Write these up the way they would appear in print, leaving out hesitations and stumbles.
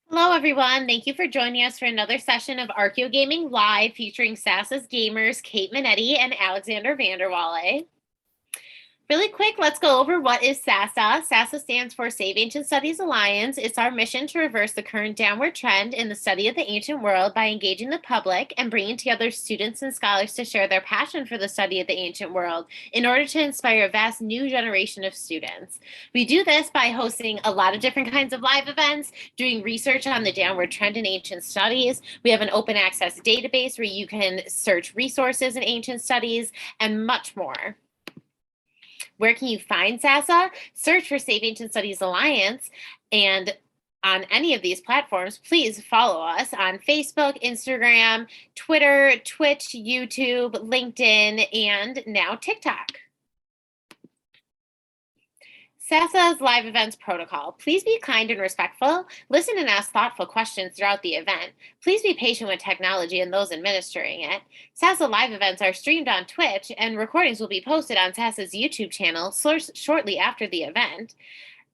Hello, everyone. Thank you for joining us for another session of Archeo Gaming Live featuring Sassa's gamers Kate Minetti and Alexander Vanderwalle. Really quick, let's go over what is SASA. SASA stands for Save Ancient Studies Alliance. It's our mission to reverse the current downward trend in the study of the ancient world by engaging the public and bringing together students and scholars to share their passion for the study of the ancient world in order to inspire a vast new generation of students. We do this by hosting a lot of different kinds of live events, doing research on the downward trend in ancient studies. We have an open access database where you can search resources in ancient studies and much more. Where can you find SASA? Search for Save Ancient Studies Alliance, and on any of these platforms, please follow us on Facebook, Instagram, Twitter, Twitch, YouTube, LinkedIn, and now TikTok. SASA's live events protocol. Please be kind and respectful. Listen and ask thoughtful questions throughout the event. Please be patient with technology and those administering it. SASA live events are streamed on Twitch, and recordings will be posted on SASA's YouTube channel shortly after the event.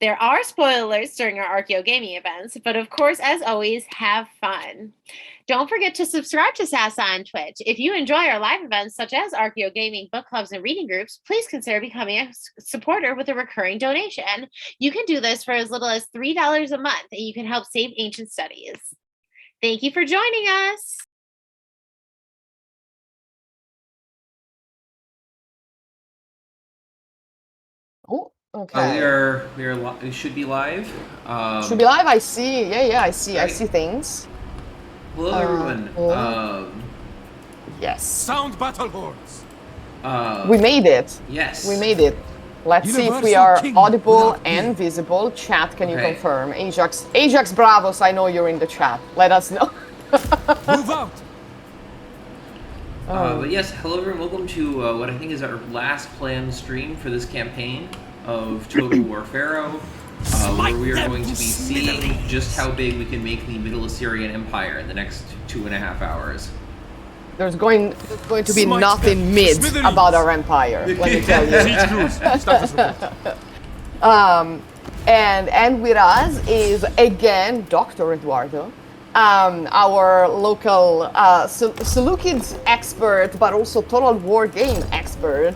There are spoilers during our Archeo gaming events, but of course, as always, have fun. Don't forget to subscribe to SASA on Twitch. If you enjoy our live events, such as Archeo gaming, book clubs, and reading groups, please consider becoming a supporter with a recurring donation. You can do this for as little as $3 a month, and you can help save ancient studies. Thank you for joining us. Oh, okay. We should be live. Should be live. I see. Yeah. I see. Right. I see things. Hello, everyone. Yes. Sound battle horns. We made it. Yes. We made it. Let's see if we Universal are King audible without and you. visible. Chat, can you Okay. confirm? Ajax Bravos, I know you're in the chat. Let us know. Move out. But yes, hello, everyone. Welcome to what I think is our last planned stream for this campaign of Total War Pharaoh, where we are going to be seeing just how big we can make the Middle Assyrian Empire in the next 2.5 hours. There's going to be Smite nothing them. mid Smithereens. about our empire, let me tell you. Siege crews. Status report. And with us is again Dr. Eduardo, our local Seleucid expert, but also total war game expert,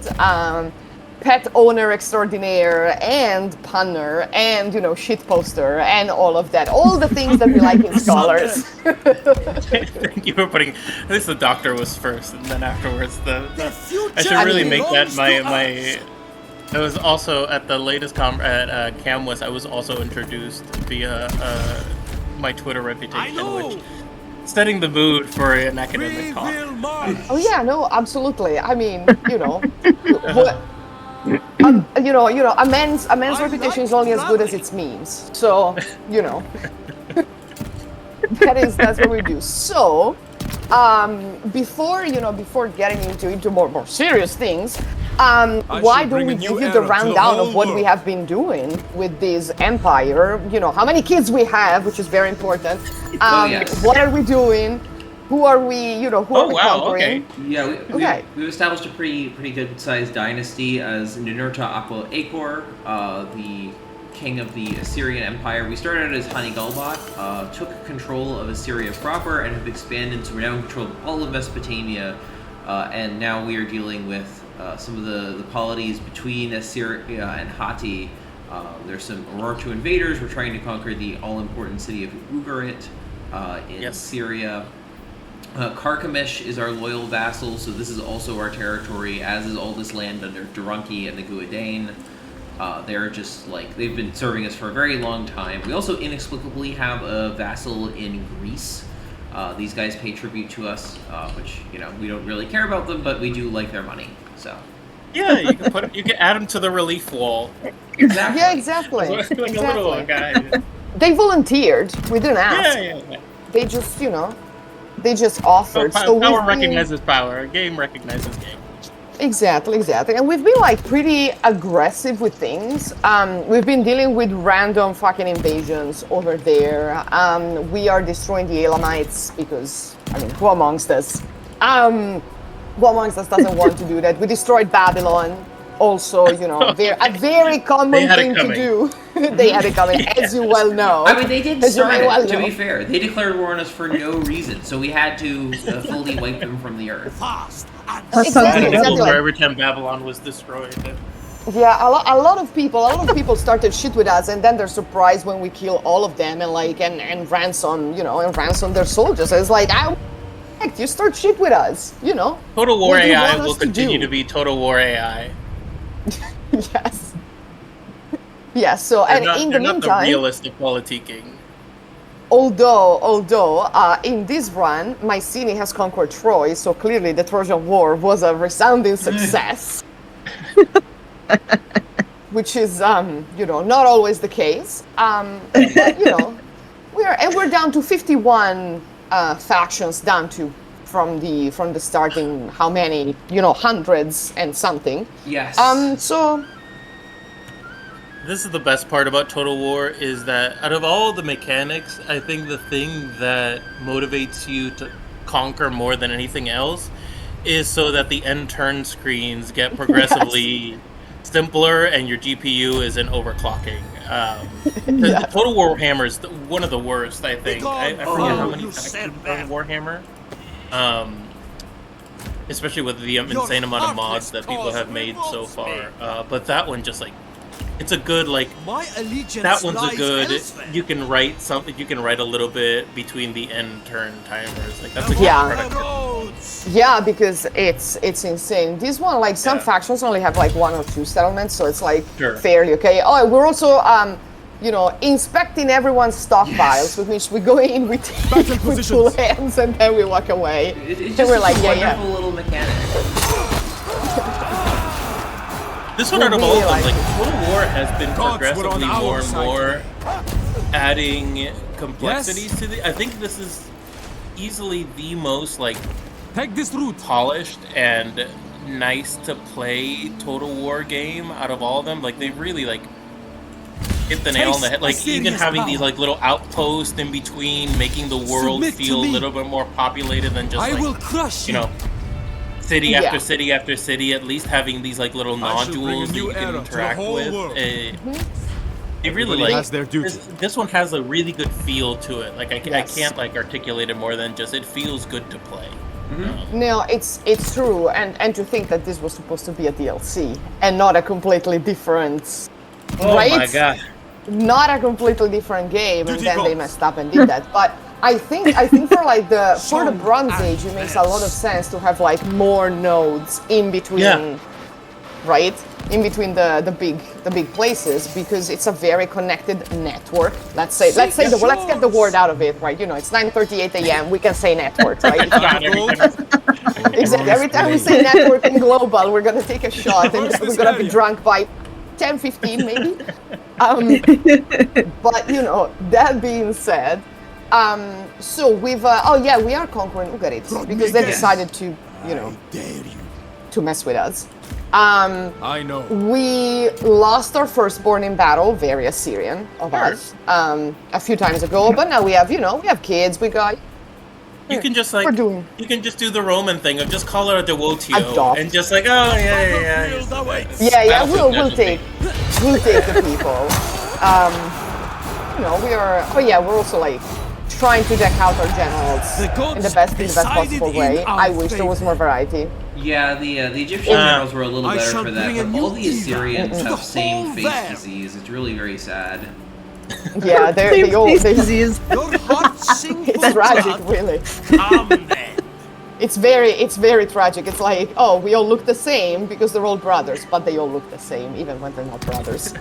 pet owner extraordinaire, and punner, and shit poster, and all of that, all the things that we like in scholars. Thank you for putting. At least the doctor was first, and then afterwards The future I should really make that belongs my to my. us. I was also at the latest at Camwis. I was also introduced via my Twitter reputation, I know. which setting the mood for an We academic talk. will march. Oh yeah, no, absolutely. I mean, what, a man's reputation is only as good as its memes. So, that's what we do. So, before getting into more serious things, why shall don't bring we a new give you era the to the rundown whole of what we world. have been doing with this empire? How many kids we have, which is very important. Yes. What are we doing? Who are we? Who are Oh we wow! conquering? Okay. Yeah, Okay. we've established a pretty good sized dynasty as Ninurta Aqua Acor, the king of the Assyrian Empire. We started as Hani Galbat, took control of Assyria proper, and have expanded to now control all of Mesopotamia, and now we are dealing with some of the polities between Assyria and Hatti. There's some Urartu invaders. We're trying to conquer the all-important city of Ugarit in Yes. Syria. Carchemish is our loyal vassal, so this is also our territory, as is all this land under Durunki and the Guadane. They're just they've been serving us for a very long time. We also inexplicably have a vassal in Greece. These guys pay tribute to us, which, we don't really care about them, but we do like their money, so. Yeah, you can add them to the relief wall. Exactly. Yeah, exactly. Like a little Exactly. guy. They volunteered. We didn't ask. Yeah. They just, they just offered. Power we've been- recognizes power. Game recognizes game. Exactly. And we've been pretty aggressive with things. We've been dealing with random fucking invasions over there. We are destroying the Elamites because, who amongst us? Who amongst us doesn't want to do that? We destroyed Babylon. Also, a very common They had it thing to coming. do. They had it coming, as you well know. I mean, they did As you start may well it, to know. be fair. They declared war on us for no reason, so we had to fully wipe them from the earth. Fast and That sounds Exactly, And it like was exactly. for every time Babylon was destroyed. Yeah, a lot of people started shit with us, and then they're surprised when we kill all of them and like and ransom, and ransom their soldiers. It's like, you start shit with us, Total War What do you AI want us will to continue do? to be Total War AI. Yes. Yes. So, They're and not, in they're the not the meantime, realist of politiquing. although in this run, Mycenae has conquered Troy, so clearly the Trojan War was a resounding success. Which is, not always the case. But, we're down to 51 factions down to from the starting how many, hundreds and something. Yes. So This is the best part about Total War is that out of all the mechanics, I think the thing that motivates you to conquer more than anything else is so that the end turn screens get progressively simpler and your GPU isn't overclocking. The Total War Hammer is one of the worst, I think. I forget how many you factions said are in Warhammer. Especially with the insane amount of mods that people have made so far. But that one just it's a good My allegiance that one's a lies good. elsewhere. You can write something. You can write a little bit between the end turn timers. That's a good Yeah. product. Roads. yeah, because it's insane. This one, some Yeah. factions only have one or two settlements, so it's Sure. fairly okay. Oh, we're also inspecting everyone's stockpiles, with which we go in, we take Battle with full positions. hands, and then we walk away. It's And just we're such like, a yeah. wonderful little mechanic. This one We out of all really of them, like Total War has been Gods were progressively on our more and side. more adding complexities to the. I think this is easily the most Take this route. polished and nice to play Total War game out of all of them. They really hit the nail on the head. Taste Even serious having power. these little outposts in between, making the world Submit to feel a me. little bit more populated than just I will crush you. city Yeah. after city after city. At least having these little I shall bring a nodules that new you can era to the interact whole with. world. It really Everybody has their duty. This one has a really good feel to it. I Yes. can't articulate it more than just it feels good to play. No, it's true, and to think that this was supposed to be a DLC and not a completely different, Oh right? my god! Not a completely different game, and Duty then they calls. messed up and did that. But I think for the Song Bronze and Age, it makes a lot of sense to have more nodes in between, Yeah. right? In between the big places, because it's a very connected network. Let's get the word out of it, right? It's 9:38 a.m. We can say network, right? God, every time Exactly. Every time we say network and global, we're gonna take a shot, and we're gonna be drunk by 10:15 maybe. But that being said, so we've we are conquering Ugarit because they decided to Dare you. to mess with us. I know. We lost our firstborn in battle, very Assyrian of us, a few times ago, but now we have kids. We got. you can just We're doing- you can just do the Roman thing of just call her a devotio Adopt. and just yeah. Field awaits. Yeah, Battlefield we'll take the people. We are. Oh yeah, we're also trying to deck out our generals The gods in the best decided possible in way. our I wish there was favor. more variety. Yeah, the Egyptian generals were a little I better shall for that, bring a but all new the Assyrians era to have the same whole face realm. disease. It's really very sad. Yeah, they Same all. face They, disease. Your heart sing it's for tragic, blood. really. Come then. It's very tragic. It's we all look the same because they're all brothers, but they all look the same even when they're not brothers.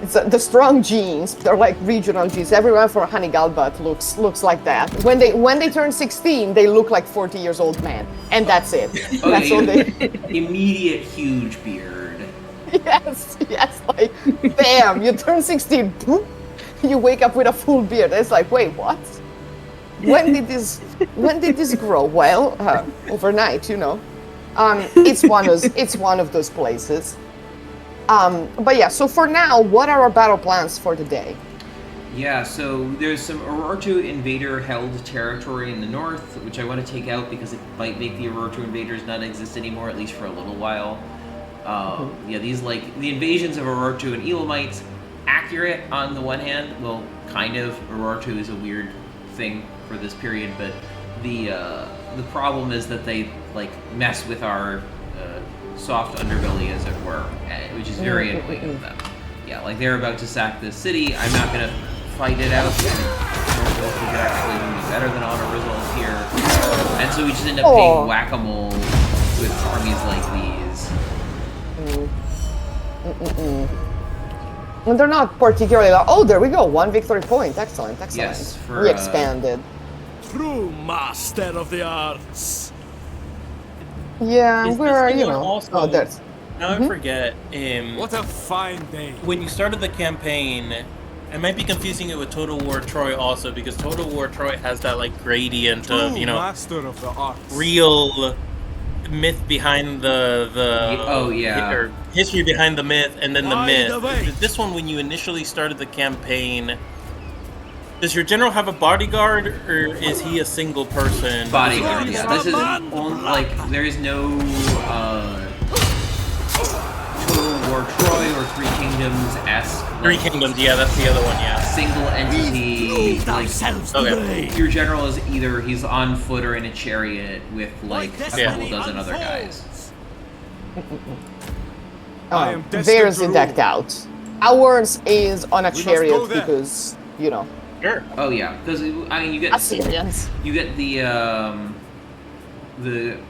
It's the strong genes. They're regional genes. Everyone from Hanigalbat looks like that. When they turn 16, they look like 40 years old men, and that's it. That's all they. Immediate huge beard. Yes, bam! You turn 16, boom, you wake up with a full beard. It's wait, what? When did this grow? Well, overnight, It's one of those places. But yeah, so for now, what are our battle plans for the day? Yeah, so there's some Urartu invader-held territory in the north, which I want to take out because it might make the Urartu invaders not exist anymore, at least for a little while. Yeah, these like the invasions of Urartu and Elamites, accurate on the one hand. Well, kind of. Urartu is a weird thing for this period, but the problem is that they like mess with our soft underbelly, as it were, which is very annoying of them. Yeah, like they're about to sack this city. I'm not gonna fight it out. I don't know if we could actually do better than auto resolve here, and so we just end up playing whack-a-mole with armies like these. And they're not particularly. Oh, there we go. 1 victory point. Excellent. Yes, for, we expanded. True master of the arts. Yeah, Is we're this one also, there's. Now I forget. What a fine day. When you started the campaign, I might be confusing it with Total War Troy also, because Total War Troy has that like gradient of, you know, master of the arts. real myth behind the or history behind the myth, and then the myth. This one, when you initially started the campaign, does your general have a bodyguard, or is he a single person? Bodyguard, yeah. This is like there is no Total War Troy or Three Kingdoms-esque. Three Kingdoms, yeah, that's the other one, yeah. Single entity, like okay. Your general is either he's on foot or in a chariot with like a couple dozen other guys. Theirs is decked out. Ours is on a chariot because, you know. Sure. Oh yeah, because I mean you get Assyrians. You get the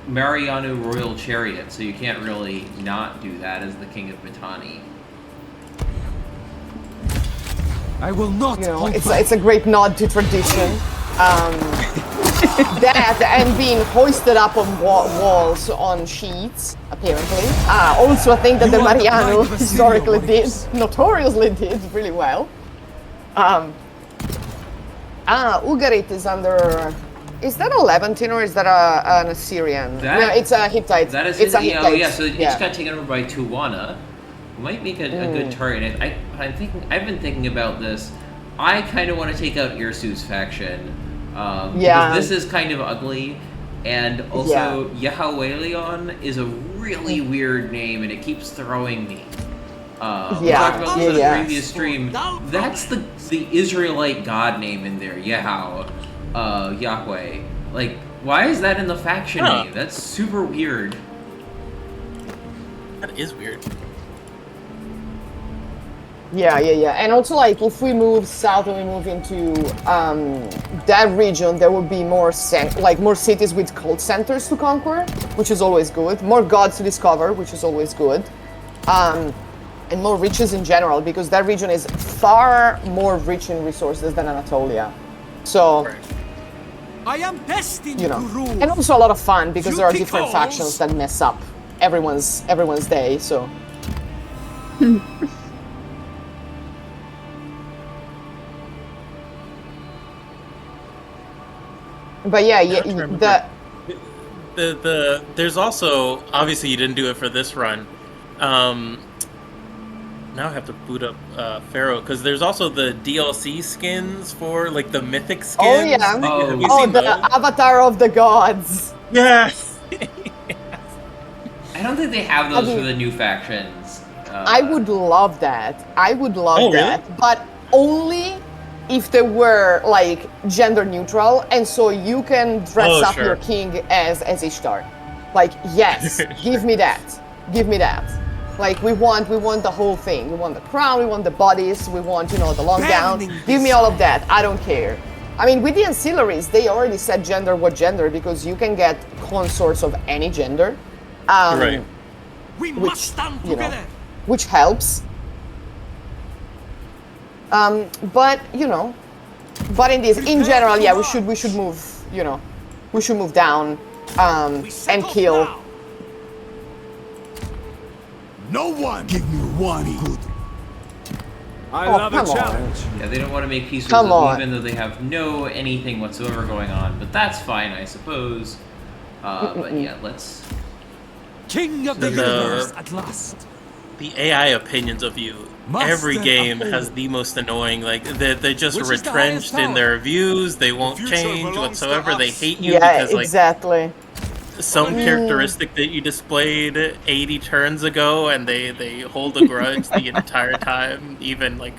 Mariano Royal Chariot, so you can't really not do that as the King of Mitanni. I will not. You know, it's a great nod to tradition. That and being hoisted up on walls on sheets, apparently. Also, I think that the Mariano historically notoriously did really well. Ugarit is under. Is that a Levantine or is that an Assyrian? No, it's a Hittite. That is it's a Hittite. Hittite. Yeah, so it just got taken over by Tuwana. Might make a good target. I've been thinking about this. I kind of want to take out Irsu's faction. Because this is kind of ugly, and also Yahwehlion is a really weird name, and it keeps throwing me. We talked about this in the previous stream. That's the Israelite god name in there, Yahweh. Like, why is that in the faction name? That's super weird. That is weird. Yeah. And also, like, if we move south and we move into that region, there will be more cities with cult centers to conquer, which is always good. More gods to discover, which is always good. And more riches in general, because that region is far more rich in resources than Anatolia. So, I am destined you know, to rule. and also a lot of fun because there are different factions that mess up everyone's day. So. But yeah, there's also, obviously you didn't do it for this run. Now I have to boot up Pharaoh, because there's also the DLC skins for like the mythic skins. Oh yeah. Have you Oh, seen the those? Avatar of the Gods. Yes. I don't think they have those for the new factions. I would love that. I would love that, really? but only if they were like gender neutral, and so you can dress up your king as Ishtar. Like, yes, give me that. Give me that. Like, we want the whole thing. We want the crown, we want the bodies, we want, you know, the long gown. Give me all of that. I don't care. I mean, with the ancillaries, they already said gender what gender, because you can get consorts of any gender. Right. We must stand together. Which helps. But, you know, in general, yeah, we should move, you know, we should move down, and kill. Now. No one give me one good. I love a challenge. Yeah, they don't want to make peace with us, even though they have no anything whatsoever going on. But that's fine, I suppose. But yeah, let's. King of the universe at last. The AI opinions of you. Every game has the most annoying. Like they're just retrenched in their views. They won't change whatsoever. They hate you because like exactly. some characteristic that you displayed 80 turns ago, and they hold a grudge the entire time, even like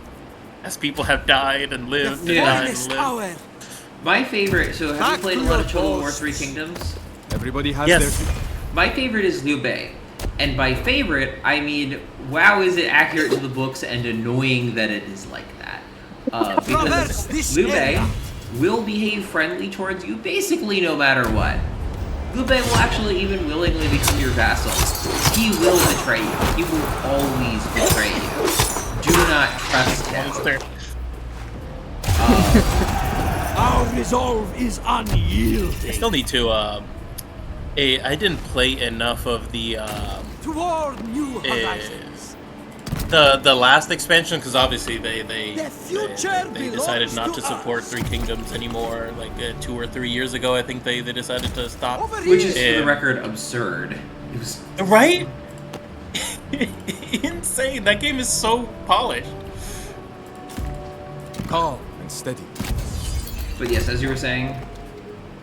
as people have died and lived and died and lived. My favorite. So have you played a lot of Total War 3 Kingdoms? Everybody has Yes. their... My favorite is Liu Bei. And by favorite, I mean, wow, is it accurate to the books and annoying that it is like that. Because Liu Bei will behave friendly towards you basically no matter what. Liu Bei will actually even willingly become your vassal. He will betray you. He will always betray you. Do not trust him. Our resolve is unyielding. I still need to. I didn't play enough of the Toward new horizons. the last expansion, because obviously they future decided belongs not to to support us. 3 Kingdoms anymore. Like 2 or 3 years ago, I think they decided to stop. Over Which is, here. for the record, absurd. It was Right? Insane. That game is so polished. Calm and steady. But yes, as you were saying,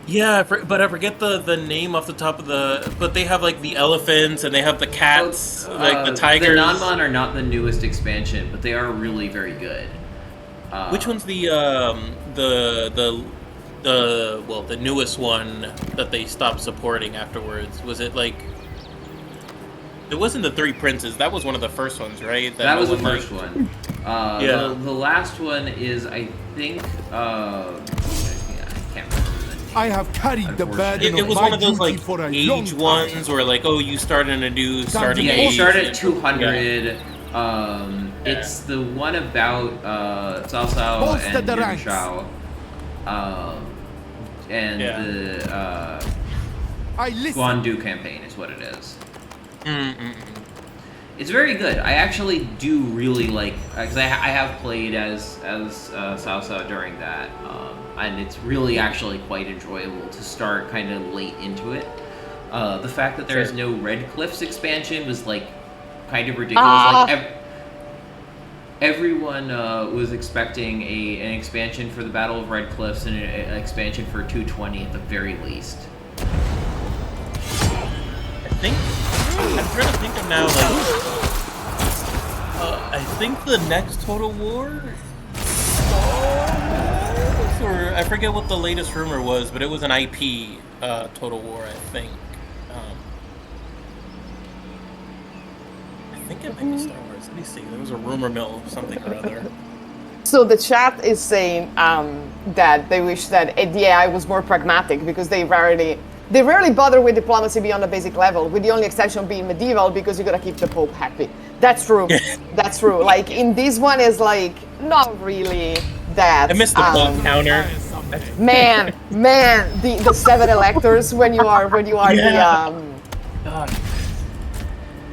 Yeah, but I forget the name off the top of the. But they have like the elephants and they have the cats, like the tigers. The Nanman are not the newest expansion, but they are really very good. Which one's the newest one that they stopped supporting afterwards? Was it like? It wasn't the Three Princes. That was one of the first ones, right? That was the one first liked? one. Yeah. The last one is, I think, I can't remember the name. I have carried the burden It of was my one of those duty like for a long age time. ones where like, oh, you start in a new starting Yeah, age. you start at and- 200. It's the one about Cao Cao Bolster and the Yuan ranks. Shao. And Yeah. the I listen. Guandu campaign is what it is. Mm-mm-mm. It's very good. I actually do really like, because I have played as Cao Cao during that, and it's really actually quite enjoyable to start kind of late into it. The fact that there's no Red Cliffs expansion was like kind of ridiculous. Like everyone was expecting an expansion for the Battle of Red Cliffs and an expansion for 220 at the very least. I'm trying to think of now, like, I think the next Total War, or I forget what the latest rumor was, but it was an IP Total War, I think. I think it might be Star Wars. Let me see. There was a rumor mill of something or other. So the chat is saying that they wish that the AI was more pragmatic because they rarely bother with diplomacy beyond a basic level, with the only exception being medieval because you gotta keep the Pope happy. That's true. That's true. Like in this one is like not really that. I missed the plot counter. Man, the 7 electors when you are Yeah. the God.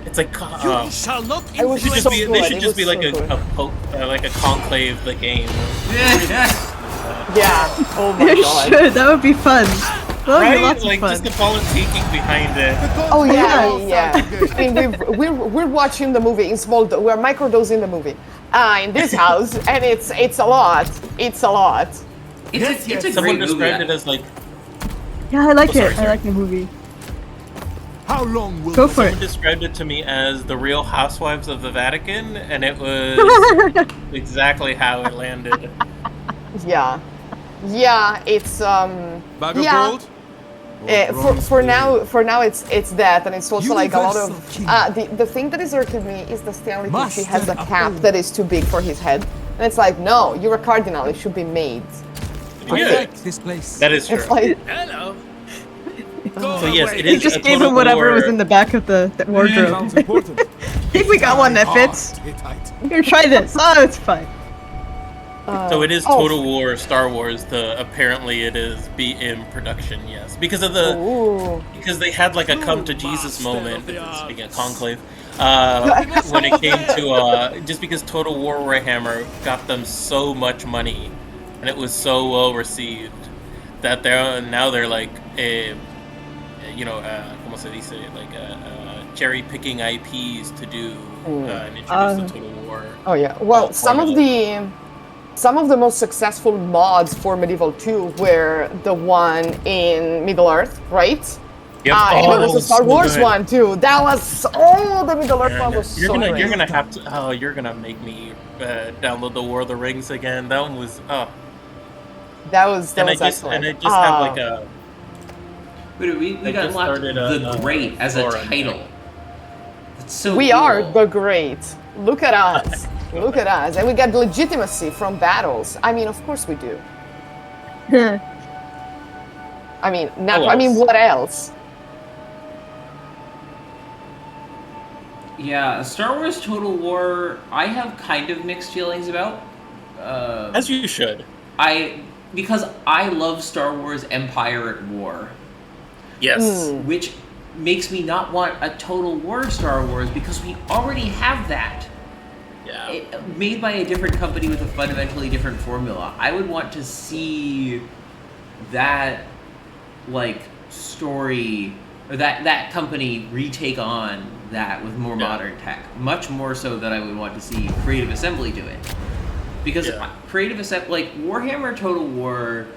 It's like You shall not it was they should so just be, good. they should It just be was like so good. a pope, like a conclave the game. Yeah. Oh my They god. should. That would be fun. That would be Right? lots Like of fun. just the politicking behind it. Oh yeah. I mean, we're watching the movie in small. We're microdosing the movie in this house, and it's a lot. It's a lot. It's a Someone great described movie. it as like Yeah, I like Oh, sorry, it. sorry. I like the movie. How long will Go for someone it. described it to me as the Real Housewives of the Vatican, and it was exactly how it landed. Yeah. Yeah. It's Bag of yeah. gold? For now it's that, and it's also like a lot of Universal the thing that is irritated me is the Stanley thing. He has a Master cap of that is too big for his head, and it's like, no, you're a cardinal. It should be made. Yeah, This place. that is true. It's like Hello. So yes, it He is. just a gave Total him whatever War. was in the back of the wardrobe. Sounds important. I think we got one that fits. Here, try this. Oh, it's fine. So it is oh. Total War Star Wars. Apparently it is in production. Yes, because of the ooh. because they had like a come to Jesus moment. Speaking of conclave, when it came to just because Total War Warhammer got them so much money, and it was so well received that they're like como se dice, like cherry picking IPs to do and introduce the Total War. Oh yeah. Well, formula. some of the most successful mods for Medieval 2 were the one in Middle Earth, right? Yep. And there was a Star so Wars good. one too. That was the Middle Earth one was You're so gonna great. you're gonna have to. Oh, you're gonna make me download the War of the Rings again. That one was. Oh. That was And I excellent. just have like a. Wait, we I got just unlocked started the Great as a Flora title. deck. It's so we cool. are the great. Look at us. Look at us. And we get legitimacy from battles. I mean, of course we do. I mean, what else? Yeah, Star Wars Total War, I have kind of mixed feelings about. As you should. Because I love Star Wars Empire at War. Yes. Which makes me not want a Total War Star Wars because we already have that. Yeah. Made by a different company with a fundamentally different formula. I would want to see that, like, story, or that company retake on that with more modern tech. Much more so than I would want to see Creative Assembly do it. Because Creative Assembly, like, Warhammer Total War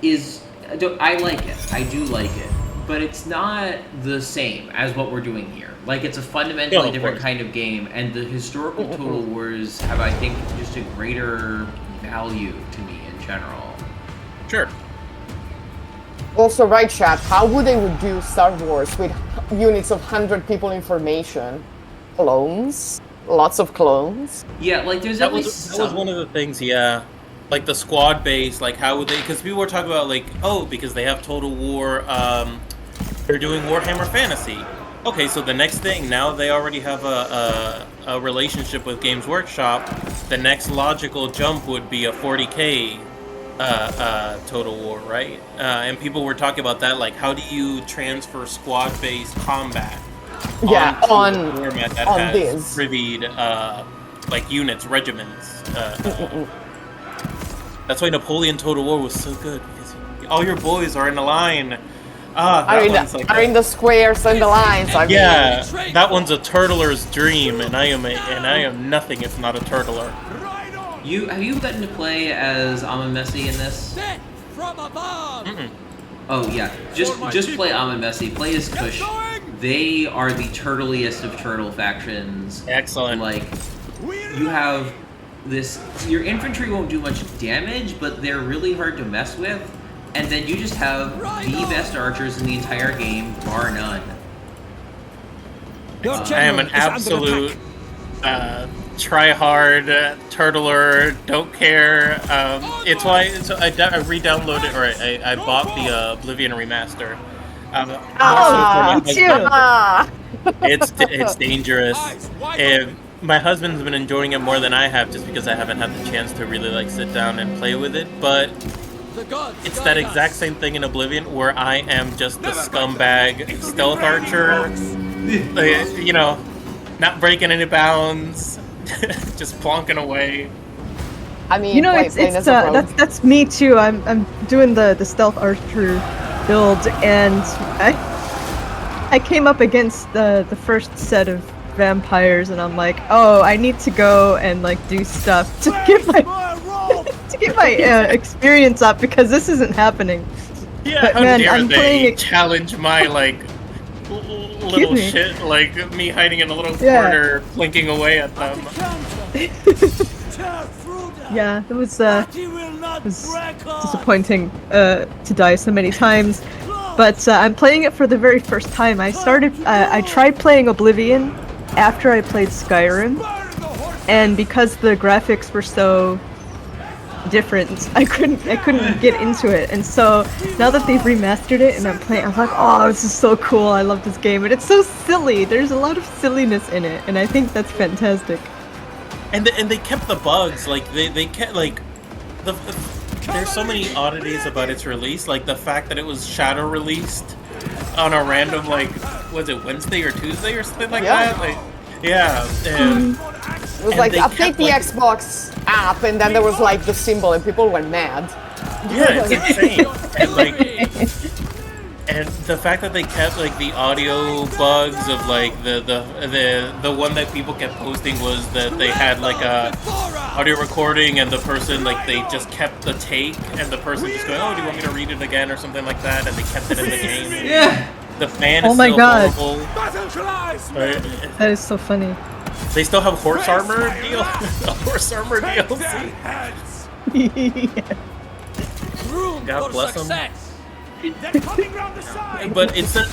is, I like it. I do like it. But it's not the same as what we're doing here. Like, it's a fundamentally different kind of game, and the historical Total Wars have, I think, just a greater value to me in general. Sure. Also, right, chat, how would they do Star Wars with units of 100 people information? Clones? Lots of clones? Yeah, like, there's that was one of the things, like the squad base, like how would they, because people were talking about like, oh, because they have Total War, they're doing Warhammer Fantasy. Okay, so the next thing, now they already have a relationship with Games Workshop, the next logical jump would be a 40k Total War, right? And people were talking about that, like how do you transfer squad-based combat on a format that on has this privied like units, regiments. That's why Napoleon Total War was so good, because all your boys are in a line. Are in the squares and the lines. That one's a turtler's dream, and I am nothing if not a turtler. Have you gotten to play as Amon-Messi in this? Oh yeah, just play Amon-Messi. Play as Kush. They are the turtliest of turtle factions. Excellent. Like, you have this. Your infantry won't do much damage, but they're really hard to mess with. And then you just have the best archers in the entire game, bar none. I am an absolute try-hard turtler, don't care. It's why I re-downloaded, or I bought the Oblivion remaster. It's dangerous. My husband's been enjoying it more than I have, just because I haven't had the chance to really like sit down and play with it. But it's that exact same thing in Oblivion, where I am just the scumbag stealth archer, you know, not breaking any bounds, just plonking away. I mean, you know, that's me too. I'm doing the stealth archer build, and I came up against the first set of vampires, and I'm like, oh, I need to go and like do stuff to get my experience up, because this isn't happening. Yeah, but how man, dare I'm they challenge my like little shit, like me hiding in a little corner, blinking away at them. Yeah, it was disappointing to die so many times, but I'm playing it for the very first time. I tried playing Oblivion after I played Skyrim, and because the graphics were so different, I couldn't get into it. And so now that they've remastered it and I'm playing, I'm like, oh, this is so cool. I love this game, and it's so silly. There's a lot of silliness in it, and I think that's fantastic. And they kept the bugs, like they kept like there's so many oddities about its release, like the fact that it was shadow released on a random, like, was it Wednesday or Tuesday or something like that? Like, it was like, update the Xbox app, and then there was like the symbol, and people went mad. Yeah, it's insane. And like, and the fact that they kept like the audio bugs of like the one that people kept posting was that they had like a audio recording, and the person, like, they just kept the take, and the person just going, oh, do you want me to read it again or something like that, and they kept it in the game. Yeah. The fan Oh is my still God. horrible. Battle cries! That is so funny. They still have horse armor deal. Horse armor Take their DLC. heads! God bless them. They're coming round the side! But it's a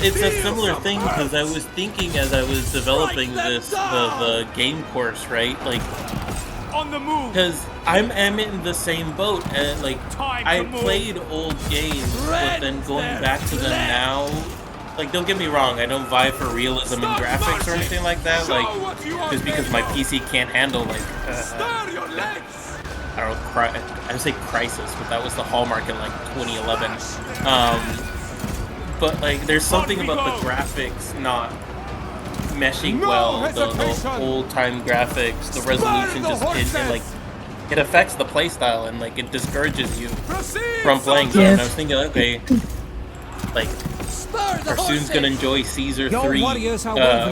similar thing because I was thinking as I was developing the game course, right? Like, On the move! because I'm in the same boat, and like I played old games, but then going back to them now, like don't get me wrong, I don't vie for realism in graphics or anything like that, like just because my PC can't handle like Stir your legs! I don't know, I would say Crisis, but that was the hallmark in like 2011. But like, there's something about the graphics not meshing well. The old-time graphics, the resolution just it like it affects the playstyle and like it discourages you from playing. So and I was thinking, okay, like Arsoon's gonna enjoy Caesar 3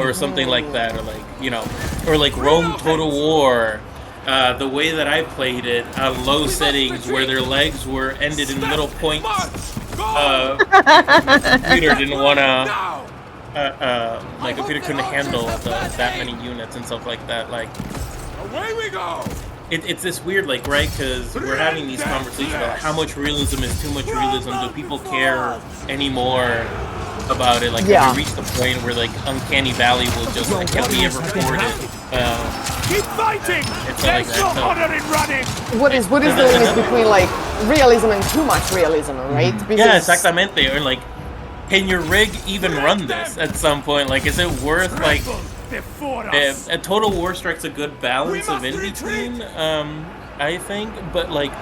or something like that, or like or like Rome Total War. The way that I played it, low settings where their legs were ended in middle points. Computer didn't wanna. My computer couldn't handle that many units and stuff like that. Like, away we go! It's this weird, like, right? Because we're having these conversations about how much realism is too much realism. Do people care anymore about it? Like, have we reached the point where like Uncanny Valley will just like, can we ever afford it? Keep fighting! It's not like There's no that. honor in running! What is the limit between like realism and too much realism, right? Because Yeah, exactamente. Or like, can your rig even run this at some point? Like, is it worth like? Before us. A Total War strikes a good balance of in between. I think, but like,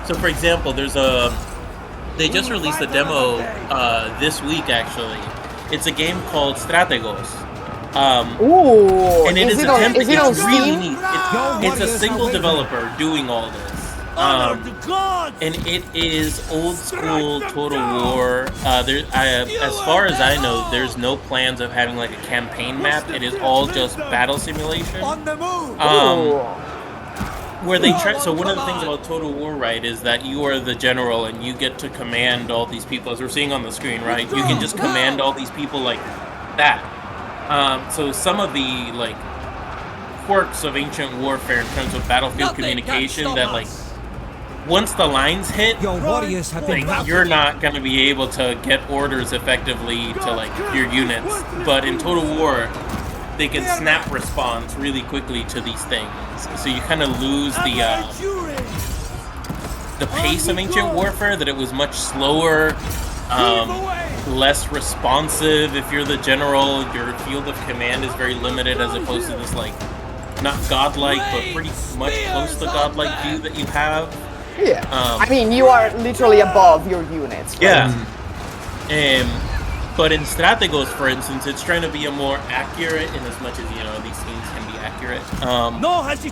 so for example, they just released a demo this week actually. It's a game called Strategos. Ooh, And it is on attempting. It's Steam? really neat. It's a single developer doing all this. And it is old school Total War. As far as I know, there's no plans of having like a campaign map. It is all just battle simulation. On the move! Where they try. So one of the things about Total War, right, is that you are the general and you get to command all these people, as we're seeing on the screen, right? You can just command all these people like that. So some of the like quirks of ancient warfare in terms of battlefield communication that like once the lines hit, Your warriors have been like, you're not going to be able to get orders effectively to like your units. But in Total War, they can snap response really quickly to these things. So you kind of lose the pace of ancient warfare, that it was much slower, less responsive. If you're the general, your field of command is very limited as opposed to this like not godlike but pretty much close to godlike view that you have. Yeah. I mean, you are literally above your units. Right? Yeah. But in Strategos, for instance, it's trying to be a more accurate, in as much as, these things can be accurate,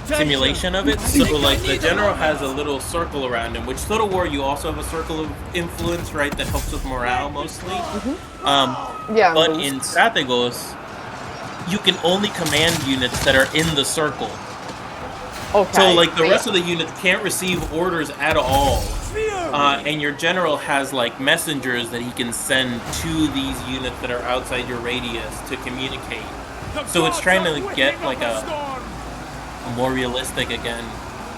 simulation of it. So, like, the general has a little circle around him, which Total War, you also have a circle of influence, right, that helps with morale, mostly. Yeah. But in Strategos, you can only command units that are in the circle. Okay. So, like, the rest of the units can't receive orders at all. And your general has, like, messengers that he can send to these units that are outside your radius to communicate. So it's trying to get, like, a more realistic, again,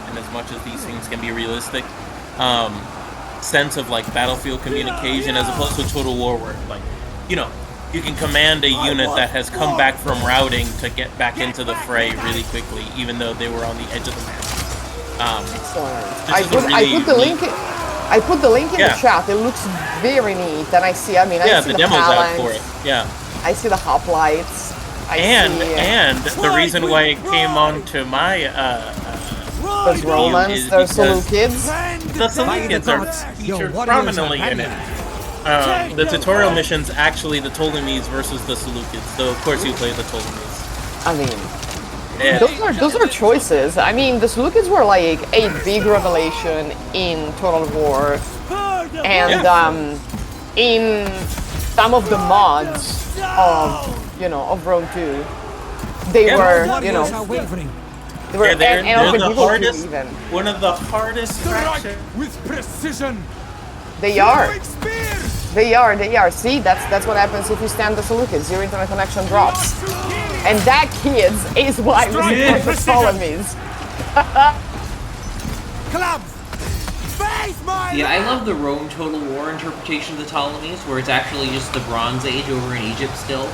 and as much as these things can be realistic, sense of, like, battlefield communication as opposed to Total War where, like, you can command a unit that has come back from routing to get back into the fray really quickly, even though they were on the edge of the map. I put the link in the chat. It looks very neat, and I see. I mean, I see the the demo's phalanx. out for it. Yeah. I see the hoplites. And the reason why it came on to my there's Romans, there's Seleucids. The Seleucids are featured prominently in it. The tutorial mission's actually the Ptolemies versus the Seleucids, so of course you play the Ptolemies. I mean, those are choices. I mean, the Seleucids were like a big revelation in Total War, and in some of the mods of Rome 2, they were they were they're the hardest, one of the hardest fractions. With precision. They are. They are. See, that's what happens if you stand the Seleucids. Your internet connection drops. And that, kids, is why we support the Ptolemies. Clubs! Face my Yeah, I love the Rome Total War interpretation of the Ptolemies, where it's actually just the Bronze Age over in Egypt still.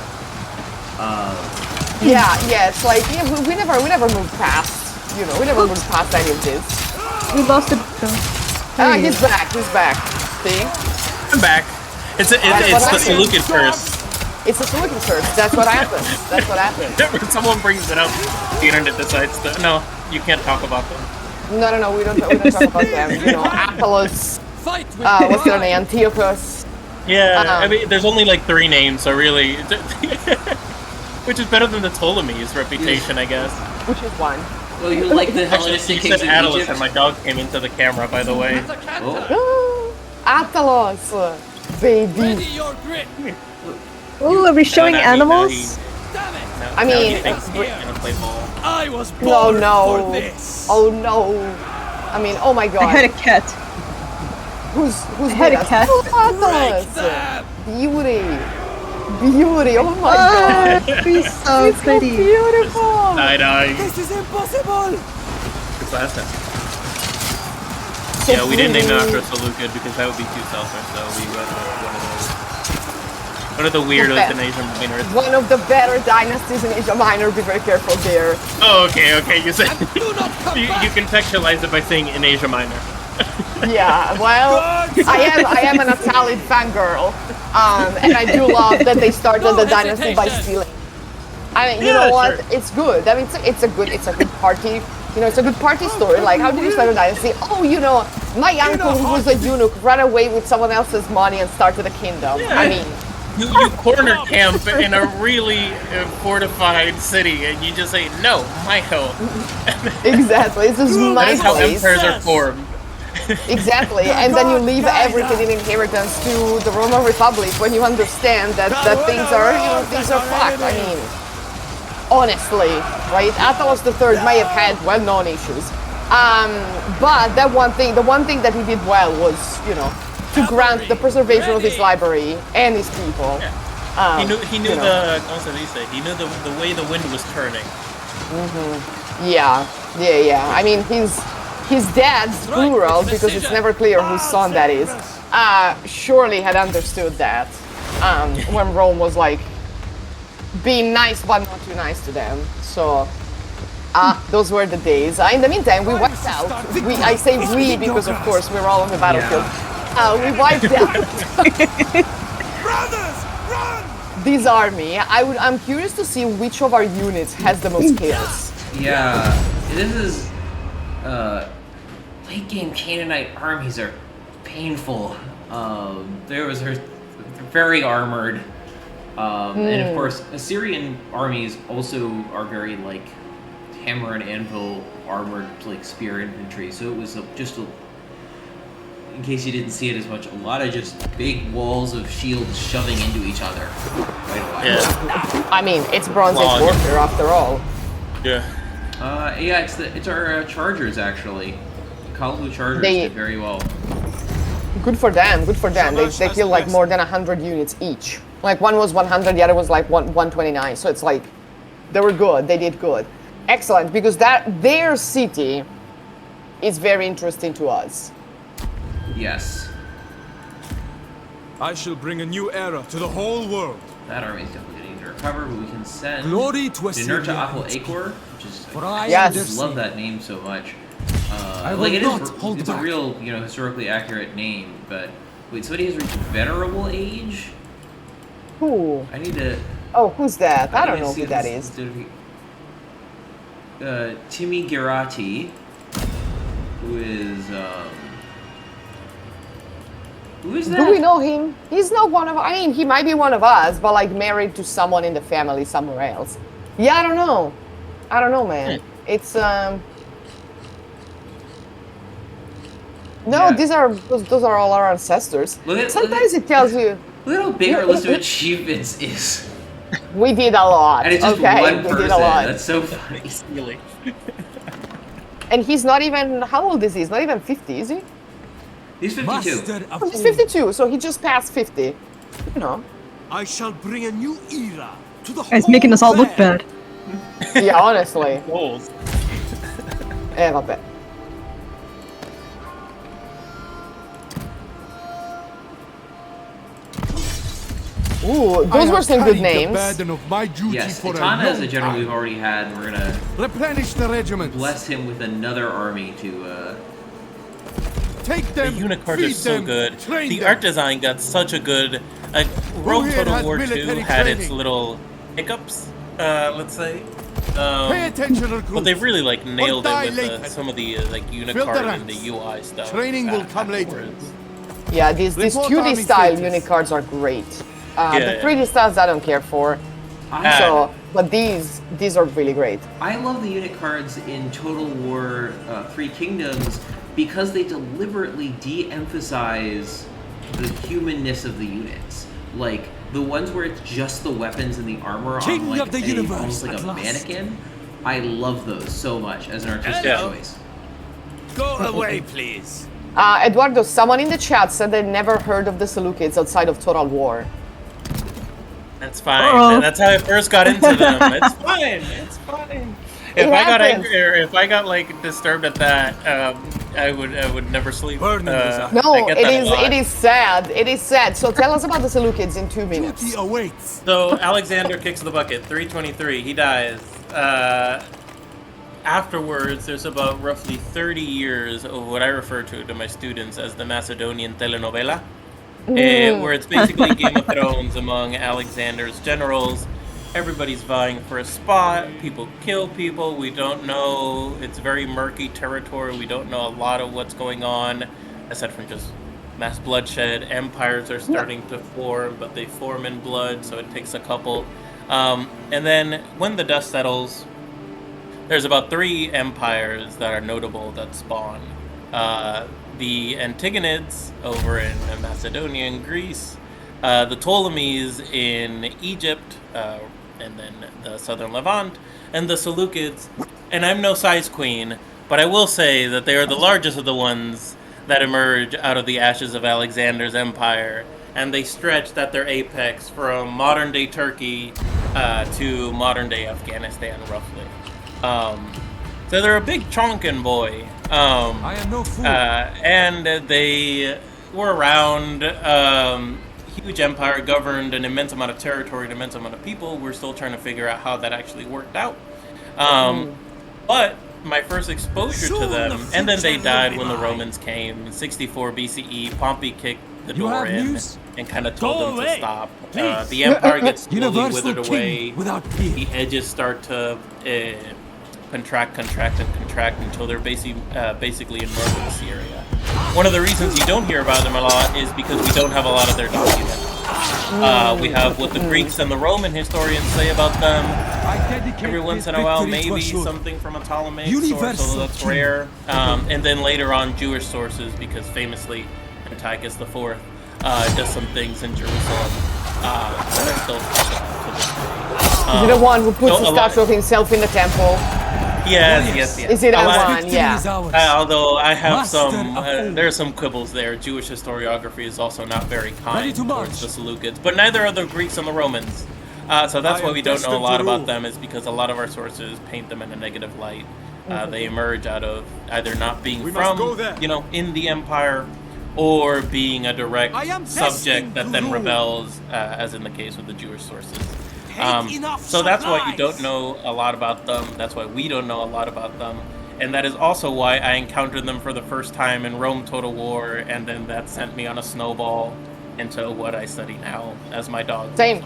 Yeah, it's like we never moved past. You know, we never moved past any of this. We lost it. He's back. See? I'm back. It's the Seleucid curse. It's a Seleucid curse. That's what happens. Whenever someone brings it up, the internet decides that no, you can't talk about them. No, we don't talk about them. You know, Apollos, what's their name? Antiochus. Yeah, I mean, there's only like 3 names, so really, which is better than the Ptolemies' reputation, I guess. Which is one. Well, you like the Hellenistic You kings said of Attalus, Egypt? and my dog came into the camera, by the way. Oh. Atalos, baby. Ooh, are we showing animals? I mean, he thinks he's gonna play ball. I was born for this. Oh no. I mean, oh my god. I had a cat. Who's I had with a us? cat. Oh, Atalos. Beauty. Oh my god. She's so It's so pretty. beautiful. Die. This is impossible. Good class. So Yeah, we didn't name it pretty. after Seleucid because that would be too selfish, so we went with one of the weirdest in Asia Minor. One of the better dynasties in Asia Minor. Be very careful there. Oh, okay. You said you contextualized it by saying in Asia Minor. Yeah, well, I am an Italian fangirl, and I do love that they started the dynasty by stealing. I mean, you know what? Sure. It's good. I mean, it's a good party. You know, it's a good party story. Like, how did you start a dynasty? Oh, you know, my uncle who was a eunuch ran away with someone else's money and started a kingdom. Yeah. I mean, You corner camp in a really fortified city, and you just say no, my home. exactly. It's just my That is how place. empires are formed. Exactly, and then you leave everything in inheritance to the Roman Republic when you understand that things are fucked. I mean, honestly, right? Attalus III may have had well-known issues, but the one thing that he did well was, you know, to grant the preservation of his library and his people. He knew he knew the way the wind was turning. Yeah. I mean, his dad's plural, because it's never clear whose son that is, surely had understood that when Rome was like being nice but not too nice to them. So those were the days. In the meantime, we wiped out. I say we because of course we're all on the battlefield. We wiped out Brothers, run! this army. I'm curious to see which of our units has the most kills. Yeah, this is late game Canaanite armies are painful. They're very armored, and of course Assyrian armies also are very like hammer and anvil armored, like spear infantry. So it was in case you didn't see it as much, a lot of just big walls of shields shoving into each other. Yeah. I mean, it's Bronze Age warfare after all. Yeah. Yeah, it's our chargers actually. Kalu chargers did very well. Good for them. They kill like more than 100 units each. Like one was 100, the other was like 129. So it's like they were good. They did good. Excellent, because their city is very interesting to us. Yes. I shall bring a new era to the whole world. That army is definitely getting to recover, but we can send Glory to Dynasty Assyria. Apple Acor, which is For I Yes. am their just love savior. that name so much. I will Like it not is, hold it's back. a real, historically accurate name. But wait, somebody has reached venerable age. Who? I need to. Oh, who's that? I need don't to know see who that this- is. Timmy Girati, who is that? Do we know him? He's not one of. I mean, he might be one of us, but like married to someone in the family somewhere else. Yeah, I don't know, man. It's No, Yeah. those are all our ancestors. Look Sometimes it tells you Look at how big our list of achievements is. we did a lot. And it's just okay, one we person. did a lot. That's so funny. Really. And he's not even. How old is he? He's not even 50, is he? He's 52. Master of Oh, he's all. 52, so he just passed 50. You know. I shall bring a new era to the Guys, making us all look bad. Yeah, honestly. Goals. Vabbè. Ooh, those were some good names. The burden of my duty Yes, for Itana a is a long general time. we've already had, and we're gonna Replenish the regiments. bless him with another army to. Take The them. Unicard feed is so them, good. train The them. art design got such a good. Like, Rome here Total has War 2 military had its training? little hiccups, let's say. Pay attention, recruits. But they really like nailed die it with later. some of the like the Unicard and the ranks. UI stuff. Training will come later. afterwards. Yeah, these Report 2D army style status. unicards are great. Yeah, The yeah. 3D styles I don't care for. I, So, but these are really great. I love the unit cards in Total War 3 Kingdoms because they deliberately de-emphasize the humanness of the units. Like, the ones where it's just the weapons and the armor King on like of the universe, almost like at a last. mannequin. I love those so much as an artistic Hello. choice. Go away, please. Eduardo, someone in the chat said they never heard of the Seleucids outside of Total War. That's fine. Uh-oh. That's how I first got into them. It's fine. It's fine. If It I got happens. angry or if I got like disturbed at that, I would never sleep. Burning desire. No, I get that a lot. it is sad. It is sad. So tell us about the Seleucids in 2 minutes. Duty awaits. So Alexander kicks the bucket, 323. He dies. Afterwards, there's about roughly 30 years of what I refer to my students as the Macedonian telenovela, where it's basically Game of Thrones among Alexander's generals. Everybody's vying for a spot. People kill people. We don't know. It's very murky territory. We don't know a lot of what's going on, aside from just mass bloodshed. Empires are starting to form, but they form in blood, so it takes a couple. And then when the dust settles, there's about 3 empires that are notable that spawn. The Antigonids over in Macedonia and Greece, the Ptolemies in Egypt, and then the southern Levant, and the Seleucids. And I'm no size queen, but I will say that they are the largest of the ones that emerge out of the ashes of Alexander's empire, and they stretched at their apex from modern-day Turkey to modern-day Afghanistan, roughly. So they're a big chonkin boy. I am no fool. And they were around. Huge empire, governed an immense amount of territory, an immense amount of people. We're still trying to figure out how that actually worked out. But my first exposure to Soon them, the and then they future died will when the be mine. Romans came. In 64 BCE, Pompey kicked the You door have in news? and kind of told Go them to away, stop. please. The empire gets slowly Universal withered king away. without fear. The edges start to contract until they're basically in northern Syria. One of the reasons you don't hear about them a lot is because we don't have a lot of their documents. We have what the Greeks and the Roman historians say about them. I dedicate Every once this in a while, victory to maybe Ashur. something from a Ptolemaic source, Universal although that's king. rare. And then later on, Jewish sources, because famously Antiochus IV does some things in Jerusalem that are still to this day. Is it the one who puts so the a lot- statue of himself in the temple? Yes. Is it A that lot- one? Victory Yeah. is ours. Although I have Master some, of all. there are some quibbles there. Jewish historiography is also not very Ready kind to towards march. the Seleucids, but neither are the Greeks and the Romans. So that's I why am we don't know a destined lot to about rule. them, is because a lot of our sources paint them in a negative light. They emerge out of either not being We must go from, there. in the empire, or being a direct I am subject destined that to then rule. rebels, as in the case with the Jewish sources. enough So that's why you supplies. don't know a lot about them. That's why we don't know a lot about them. And that is also why I encountered them for the first time in Rome Total War, and then that sent me on a snowball into what I study now as my dog. Same.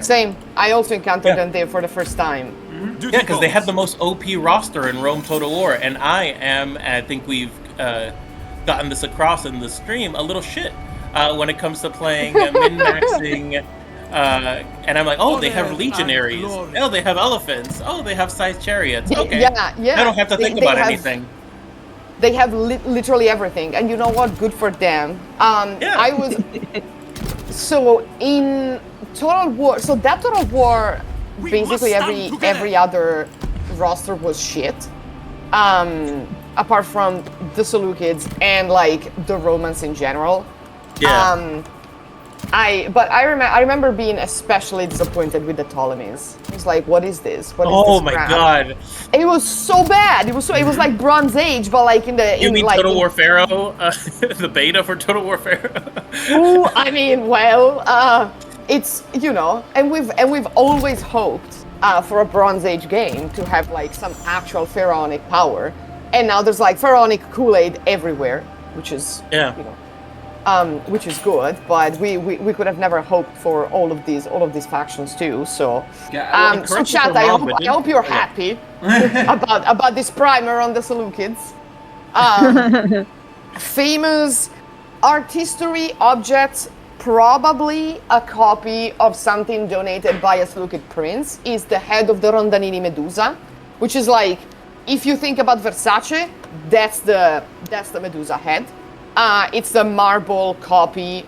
Same. I also encountered Yeah. them there for the first time. Duty Yeah, because they had calls. the most OP roster in Rome Total War, and I think we've gotten this across in the stream, a little shit when it comes to playing min-maxing. And I'm like, oh, they have Honor legionaries. and glory. Oh, they have elephants. Oh, they have sized chariots. Yeah, Okay. yeah. I don't have to think They about have- anything. They have literally everything, and you know what? Good for them. Yeah. I was so in Total War. So that Total War, We basically must stand together. every other roster was shit. apart from the Seleucids and like the Romans in general. Yeah. I remember being especially disappointed with the Ptolemies. It was like, what is this? What is Oh this my crap? god. It was so bad. It was like Bronze Age, but like in the You mean like, Total War Pharaoh? The beta for Total War Pharaoh? Ooh, I mean, it's and we've always hoped for a Bronze Age game to have like some actual pharaonic power, and now there's like pharaonic Kool-Aid everywhere, which is which is good, but we could have never hoped for all of these factions too. So, Yeah, so chat, I hope you're happy about this primer on the Seleucids. Famous art history objects, probably a copy of something donated by a Seleucid prince, is the head of the Rondanini Medusa, which is like, if you think about Versace, that's the Medusa head. It's the marble copy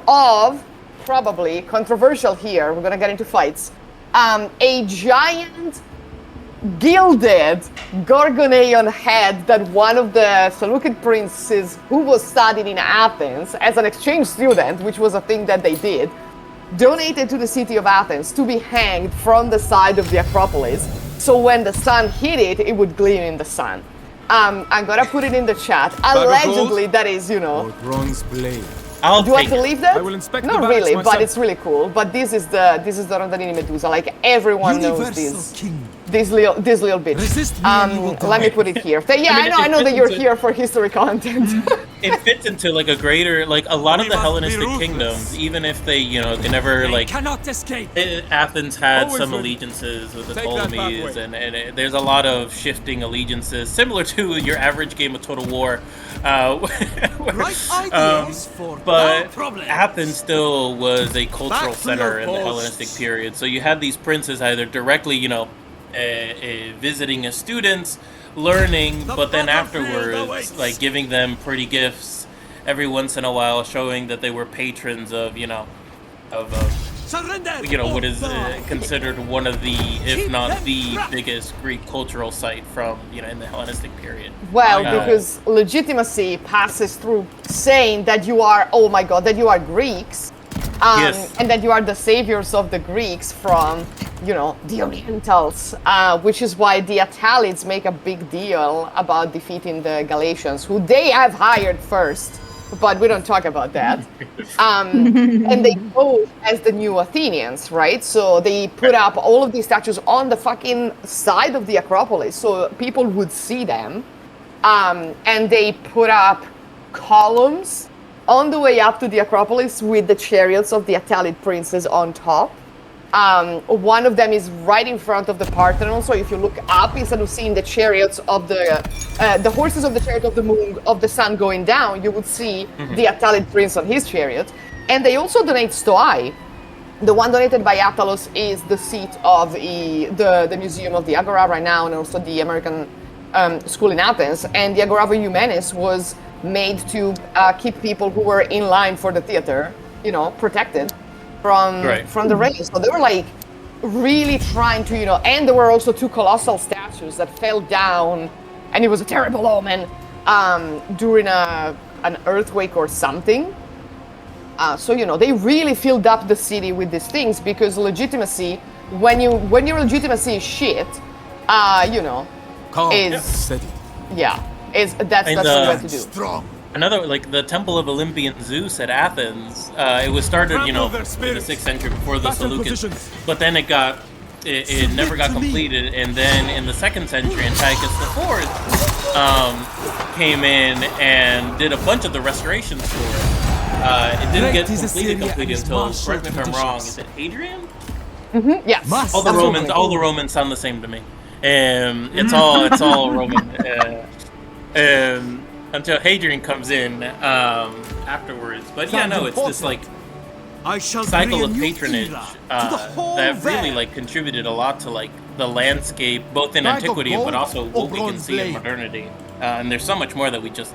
of, probably, controversial here, we're gonna get into fights, a giant gilded Gorgonean head that one of the Seleucid princes who was studied in Athens as an exchange student, which was a thing that they did, donated to the city of Athens to be hanged from the side of the Acropolis. So when the sun hit it, it would gleam in the sun. I'm gonna put it in the chat. Allegedly, that is, Or bronze blade. I'll do I take it. believe that? I will inspect the Not barracks really, but myself. it's really cool. But this is the Rondanini Medusa. Like everyone knows Universal King. this little bitch. Resist me and you will Let me die. put it here. Yeah, I mean, I know it that you're fits here for history content. It fits into like a greater, like a lot of We the must be Hellenistic ruthless. kingdoms, even if they never like Cannot escape. Athens had Always some ready. allegiances with the Take that Ptolemies, pathway. and there's a lot of shifting allegiances, similar to your average game of Total War. Right ideas for no But problem. Athens still was a cultural Back to center your in the posts. Hellenistic period. So you had these princes either directly, visiting as students, learning, The but then battlefield afterwards, awaits. like giving them pretty gifts every once in a while, showing that they were patrons of, Surrender. what is or die. considered one of the, if Keep not them the trapped. biggest Greek cultural site from, in the Hellenistic period. Well, Uh, because legitimacy passes through saying that you are, oh my god, that you are Greeks, Yes. and that you are the saviors of the Greeks from, the Orientals, which is why the Attalids make a big deal about defeating the Galatians, who they have hired first, but we don't talk about that. And they pose as the new Athenians, right? So they put up all of these statues on the fucking side of the Acropolis, so people would see them. And they put up columns on the way up to the Acropolis with the chariots of the Attalid princes on top. One of them is right in front of the Parthenon, so if you look up, instead of seeing the chariots of the horses of the chariot of the moon, of the sun going down, you would see the Attalid prince on his chariot. And they also donate Stoai. The one donated by Attalos is the seat of the Museum of the Agora right now, and also the American school in Athens. And the Agora Eumenes was made to keep people who were in line for the theater, protected from the rain. So they were like really trying to, and there were also two colossal statues that fell down, and it was a terrible omen during an earthquake or something. So they really filled up the city with these things, because legitimacy, when your legitimacy is shit, Calm. is Steady. that's And, what you have to do. Strong. Another, like the Temple of Olympian Zeus at Athens, it was started, Trample their in the spirits. 6th century before the Battle Seleucids, positions. but then it never got to me. completed, and then in the 2nd century, Antiochus IV came in and did a bunch of the restorations for it. It didn't Great get is completed Assyria and his until, martial correct me if I'm wrong, is traditions. it Hadrian? Yes. Must. All the Absolutely. Romans sound the same to me. It's all Roman. Until Hadrian comes in afterwards. But yeah, no, it's this like I shall cycle bring a of new patronage era to the whole that really realm. like contributed a lot to like the landscape, both in Bag of antiquity but gold also or what we can bronze see in blade? modernity. And there's so much more that we just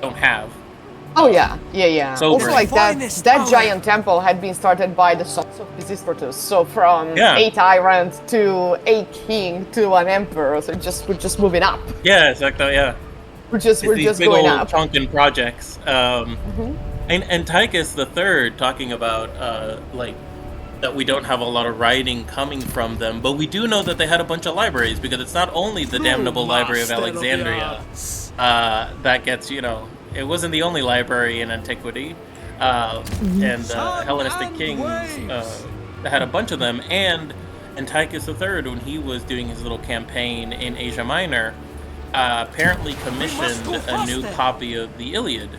don't have. Oh yeah. So Also, great. like Finest that hour. giant temple had been started by the sons of Pisistratus. So from Yeah. a tyrant to a king to an emperor, so we're just moving up. Yeah, exactly. Yeah. We're just big going old up. chunkin projects. And Antiochus the Third talking about like that we don't have a lot of writing coming from them, but we do know that they had a bunch of libraries, because it's not only the damnable Library of Alexandria that gets, it wasn't the only library in antiquity, and the Hellenistic kings had a bunch of them, and Antiochus III, when he was doing his little campaign in Asia Minor, apparently commissioned a new copy of the Iliad.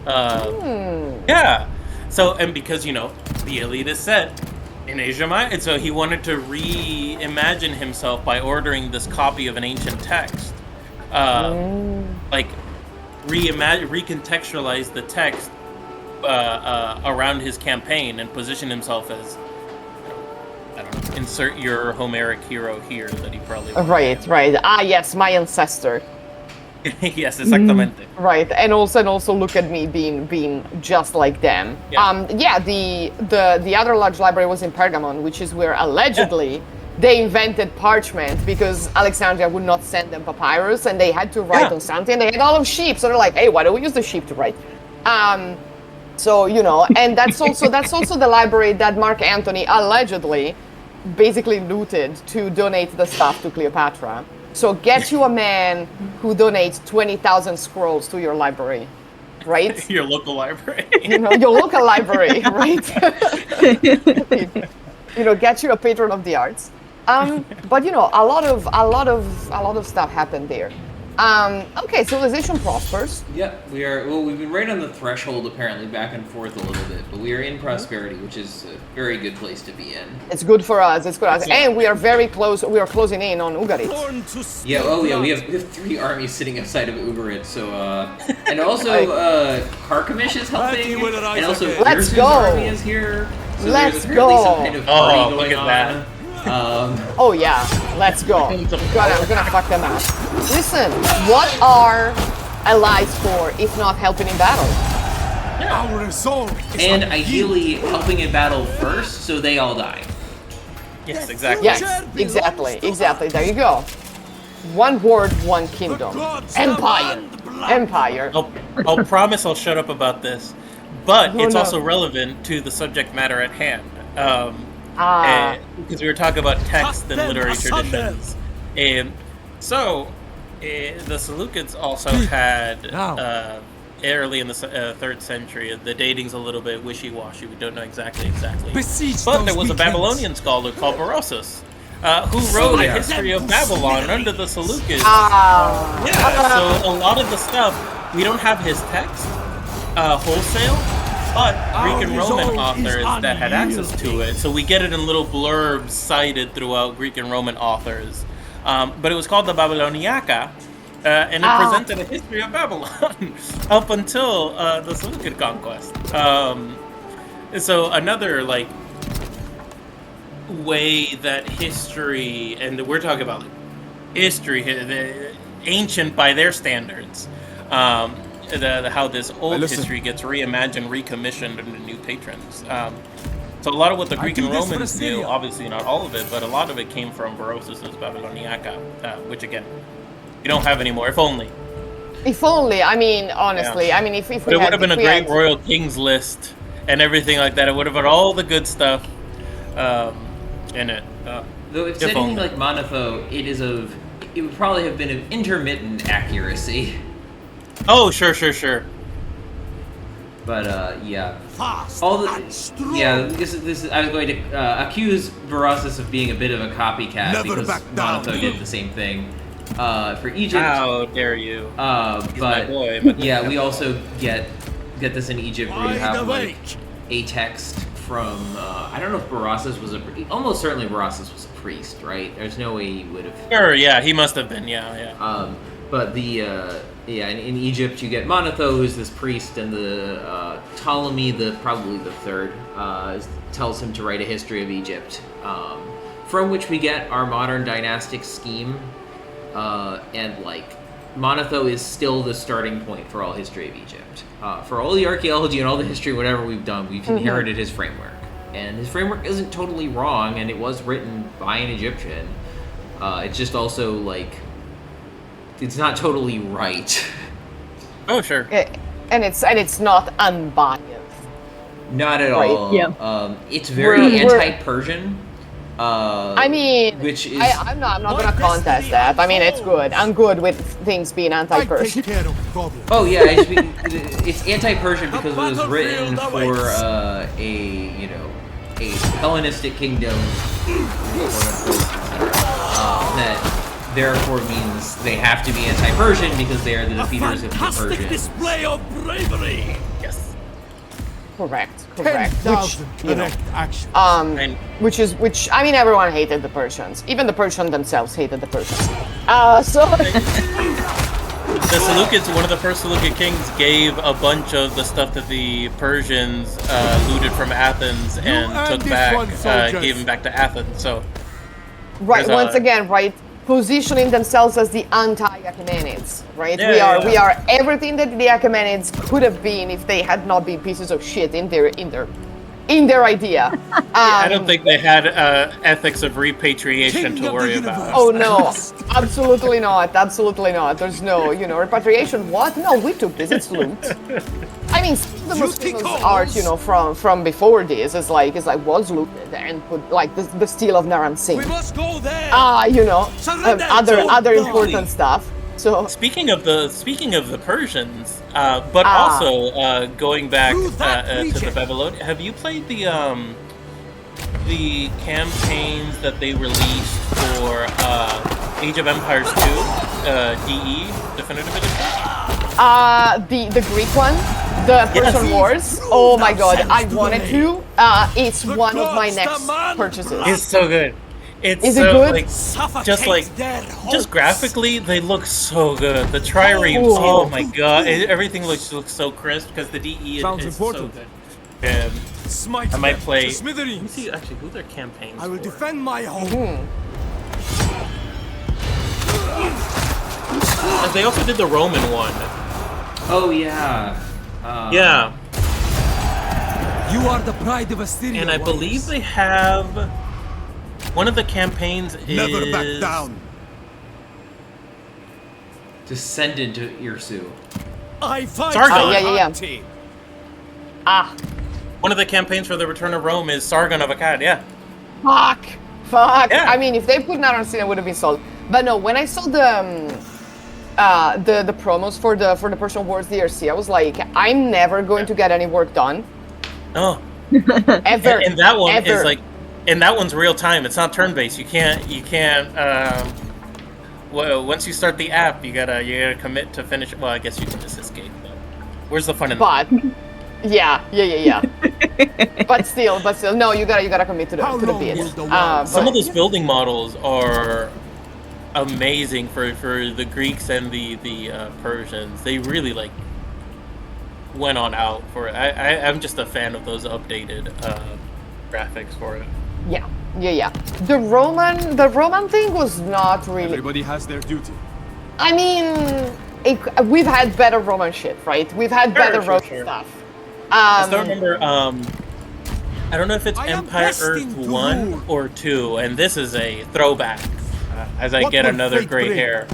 Yeah. So, and because, the Iliad is set in Asia Minor, and so he wanted to reimagine himself by ordering this copy of an ancient text. Like, recontextualize the text around his campaign and position himself as, I don't know, insert your Homeric hero here that he probably Right. Ah, yes, my ancestor. Yes, exactamente. Right, and also look at me being just like them. Yeah. The other large library was in Pergamon, which is where allegedly they invented parchment because Alexandria would not send them papyrus, and they had to write on something. They had all of sheep, so they're like, hey, why don't we use the sheep to write? So and that's also the library that Mark Antony allegedly basically looted to donate the stuff to Cleopatra. So get you a man who donates 20,000 scrolls to your library, right? Your local library. Your local library, right? Get you a patron of the arts. But a lot of stuff happened there. Okay, civilization prospers. Yep, we are. Well, we've been right on the threshold, apparently, back and forth a little bit, but we are in prosperity, which is a very good place to be in. It's good for us. And we are very close. We are closing in on Ugarit. Yeah. Oh, yeah. We have 3 armies sitting outside of Ugarit. So, and also Carchemish is helping, and also Let's Ursu's go. army is here. So Let's there's apparently go. some kind of party Oh, going look at on. that. Oh yeah, let's go. I'm gonna fuck them up. Listen, what are allies for if not helping in battle? Our resolve is And on ideally helping in battle first, so they all die. Yes, exactly. Yes, exactly. There you go. One word, one kingdom. Empire. I'll promise I'll shut up about this, but Oh, it's no. also relevant to the subject matter at hand. Because we were talking about text and literary traditions. So, the Seleucids also had, early in the 3rd century, the dating's a little bit wishy-washy, we don't know exactly. Besiege But those there was a weak Babylonian scholar called Berosus, who wrote a history of Babylon under the Seleucids. So a lot of the stuff, we don't have his text wholesale, but Greek and Roman authors that had access to it. So we get it in little blurbs cited throughout Greek and Roman authors. But it was called the Babyloniaca, and it presented a history of Babylon up until the Seleucid conquest. So another way that history, and we're talking about history, ancient by their standards, how this old history gets reimagined, recommissioned under new patrons. So a lot of what the Greek and Romans knew, obviously not all of it, but a lot of it came from Berosus' Babyloniaca, which again, we don't have anymore, if only. If only, I mean, honestly, Yeah. I mean, if we But it would have been a great had, royal kings list and everything like that. It would have had all the good stuff in it. Though if it's If anything only. like Manetho, it would probably have been of intermittent accuracy. Oh, sure. But yeah, fast all the and strong. yeah. This is I was going to accuse Berosus of being a bit of a copycat Never because back down. Manetho did the same thing for Egypt. How dare you? He's But my boy. But yeah, we also get this in Egypt where you Wide have like awake. a text from I don't know if Berosus was almost certainly Berosus was a priest, right? There's no way he would have. Sure, yeah, he must have been, yeah. But in Egypt you get Manetho, who's this priest, and the Ptolemy, probably the third, tells him to write a history of Egypt, from which we get our modern dynastic scheme, and Manetho is still the starting point for all history of Egypt. For all the archaeology and all the history, whatever we've done, we've inherited his framework, and his framework isn't totally wrong, and it was written by an Egyptian. It's just also it's not totally right. Oh, sure. And it's not unbiased. Not at Right, all. yeah. It's very We're- anti-Persian. I mean, which is I'm not gonna contest that. I mean, it's good. I'm good with things being I anti-Persian. take care of problems. Oh yeah, I just mean, it's anti-Persian because it was written battlefield for awaits. a Hellenistic kingdom, that therefore means they have to be anti-Persian because they are the defeaters of the Fantastic Persians. display of bravery. Yes. Correct. 10,000 Which, you know, direct action. And which I mean, everyone hated the Persians. Even the Persians themselves hated the Persians. So the Seleucids, one of the first Seleucid kings, gave a bunch of the stuff that the Persians looted from Athens and earned took this back, one, soldiers. gave them back to Athens. So right, There's once a- again, right, positioning themselves as the anti-Achaemenids, right? Yeah, we are everything that the Achaemenids could have been if they had not been pieces of shit in their idea. I don't think they had ethics of repatriation King to of worry the about. universe. Oh no, absolutely not, absolutely not. There's no, repatriation. What? No, we took this. It's loot. I mean, some of the Duty Muslims calls. art, from before this is like was looted and put like the steel of Naram Singh. We must go there. Surrender Other to important Dolly. stuff. So Speaking of the Persians, but also going back Through that to the region. Babylonian, have you played the campaigns that they released for Age of Empires 2, DE Definitive Edition? the Greek one, the Persian Wars. Oh my god, I Sends to wanted the to. It's The one of my gods next demand purchases. It's so good. It's Is it so, good? Like, Suffocate just like their just hopes. graphically, they look so good. The triremes, Oh. oh my god, everything looks so crisp because the DE Sounds is so important. good. Smite I might them play. to Let me smithereens. see actually who their campaigns. I will for. defend my home. They also did the Roman one. Oh yeah. Yeah, You are the pride of Assyria. and I believe they have one of the campaigns is Never back down. Descendant to Irsu. I fight. Sargon. Yeah. Team. One of the campaigns for the Return of Rome is Sargon of Akkad. Yeah. Fuck. Yeah. I mean, if they put Naram Singh, I would have been sold. But no, when I saw the promos for the Persian Wars DRC, I was like, I'm never going to get any work done Oh, ever. and that one ever. is like, and that one's real time. It's not turn based. You can't. Well, once you start the app, you gotta commit to finish. Well, I guess you can just escape. But where's the fun in that? But yeah. but still, no, you gotta commit to the How long bit. will the world Some but- of those building models are amazing for the Greeks and the Persians. They really like went on out for it. I'm just a fan of those updated graphics for it. Yeah. The Roman thing was not really. Everybody has their duty. I mean, we've had better Roman shit, right? We've had better sure, Roman sure. stuff. I still remember. I don't know if it's I am Empire destined Earth to 1 rule. or 2, and this is a throwback. As I What get will another fate gray bring? hair.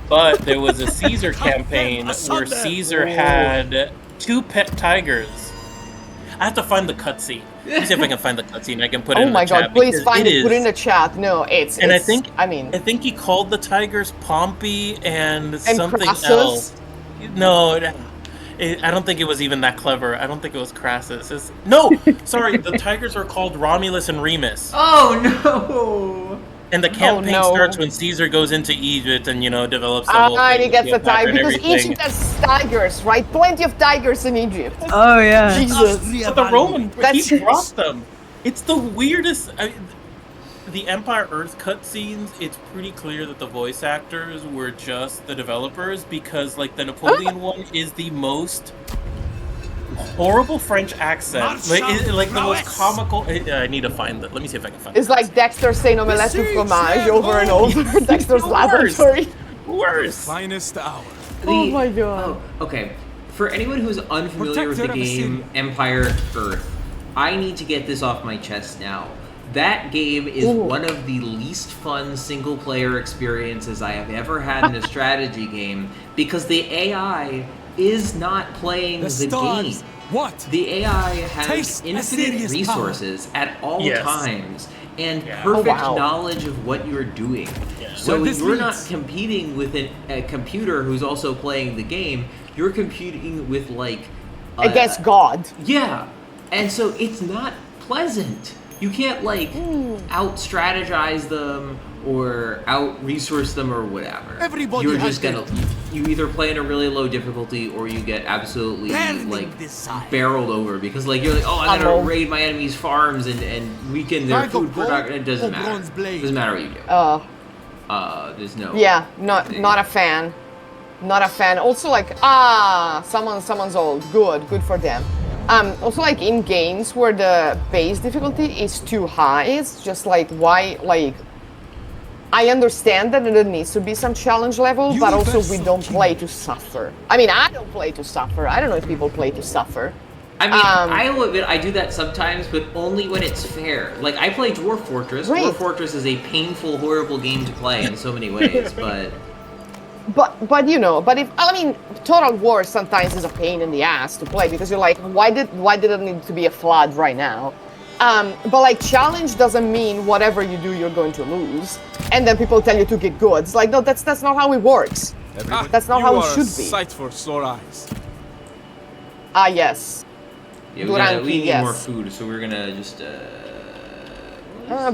But there was a Caesar campaign where asunder. Caesar had 2 pet tigers. I have to find the cutscene. Let me see if I can find the cutscene. I can put it Oh in my the chat. god, please because find it, put it in is- the chat. No, it's. And I mean, think he called the tigers Pompey and and something Crassus. else. No, I don't think it was even that clever. I don't think it was Crassus. No, sorry, the tigers are called Romulus and Remus. Oh no! And the campaign no. starts when Caesar goes into Egypt and develops the whole and thing he with gets the Cleopatra tiger and because everything. Egypt has tigers, right? Plenty of tigers in Egypt. Oh yeah. Jesus. But the Roman, That's- he brought them. It's the weirdest. The Empire Earth cutscenes, it's pretty clear that the voice actors were just the developers because, like, the Napoleon one is the most horrible French accent. Like the most comical. I need to find that. Let me see if I can find it. It's like Dexter saying omelette with fromage over and over. Dexter's Worse. laboratory. Worse. Finest hour. Oh my god. Oh, okay. For anyone who's unfamiliar with the Protector of game Assyria. Empire Earth, I need to get this off my chest now. That game is Ooh. one of the least fun single-player experiences I have ever had in a strategy game because the AI is not playing the stars. game. What? The AI has Taste infinite Assyria's resources at all Yes. times and Yeah. perfect Oh, wow. knowledge of what you're doing. Yeah. So Where this you're not leads. competing with a computer who's also playing the game. You're competing with like Against God. yeah, and so it's not pleasant. You can't like out strategize them or out resource them or whatever. Everybody You're has just gonna you either play in a really low difficulty or you get absolutely Burning like this side. barreled over because like you're like, oh, I'm gonna Uh-oh. raid my enemy's farms and weaken their Bag of food gold production. It doesn't or matter. bronze blade? Doesn't matter what you do. There's no Yeah, not a fan. Not a fan. Also, like, someone's old. Good for them. Also, like in games where the base difficulty is too high, it's just like why, like. I understand that there needs to be some challenge level, but also we don't play to suffer. I mean, I don't play to suffer. I don't know if people play to suffer. I mean, I will admit I do that sometimes, but only when it's fair. Like, I play Dwarf Fortress. Right. Dwarf Fortress is a painful, horrible game to play in so many ways, but... But you know, but if I mean, Total War sometimes is a pain in the ass to play because you're like, why did it need to be a flood right now? But like challenge doesn't mean whatever you do you're going to lose, and then people tell you to get good. It's like no, that's not how it works. That's not how it should be. Sight for sore eyes. Ah yes. Yeah, Duranti, we need yes. more food, so we're gonna just,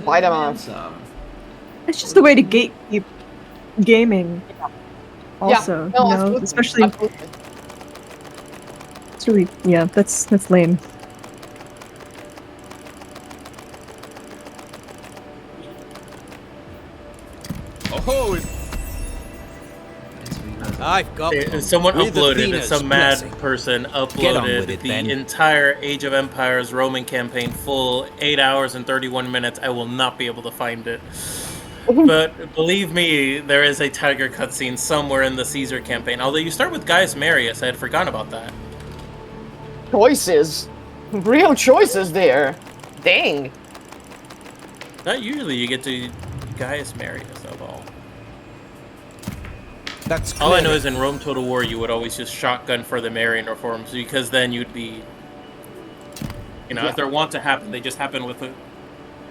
Bite them off. some. It's just a way to gatekeep gaming. Also, yeah, no, you know, absolutely. especially Absolutely. it's really that's lame. Oh, I've got Someone With uploaded, Athena's some mad blessing. person Get on uploaded with it, the then. entire Age of Empires Roman campaign full 8 hours and 31 minutes. I will not be able to find it. But believe me, there is a tiger cutscene somewhere in the Caesar campaign. Although you start with Gaius Marius, I had forgotten about that. Choices, real choices there. Dang. Not usually you get to Gaius Marius of all. That's All I know clever. is in Rome Total War, you would always just shotgun for the Marian reforms because then you'd be, you know, Yeah. if they're want to happen, they just happen with it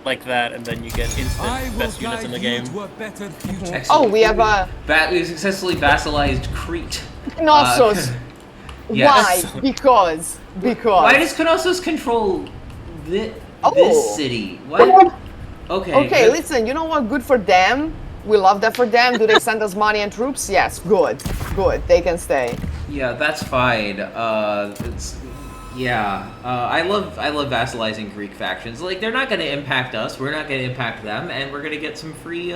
like that, and then you get I instant will best units in the guide you game. to a better future. Excellent. Oh, we have a We successfully vassalized Crete. Knossos. yes. Why? Because. Why does Knossos control this Oh. city? What? Okay. Okay, good. listen, you know what? Good for them. We love that for them. Do they send us money and troops? Yes, good. Good. They can stay. Yeah, that's fine. I love vassalizing Greek factions. Like they're not going to impact us. We're not going to impact them, and we're going to get some free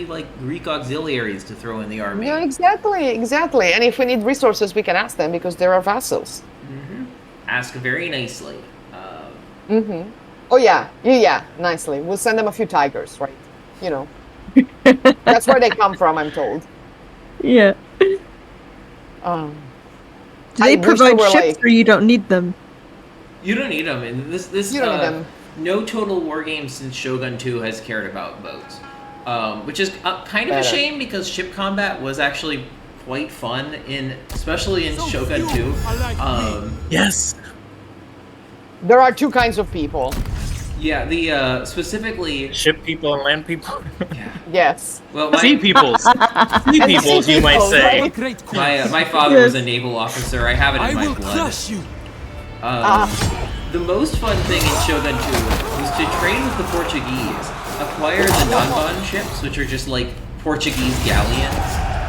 like Greek auxiliaries to throw in the army. Yeah, exactly. And if we need resources, we can ask them because they're our vassals. Ask very nicely. Oh yeah, nicely. We'll send them a few tigers, right? You know. That's where they come from, I'm told. Yeah. Um, Do they I wish provide they were ships like- or you don't need them? You don't need them, and this You don't need them. no Total War game since Shogun 2 has cared about boats, which is kind of a Better. shame because ship combat was actually quite fun especially in Shogun 2. Yes! There are two kinds of people. Yeah, the specifically. Ship people and land people. Yeah. Yes. Well, Sea peoples. Sea And peoples, sea you might peoples, say. right? Great queen. my father was a naval officer. I have it I in my will blood. crush you. The most fun thing in Shogun 2 was to train with the Portuguese, acquire the Nanban ships, which are just like Portuguese galleons,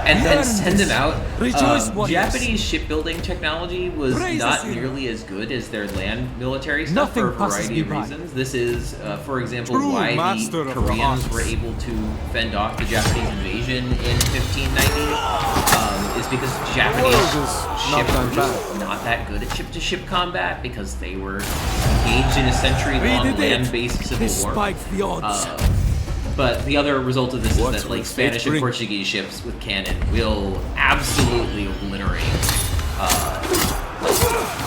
and then send them out. Rejoice, warriors. Japanese shipbuilding technology was Praise not the sea. nearly as good as their land military stuff Nothing for a passes variety of me by. reasons. This is, for example, True why master the of Koreans arts. were able to fend off the Japanese invasion in 1590. Is because Japanese Not ships that were just not that good at ship-to-ship combat because they were engaged in a century-long We did it, land-based civil war. despite the odds. But the other result of this What is that like will fate Spanish and bring? Portuguese ships with cannon will absolutely obliterate like,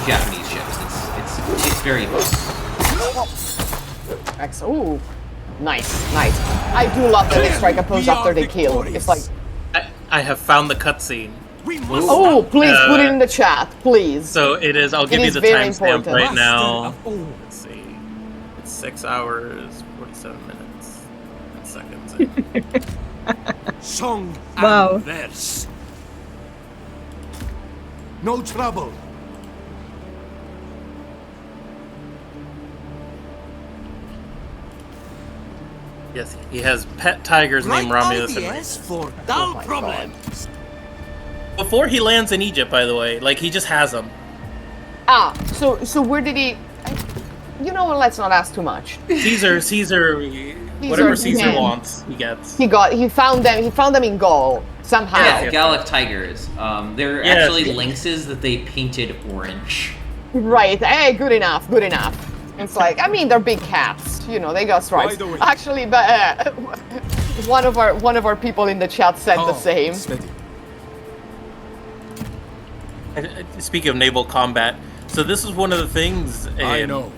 Japanese ships. It's very fun. Excellent. Ooh, nice. I do love that they strike a pose after they kill. It's like, I have found the cutscene. oh, please put it in the chat, please. So it is. I'll give you is the very timestamp important. right now. Let's see. It's 6 hours, 47 minutes, and seconds. Song Wow. and verse. No trouble. Yes, he has pet tigers named Romulus and ideas Remus. for dull my problems. Before he lands in Egypt, by the way, like he just has them. So where did he? You know what? Let's not ask too much. Caesar, whatever Caesar yeah. wants, he gets. He found them in Gaul somehow. Yeah, Gallic tigers. They're Yes. actually lynxes that they painted orange. Right. Hey, good enough. It's like, I mean, they're big cats. You know, they got stripes. By the way- Actually, but one of our people in the chat said the same. Steady. Speaking of naval combat, so this is one of the things. I know.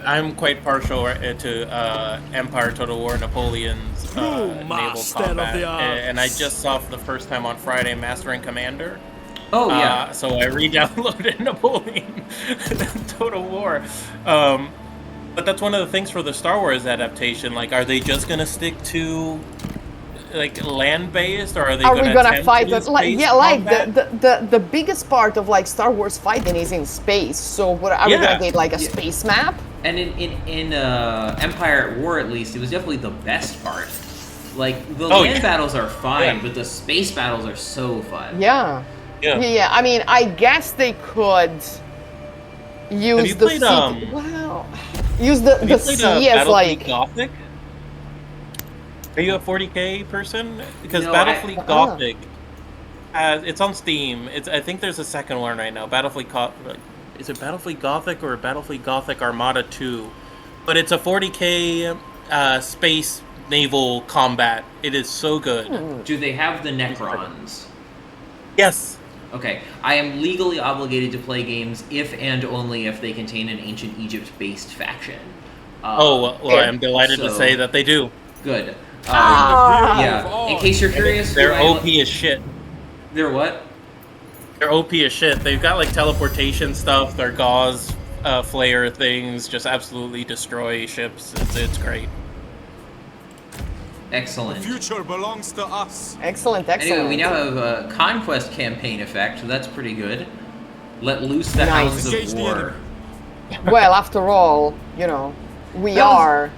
I'm quite partial to Empire, Total War, Napoleon's naval master of combat, the arts. and I just saw for the first time on Friday Master and Commander. Oh yeah. So I re-downloaded Napoleon Total War. But that's one of the things for the Star Wars adaptation. Like, are they just gonna stick to like land-based, or are they? Are we gonna attempt fight to it? Like, space yeah, like combat? the biggest part of like Star Wars fighting is in space. So what are we Yeah. gonna get like a space map? And in Empire at War, at least, it was definitely the best part. Like the land battles are fine, Yeah. but the space battles are so fun. Yeah. Yeah. I mean, I guess they could use you the played, sea. Wow. Use the Have you played, sea as Battlefleet like. Gothic? Are you a 40k person? Because No, Battlefleet Gothic, it's on Steam. I think there's a second one right now. Is it Battlefleet Gothic or Battlefleet Gothic Armada 2? But it's a 40k space naval combat. It is so good. Do they have the Necrons? Yes. Okay, I am legally obligated to play games if and only if they contain an ancient Egypt-based faction. Well, I'm delighted to so- say that they do. Good. Ah. Yeah. In case you're curious, They're who I- OP as shit. They're what? They're OP as shit. They've got like teleportation stuff. Their gauze flare things just absolutely destroy ships. It's great. Excellent. The future belongs to us. Excellent. Anyway, we now have a conquest campaign effect, so that's pretty good. Let loose the Nice. hounds Engage of the war. enemy. Well, after all, you know, we That was- are.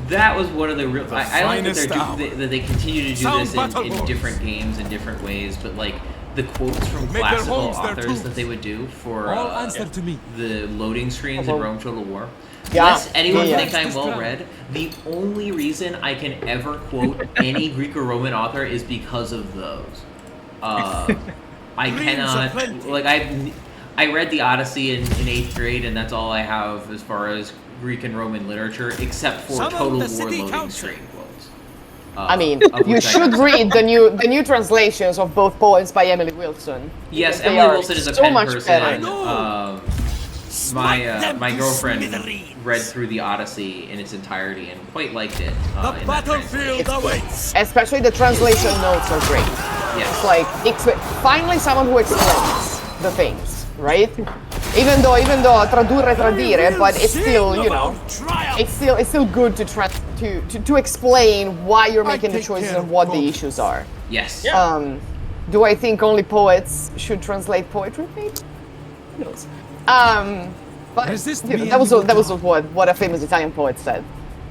That was one of the real. I like that, finest hour. that they continue to do Sound this battle in horns. different games in different ways, but like the quotes from Make their classical homes their authors tombs. that they would do for All answer to me. the loading screens in Rome Total War. Yeah. Lest anyone Yeah. think I'm well read, the only reason I can ever quote any Greek or Roman author is because of those. I Dreams cannot, are plenty. like, I read the Odyssey in 8th grade, and that's all I have as far as Greek and Roman literature, except for Summon Total the War city loading council. screen quotes. I mean, of you which I should have- read the new translations of both poems by Emily Wilson. Yes, because they Emily are Wilson is a so pen much person. better. And, them my to girlfriend smithereens. read through the Odyssey in its entirety and quite liked it. The in that battlefield translation. awaits. Especially the translation notes are great. Yes. It's like finally someone who explains the things, right? Even though tradurre tradire, but it's still, you know, it's still good to explain why you're making the take choices care and what of the both. issues are. Yes. Do I think only poets should translate poetry? Maybe. Who knows? But Resist you know, me that was and you will what a famous Italian poet said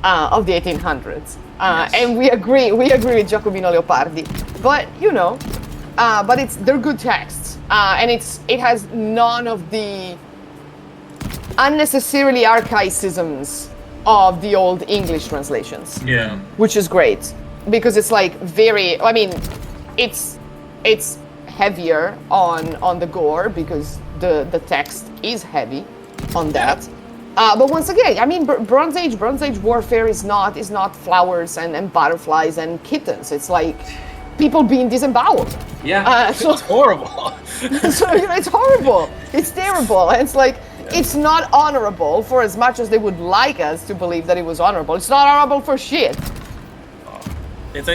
of the 1800s, Yes. and we agree with Giacomino Leopardi. But you know, they're good texts, and it has none of the unnecessarily archaicisms of the old English translations. Yeah. Which is great because it's like very. I mean, it's heavier on the gore because the text is heavy on that. But once again, I mean, Bronze Age warfare is not flowers and butterflies and kittens. It's like people being disemboweled. Yeah. So Horrible. so you know, it's horrible. It's terrible. And it's like it's not honorable for as much as they would like us to believe that it was honorable. It's not honorable for shit. It's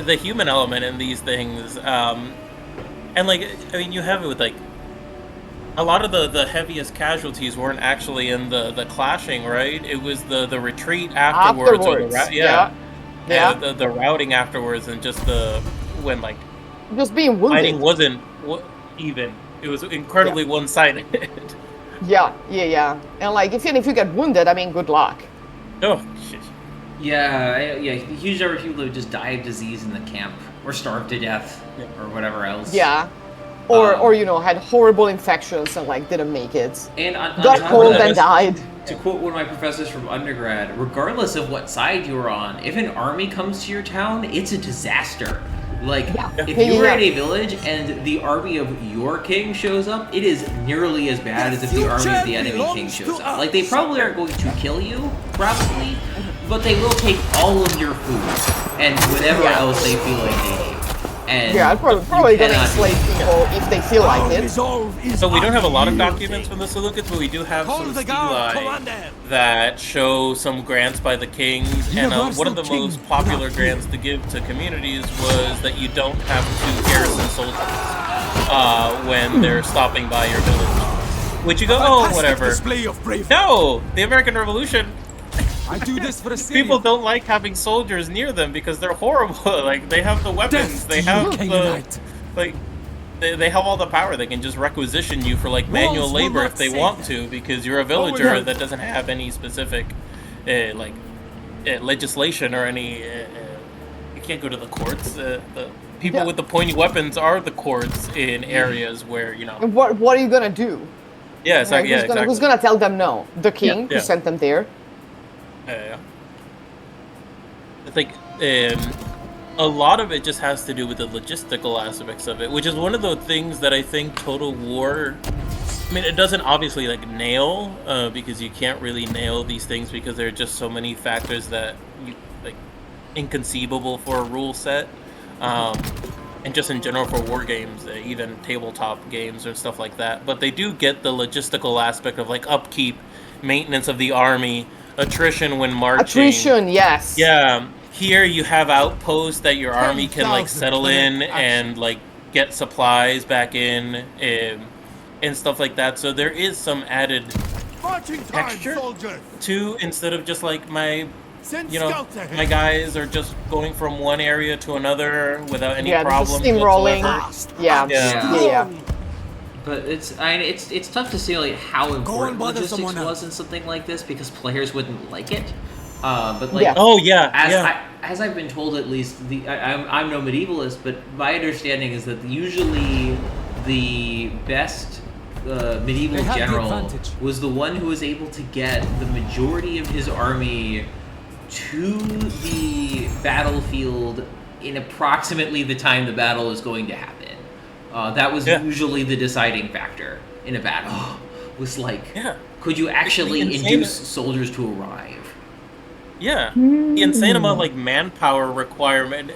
the human element in these things, and like I mean, you have it with like a lot of the heaviest casualties weren't actually in the clashing, right? It was the retreat afterwards. Or the routing afterwards, and just when like just being wounded. Fighting wasn't even. It was incredibly one-sided. Yeah. And like, if you get wounded, I mean, good luck. Oh, shit. Yeah, huge number of people that would just die of disease in the camp, or starve to death, or whatever else. Yeah. Or you know, had horrible infections and like didn't make it. And got cold and died. To quote one of my professors from undergrad, regardless of what side you're on, if an army comes to your town, it's a disaster. Like, if you're in a village and the army of your king shows up, it is nearly as bad as if the army of the enemy king shows up. Like, they probably aren't going to kill you, probably, but they will take all of your food and whatever else they feel like they need. And probably gonna enslave people if they feel like it. So we don't have a lot of documents from the Seleucids, but we do have some stelae that show some grants by the kings, and one of the most popular grants to give to communities was that you don't have to garrison soldiers when they're stopping by your village. Which you go, oh, whatever. No! The American Revolution... I do this for the people don't like having soldiers near them because they're horrible. Like, they have the weapons, they have the... Like, they have all the power. They can just requisition you for, like, manual labor if they want to, because you're a villager that doesn't have any specific, legislation or any... you can't go to the courts. The people with the pointy weapons are the courts in areas where, you know... And what are you gonna do? Yeah, exactly. Who's gonna tell them no? The king who sent them there? Yeah. I think a lot of it just has to do with the logistical aspects of it, which is one of the things that I think Total War, I mean, it doesn't obviously like nail, because you can't really nail these things because there are just so many factors that you like inconceivable for a rule set, and just in general for war games, even tabletop games and stuff like that. But they do get the logistical aspect of like upkeep, maintenance of the army, attrition when marching. Attrition, yes. Yeah. Here you have outposts that your army can like settle in and like get supplies back in and stuff like that. So there is some added texture to, instead of just like my guys are just going from one area to another without any problems whatsoever. Yeah. But it's tough to say like how important logistics was in something like this because players wouldn't like it. But like as I've been told, at least I'm no medievalist, but my understanding is that usually the best medieval general was the one who was able to get the majority of his army to the battlefield in approximately the time the battle is going to happen. That was usually the deciding factor in a battle. Was like, could you actually induce soldiers to arrive? Yeah, the insane amount of like manpower requirement,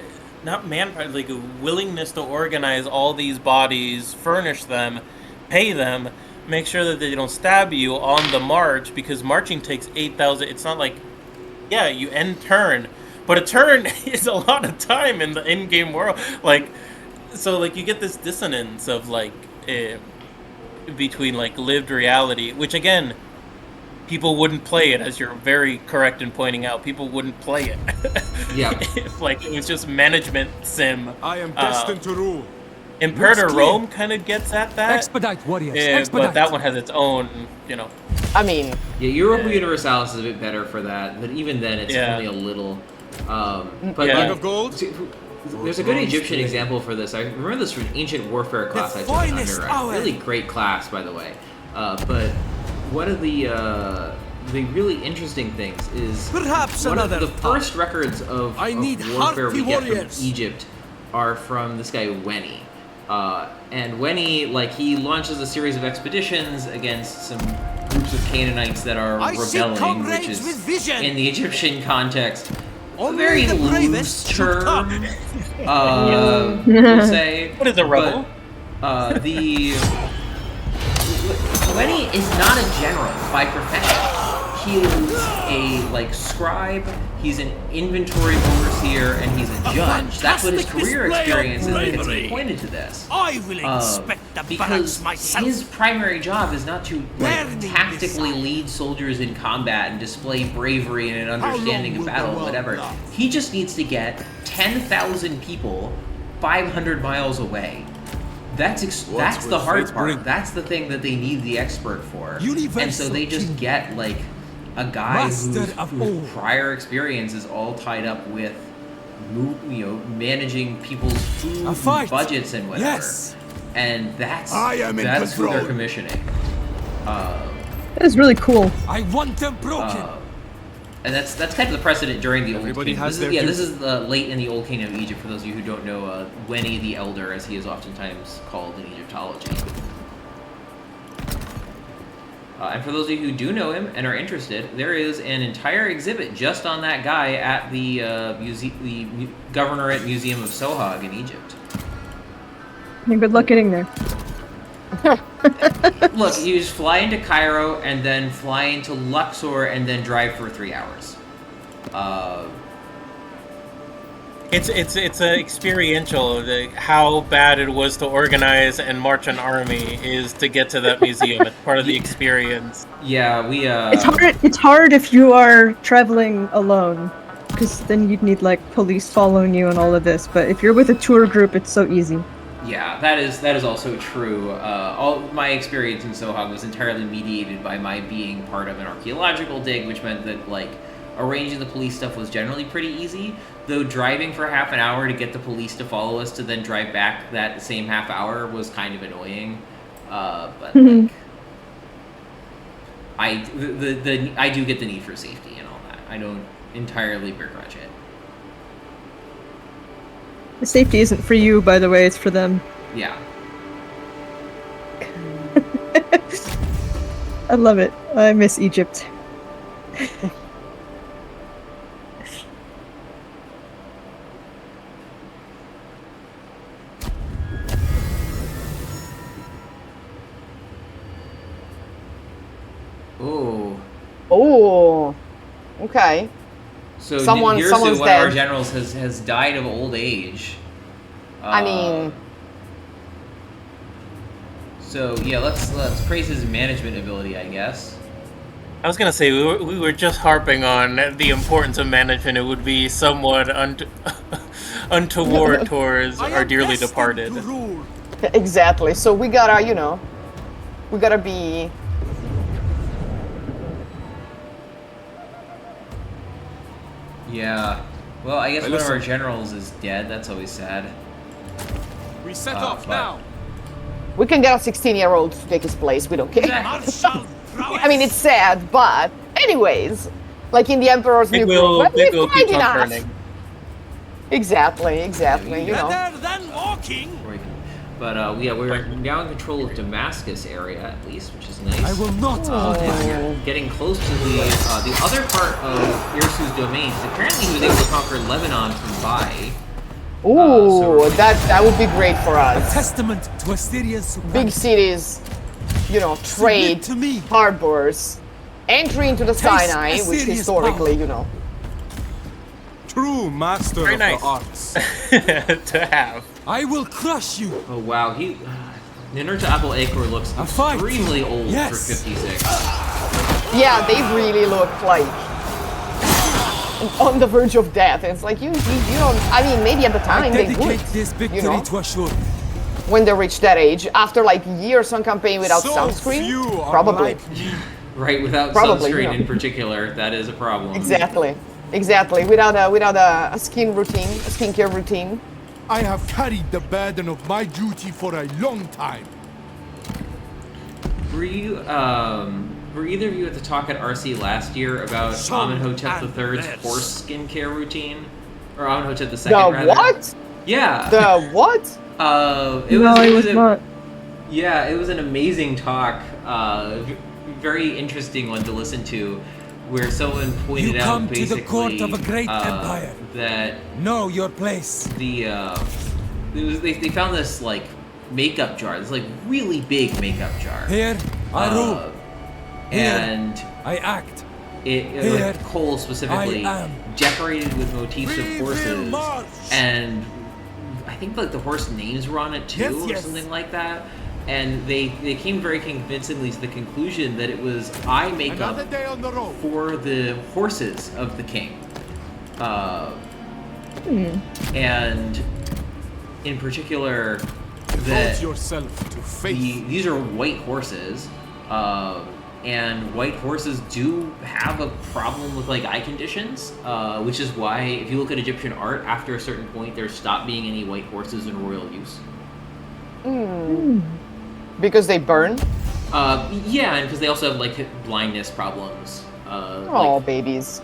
not manpower, like a willingness to organize all these bodies, furnish them, pay them, make sure that they don't stab you on the march, because marching takes 8,000. It's not like, you end turn, but a turn is a lot of time in the in-game world. Like, so like you get this dissonance of like between like lived reality, which again, people wouldn't play it, as you're very correct in pointing out. People wouldn't play it. If like it was just management sim. I am destined to rule. Imperator Rome kind of gets at that. Expedite warriors. But that one has its own, I mean, Europa Universalis is a bit better for that, but even then it's only a little. But Bag of gold. There's a good Egyptian example for this. I remember this from Ancient Warfare class I took in undergrad. Really great class, by the way. But one of the really interesting things is one of the first records of warfare we get from Egypt are from this guy Weni. And Weni, like, he launches a series of expeditions against some groups of Canaanites that are rebelling, which is, in the Egyptian context, a very loose term, we'll say. What is a rebel? But, Wenny is not a general by profession. He is a like scribe. He's an inventory overseer, and he's a judge. That's what his career experience is because he pointed to this. I will inspect the barracks Because myself. his primary job is not to like tactically lead soldiers in combat and display bravery and an understanding of will the battle, world whatever. last? He just needs to get 10,000 people 500 miles away. That's the will hard fate part. bring? That's the thing that they need the expert for. And so Universal they just king. get like a guy Master of whose all. prior experience is all tied up with, managing people's food A fight. budgets and whatever. Yes. And that's I am in who they're control. commissioning. That is really cool. I want them broken. And that's kind of the precedent during the Everybody Old Kingdom. has This is, their this is late in the Old Kingdom of Egypt. For those of you who don't know, Wenny the Elder, as he is oftentimes called in Egyptology. And for those of you who do know him and are interested, there is an entire exhibit just on that guy at the Governorate Museum of Sohag in Egypt. Yeah, good luck getting there. Look, you just fly into Cairo and then fly into Luxor and then drive for 3 hours. It's experiential. How bad it was to organize and march an army is to get to that museum. It's part of the experience. Yeah, we It's hard if you are traveling alone, because then you'd need like police following you and all of this. But if you're with a tour group, it's so easy. Yeah, that is also true. All my experience in Sohag was entirely mediated by my being part of an archaeological dig, which meant that like arranging the police stuff was generally pretty easy. Though driving for half an hour to get the police to follow us to then drive back that same half hour was kind of annoying. But like, I do get the need for safety and all that. I don't entirely begrudge it. The safety isn't for you, by the way, it's for them. Yeah. I love it. I miss Egypt. Oh. Oh, okay. So Someone's Hirsu, one of our dead. generals, has died of old age. I mean, So yeah, let's praise his management ability, I guess. I was gonna say we were just harping on the importance of management. It would be somewhat untoward towards I our am dearly destined departed. to rule. exactly. So we gotta, we gotta be. Yeah. Well, I guess Hey, one of our listen. generals is dead. That's always sad. We set but- off now. We can get a 16-year-old to take his place. We don't care. Marshal prowess. I mean, it's sad, but anyways, like in the Emperor's Big New Groove, wheel we're keeps on enough. turning. Exactly. Better than walking. Before we can- But yeah, we're now in control of Damascus area at least, which is nice. I will not hold Yeah, it. we're getting close to the other part of Irsu's domain. Apparently, he was able to conquer Lebanon from Bai. Ooh, so- that would be great for A us. testament to Assyria's Big supremacy. cities, trade, to me. harbors, entry into the Sinai, which Assyria's historically, True master Very of nice. the arts. to have. I will crush you. Oh wow, Ninurta Apple Acre looks A fight. extremely old Yes. for 56. yeah, they really look like on the verge of death. And it's like you don't. I mean, maybe at the I time they would, dedicate this victory to Ashur. when they reach that age, after like years on campaign without So sunscreen, few are probably. like me. Right, without Probably, sunscreen yeah. in particular, that is a problem. Exactly. Without a skin routine, a skincare routine. I have carried the burden of my duty for a long time. Were either of you at the talk at RC last year about Son Amenhotep and III's less. horse skincare routine? Or Amenhotep II, The rather? what? Yeah. The what? It No, it was a- not. Yeah, it was an amazing talk. Very interesting one to listen to, where someone pointed You out come to the basically court of a great empire. that Know your place. they found this like makeup jar, this like really big makeup jar. Here, I rule. And I act. like Cole specifically I am. decorated with motifs of We will horses, march. and I think like the horse names were on it too, Yes, or yes. something like that. And they came very convincingly to the conclusion that it was eye makeup Another day on the road. for the horses of the king. And in particular, Devote that yourself to faith. these are white horses, and white horses do have a problem with like eye conditions, which is why if you look at Egyptian art, after a certain point, there stopped being any white horses in royal use. Because they burn? Yeah, and because they also have like blindness problems. Oh, babies.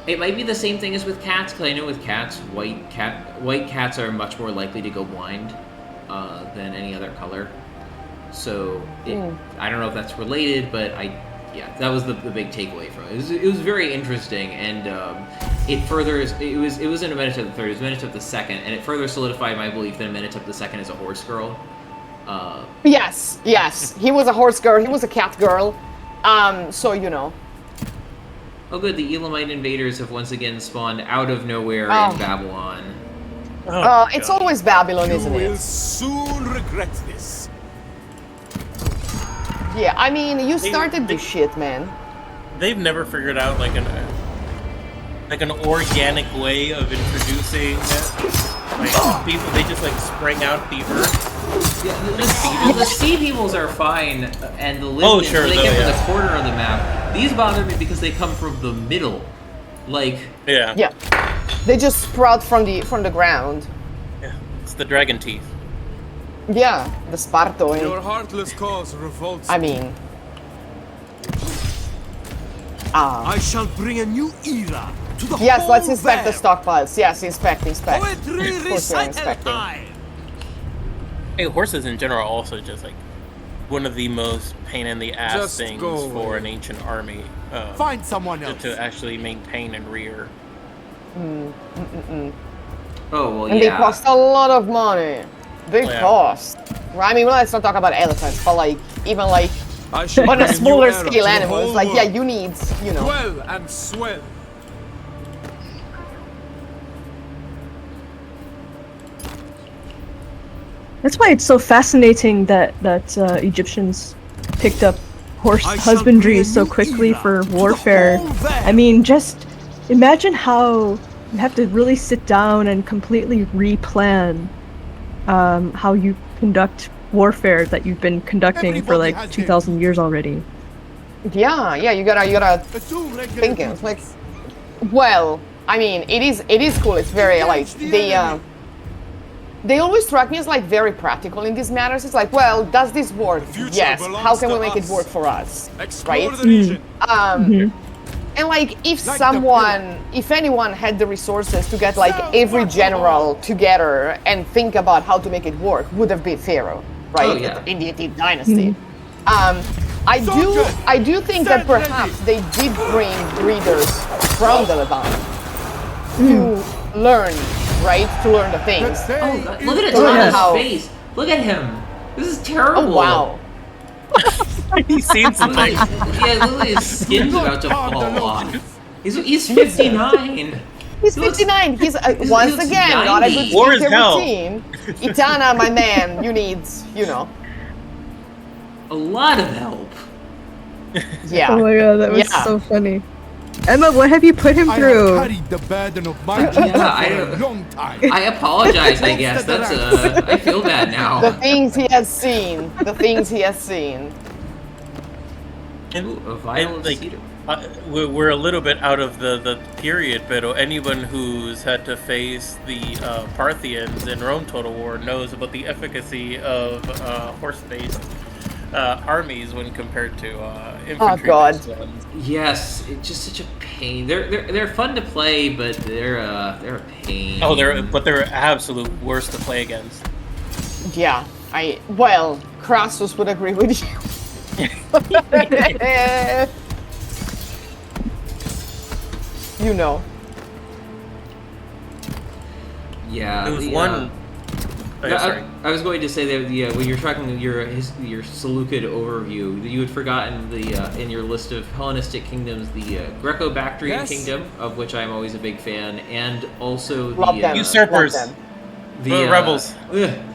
It might be the same thing as with cats, because I know with cats, white cats are much more likely to go blind than any other color. So I don't know if that's related, but that was the big takeaway from it. It was very interesting, and it furthers. It was in Amenhotep III. It was Amenhotep II, and it further solidified my belief that Amenhotep II is a horse girl. Yes. He was a horse girl. He was a cat girl. So you know. Oh, good. The Elamite invaders have once again spawned out of nowhere in Babylon. It's always Babylon, You isn't will it? soon regret this. Yeah, I mean, you started this shit, man. They've never figured out like an organic way of introducing like people. They just like spring out the earth. Yeah, the sea peoples are fine, and the Libyans, Oh, sure, they though, get from yeah. the corner of the map. These bother me because they come from the middle. Like, Yeah. Yeah. They just sprout from the ground. Yeah. It's the dragon teeth. Yeah, the Sparto. Your heartless cause revolts. I mean, I shall bring a new era to the yes, whole let's inspect the realm. stockpiles. Yes, inspect. Poetry Of course we're recite inspecting. time. Hey, horses in general are also just like one of the most pain in the ass Just things go for away. an ancient army. Find someone else. To actually maintain and rear. oh well, And they yeah. cost a lot of money. They Yeah. cost. I mean, well, let's not talk about elephants, but like, even like, I shall on bring a new smaller era to scale the animals, whole like, yeah, world. you need, you know. Dwell and swell. That's why it's so fascinating that Egyptians picked up horse I shall husbandry bring a so new quickly era for to the warfare. whole realm. I mean, just imagine how you have to really sit down and completely replan how you conduct warfare that you've been conducting for Everybody like has 2,000 years already. Yeah, you gotta Assume regular think it. It's like, movements. well, I mean, it is cool. It's very like they always struck me as like very practical in these matters. It's like, well, does this work? future Yes. belongs How can to we make it us. work for us? Explore Right? the region. And like, if Like the if anyone had the resources to get like every general together and think about how to make it work, would have been Pharaoh, right? Oh, yeah. In the Dynasty. I do think that Stand ready. perhaps they did bring breeders from the Levant to learn, right? To learn the things. The day Oh, God, is look at Oh, yeah. Atana's face. Look at him. This is terrible. Oh wow. He's seen some things. Yeah, look at his skin's about to Hard fall to off. He's 59. He's He looks- 59. He's he once looks again not a good 90. War is skincare hell. routine. Itana, my man, you need, you know. A lot of help. Yeah. Oh my god, that was Yeah. so funny. Emma, what have you put him I through? have carried the burden of my Yeah, people I for a don't- long time. I apologize, I guess. That's I feel bad The now. things he has seen. The things he has seen. Ooh, a violent like, cedar. we're a little bit out of the period, but anyone who's had to face the Parthians in Rome Total War knows about the efficacy of horse-based armies when compared to infantry. God. ones. Yes, it's just such a pain. They're fun to play, but they're a pain. Oh, they're absolute worst to play against. Yeah. Well, Crassus would agree with you. You know. Yeah. There was the, one. Oh, yeah, sorry. I was going to say that when you're tracking your Seleucid overview, you had forgotten in your list of Hellenistic kingdoms the Greco-Bactrian kingdom, of which I'm always a big fan, and also Love them. Usurpers. Love them. The rebels.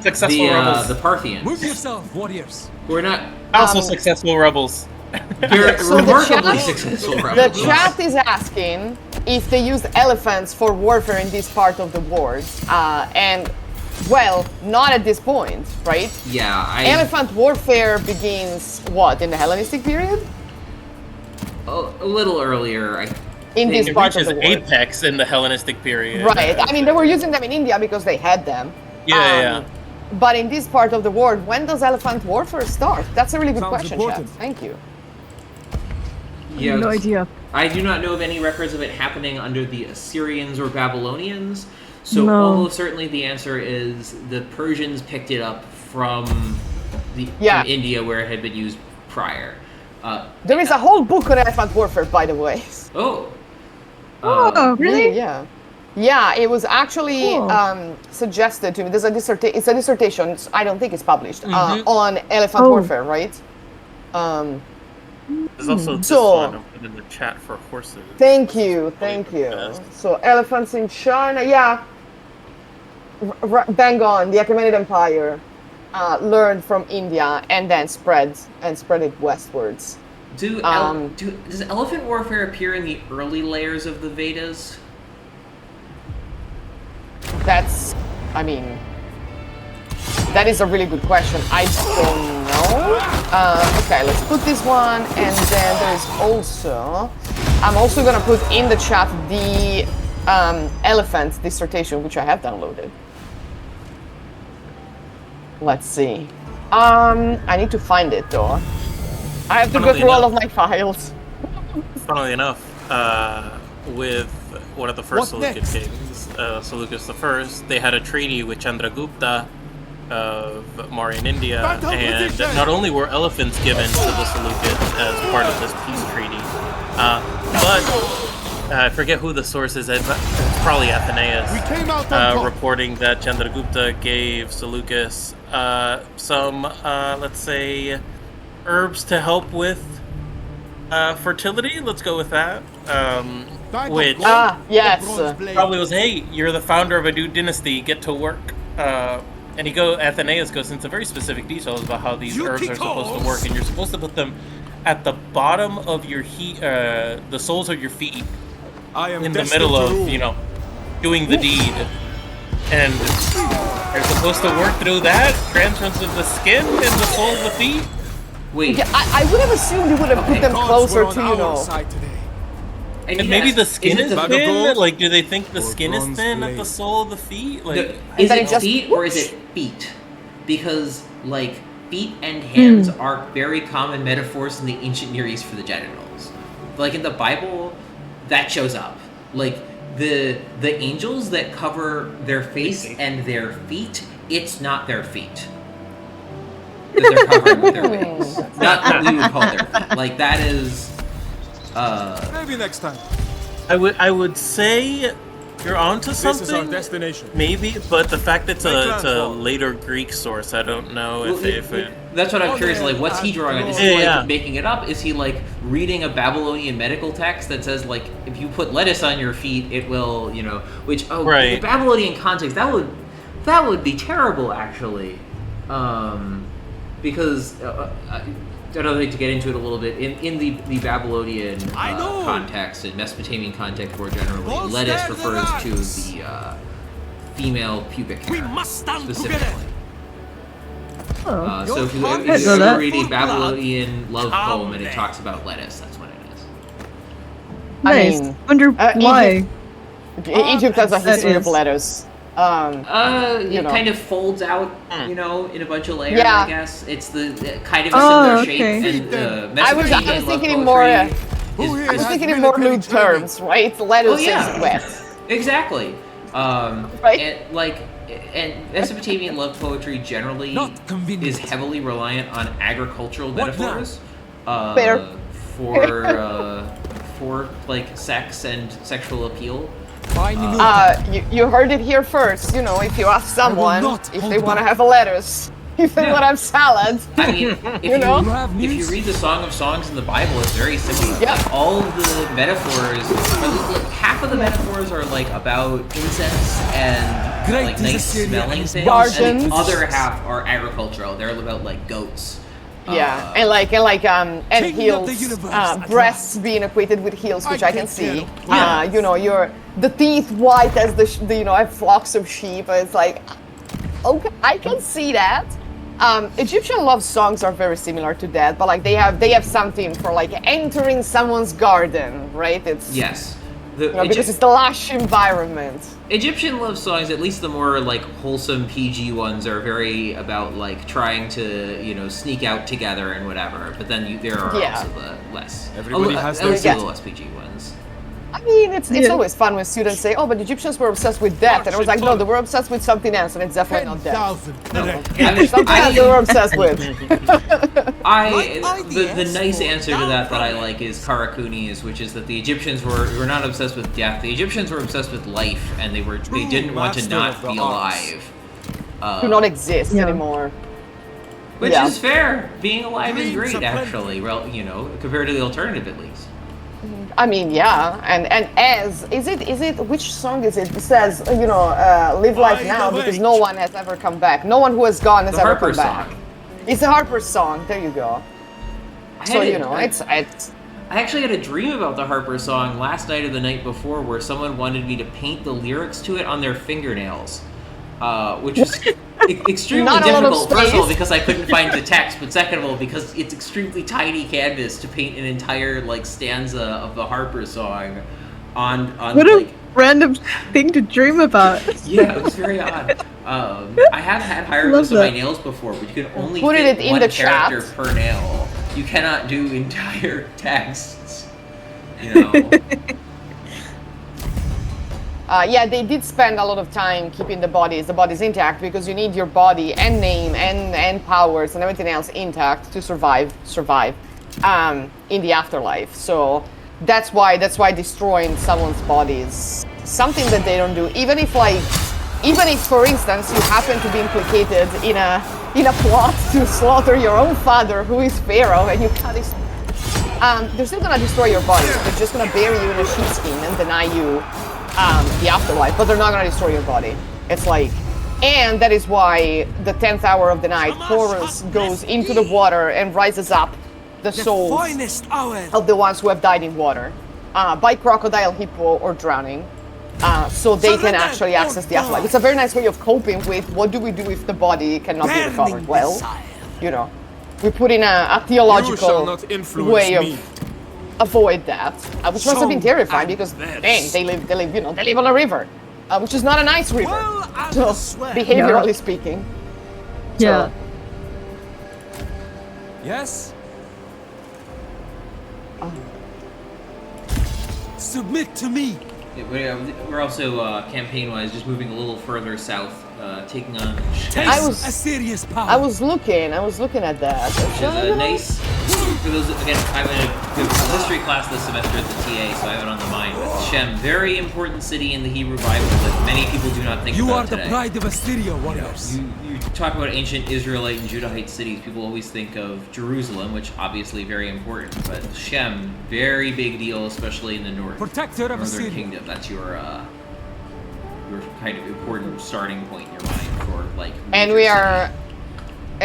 Successful rebels. The Parthians. Move yourself, warriors. Who are not Also successful rebels. they're So the remarkably chat- successful The rebels. chat is asking if they used elephants for warfare in this part of the wars, and well, not at this point, right? Yeah, Elephant warfare begins what, in the Hellenistic period? a little earlier. In this It part of reaches the war. apex in the Hellenistic period. Right. I mean, they were using them in India because they had them. Yeah. But in this part of the world, when does elephant warfare start? That's a really good Sounds question, important. Chad. Thank you. Yeah, No idea. I do not know of any records of it happening under the Assyrians or Babylonians. So No. almost certainly the answer is the Persians picked it up from Yeah. from India where it had been used prior. There is a whole book on elephant warfare, by the way. Oh. Oh, really? Yeah. Yeah, it was actually Cool. suggested to me. It's a dissertation. I don't think it's published on elephant Oh. warfare, right? There's also this So- one I'll put in the chat for horses. Thank you. the best. So elephants in China, yeah. Bang on. The Achaemenid Empire learned from India and then spread it westwards. Does elephant warfare appear in the early layers of the Vedas? That is a really good question. I don't know. Okay, let's put this one, and then there's also, I'm also gonna put in the chat the elephant dissertation, which I have downloaded. Let's see. I need to find it though. I have to go Funnily through all enough. of my files. Funnily enough, with one of the first What Seleucid next? kings, Seleucus I, they had a treaty with Chandragupta of Mauryan India, Battle and position! not only were elephants given to the Seleucids as part of this peace treaty, but I forget who the source is, it's probably Athenaeus, We came out on top. reporting that Chandragupta gave Seleucus some, let's say, herbs to help with fertility. Let's go with that. Which Yes. probably was, hey, you're the founder of a new dynasty, get to work. And Athenaeus goes into very specific details about how these herbs are supposed to work, and you're supposed to put them at the bottom of your the soles of your feet, I am in the destined middle to of, rule. doing the deed. And you're supposed to work through that, transference of the skin and the sole of the feet. Wait, Yeah, I would have assumed you would have put them Gods closer were on to, our side today. I need And to maybe ask, the skin it is the- Bag of thin? gold? Like, do they think the Or skin is bronze thin at the blade? sole of the feet? Like, Is then it it just feet or is whoosh. it feet? Because like feet and hands are very common metaphors in the ancient Near East for the genitals. Like in the Bible, that shows up. Like the angels that cover their face and their feet, it's not their feet that they're covering with their wings. Not what we would call their feet. Like that is. Maybe next time. I would say you're onto This is our something. destination. Maybe, but the fact that it's Make a landfall. later Greek source, I don't know if it. That's what I'm curious. Like, what's he drawing on? Is he like Yeah. making it up? Is he like reading a Babylonian medical text that says like if you put lettuce on your feet, it will, which in Right. the Babylonian context that would be terrible actually, because another thing to get into it a little bit in the Babylonian I know. context and Mesopotamian context more generally, All lettuce stand refers to relax. the female pubic hair We must stand specifically. together. Oh. So if you Your ever heart is read a full of Babylonian love Calm poem and it down. talks about lettuce, that's what it is. Nice. mean, Wonder why. Egypt has a That history of is- lettuce. It You know. kind of folds out, in a bunch of layers. Yeah. I guess it's the kind of a Oh, similar okay. shape. And I was Mesopotamian thinking love in more. poetry Who is- here I was has thinking in more military lewd training? terms, right? Lettuce yeah. is wet. Exactly. Right? And Mesopotamian love poetry generally Not convenient. is heavily reliant on agricultural What now? metaphors Fair. for like sex and sexual appeal. You heard it here first. You know, if you ask someone not if hold they want to back. have a lettuce, if they Yeah. want to have salad, I mean, if you read the Song of Songs in the Bible, it's very similar. Yeah. Like, all of the metaphors, or at least like half of the metaphors are like about incense and Great like is nice Assyria, smelling his things, gardens. and the other half are agricultural. They're about like goats. yeah, Uh, and King of the heels, universe, at breasts being equated with heels, which I can take see. care of You know, the teeth white as the you know, have flocks of sheep. It's like, okay, I can see that. Egyptian love songs are very similar to that, but like they have something for like entering someone's garden, right? It's Yes. you know, because it's the lush environment. Egyptian love songs, at least the more like wholesome PG ones, are very about like trying to, you know, sneak out together and whatever. But then there are Yeah. also the less, Everybody has their also thing. the less PG ones. I mean, it's Yeah. always fun when students say, "Oh, but Egyptians were obsessed with death," and I was like, "No, they were obsessed with something else, and it's definitely not death. 10,000. Correct. I mean, Something else they were obsessed with." the ideas nice for answer to that I like is Karakunis, which is that the Egyptians were not obsessed with death. The Egyptians were obsessed with life, and they didn't want to master not of the be arts. alive. Do not exist Yeah. anymore. Which Yeah. is fair. Being alive is Dreams great, are plenty. actually. Well, you know, compared to the alternative, at least. I mean, yeah, and as is it which song is it? It says, you know, live life By now the because way. no one has ever come back. No one who has gone has The ever Harper come back. song. It's a Harper song. There you go. So you know, it's I actually had a dream about the Harper song last night or the night before, where someone wanted me to paint the lyrics to it on their fingernails, which is extremely Not a lot of difficult. First of all, space. because I couldn't find the text, but second of all, because it's extremely tiny canvas to paint an entire like stanza of the Harper song on What a like. random thing to dream about. Yeah, it was very odd. I have had hieroglyphs on Love my that. nails before, but you can only Put fit it in one the character chat. per nail. You cannot do entire texts. You know. yeah, they did spend a lot of time keeping the bodies intact because you need your body and name and powers and everything else intact to survive in the afterlife. So that's why destroying someone's body is something that they don't do. Even if for instance you happen to be implicated in a plot to slaughter your own father, who is Pharaoh, and you cut his they're still gonna destroy your body. They're just gonna bury you in a sheepskin and deny you the afterlife, but they're not gonna destroy your body. It's like, and that is why the 10th hour of the night, Horus goes into the water and rises up the souls finest hour. of the ones who have died in water by crocodile, hippo, or drowning, so they can actually access the afterlife. It's a very nice way of coping with what do we do if the body cannot be recovered. Well, you know, we put in a theological way of avoid that, which must have been terrifying because dang, they live on a river, which is not a nice river, Well, so I swear. behaviorally speaking. Yeah. Yes? Submit to me. We're also campaign-wise just moving a little further south, taking on Taste I was- Assyria's power. I was looking at that. which is a nice. For those again, I'm in a history class this semester at the TA, so I have it on the mind. But Shem, very important city in the Hebrew Bible that many people do not think You about are the today. pride of Assyria, warriors. You talk about ancient Israelite and Judahite cities, people always think of Jerusalem, which obviously very important, but Shem, very big deal, especially in the north. Protector of Northern Assyria. Kingdom. That's your kind of important starting point in your mind for like. And major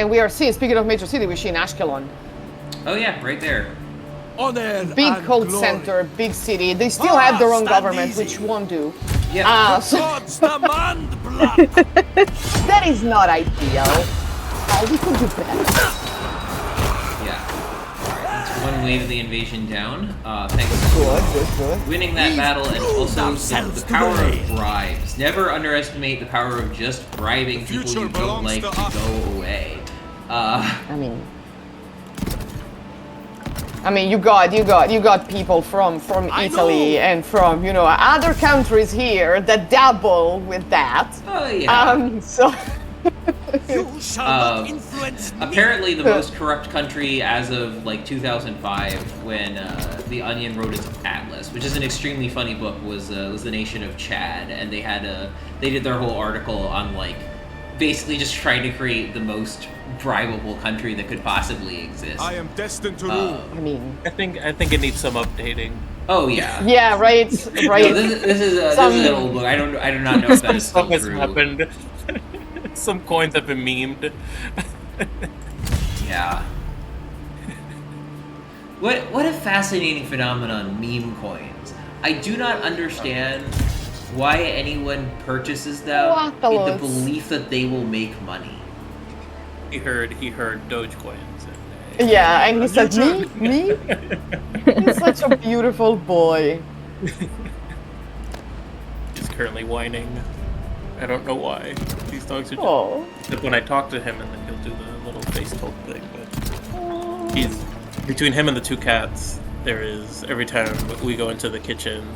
we are seeing, speaking of major city, we're seeing Ashkelon. city. Oh yeah, right there. Honor Big and cult glory. center, big city. They still have their own Stand government, easy. which won't do. Yeah. So Gods demand blood. that is not ideal. We could do better. Yeah. Alright, that's one wave of the invasion down. Thanks Good. for winning that battle, and also themselves the power today. of bribes. Never underestimate the power of just bribing people future you don't belongs like to to us. go away. I mean, you got people from I Italy know. and from other countries here that dabble with that. Oh yeah. So You shall not influence me. Apparently, the most corrupt country as of like 2005, when the Onion wrote its atlas, which is an extremely funny book, was the nation of Chad, and they did their whole article on like basically just trying to create the most bribable country that could possibly exist. I am destined to rule. I mean, I think it needs some updating. Oh yeah. yeah, right. No, this is an old book. I do not know if that Some is still stuff has true. happened. Some coins have been memed. Yeah. What a fascinating phenomenon, meme coins. I do not understand why anyone purchases them What the in the loads? belief that they will make money. He heard Dogecoins. Yeah, and he said, me? He's such a beautiful boy. He's currently whining. I don't know why. These dogs are just... Oh. Except when I talk to him and then he'll do the little face tilt thing. But he's... Between him and the two cats, there is, every time we go into the kitchen,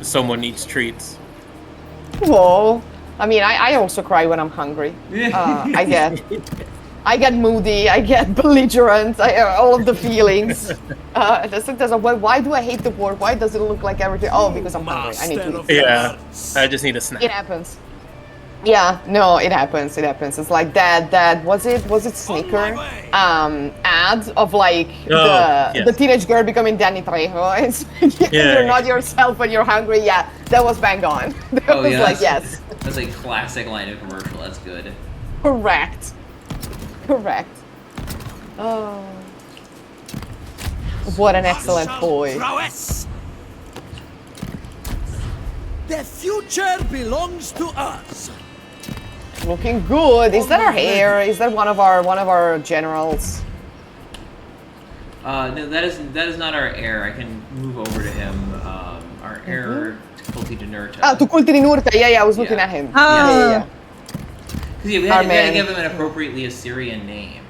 someone eats treats. Whoa. I mean, I also cry when I'm hungry. I get moody, I get belligerent, all of the feelings. Why do I hate the war? Why does it look like everything? Oh, because I'm hungry. I need to eat. Yeah, I just need a snack. It happens. Yeah, no, it happens. It's like that. Was it Snicker? Ad of like the teenage girl becoming Danny Trejo. It's you're not yourself when you're hungry. Yeah, that was bang on. That was like yes. That's a classic line of commercial. That's good. Correct. Oh. What an excellent boy. Prowess. The future belongs to us. Looking good. Is that our heir? Is that one of our generals? No, that is not our heir. I can move over to him. Our heir, Tukulti Dinurta. Ah, Tukulti Dinurta. Yeah, I was looking at him. Yeah. Because we had to give him an appropriately Assyrian name.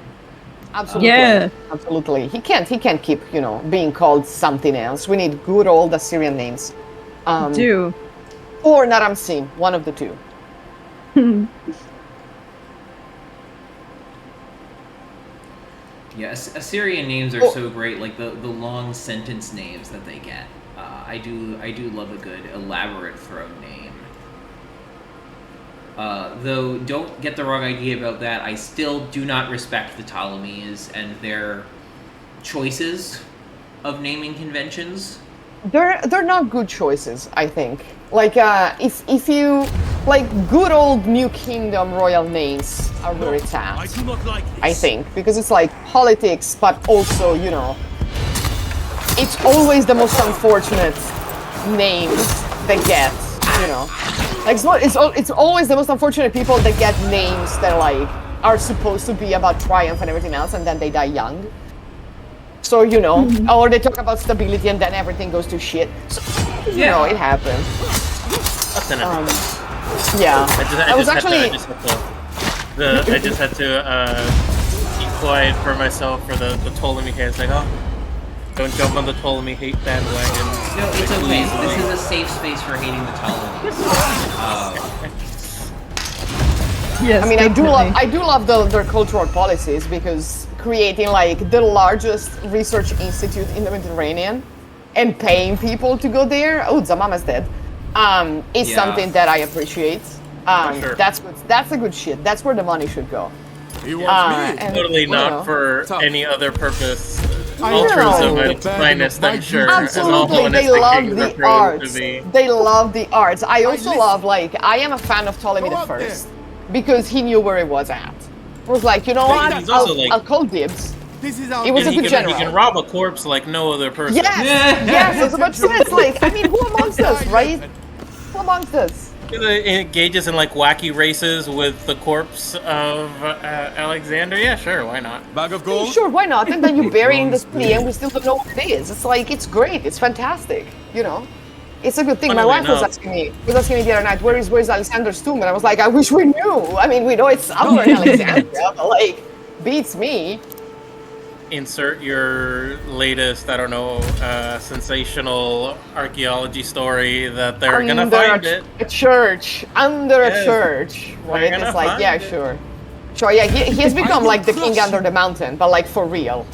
Absolutely. Yeah. Absolutely. He can't keep, being called something else. We need good old Assyrian names. Do. Or Naram-Sin, one of the two. Yeah, Assyrian names are so great, like the long sentence names that they get. I do love a good elaborate throne name. Though, don't get the wrong idea about that. I still do not respect the Ptolemies and their choices of naming conventions. They're not good choices, I think. Like if you like good old New Kingdom royal names are very sad. I do not like this. I think because it's like politics, but also it's always the most unfortunate names they get. Like it's always the most unfortunate people that get names that like are supposed to be about triumph and everything else, and then they die young. So or they talk about stability and then everything goes to shit. So it happens. That's enough. Yeah. I just had to keep quiet for myself for the Ptolemy hate. It's like, don't jump on the Ptolemy hate bandwagon. No, it's okay. This is a safe space for hating the Ptolemies. Yes. I mean, definitely. I do love their cultural policies because creating like the largest research institute in the Mediterranean and paying people to go there. Oh, Zamama's dead. Is something that I appreciate. Sure. That's good. That's a good shit. That's where the money should go. You want me? And, Totally not for any other purpose. Altruism at its finest, I'm sure. Absolutely, they love the arts. They love the arts. I also love, like, I am a fan of Ptolemy the First because he knew where he was at. He was like, you know what? I'll call dibs. This is our It was a good general. He can rob a corpse like no other person. Yes, I was about to say, it's like, I mean, who amongst us, right? Who amongst us? He engages in like wacky races with the corpse of Alexander. Yeah, sure, why not? Bag of gold? Sure, why not? And then you bury it in the sea and we still don't know what it is. It's like, it's great, it's fantastic, It's a good thing. My wife was asking me the other night, where's Alexander's tomb? And I was like, I wish we knew. I mean, we know it's somewhere in Alexandria, but like, beats me. Insert your latest, I don't know, sensational archaeology story that they're gonna find it. A church, under a church, right? gonna It's like, find yeah, it. sure. So yeah, he's become like the king under the mountain, but like for real.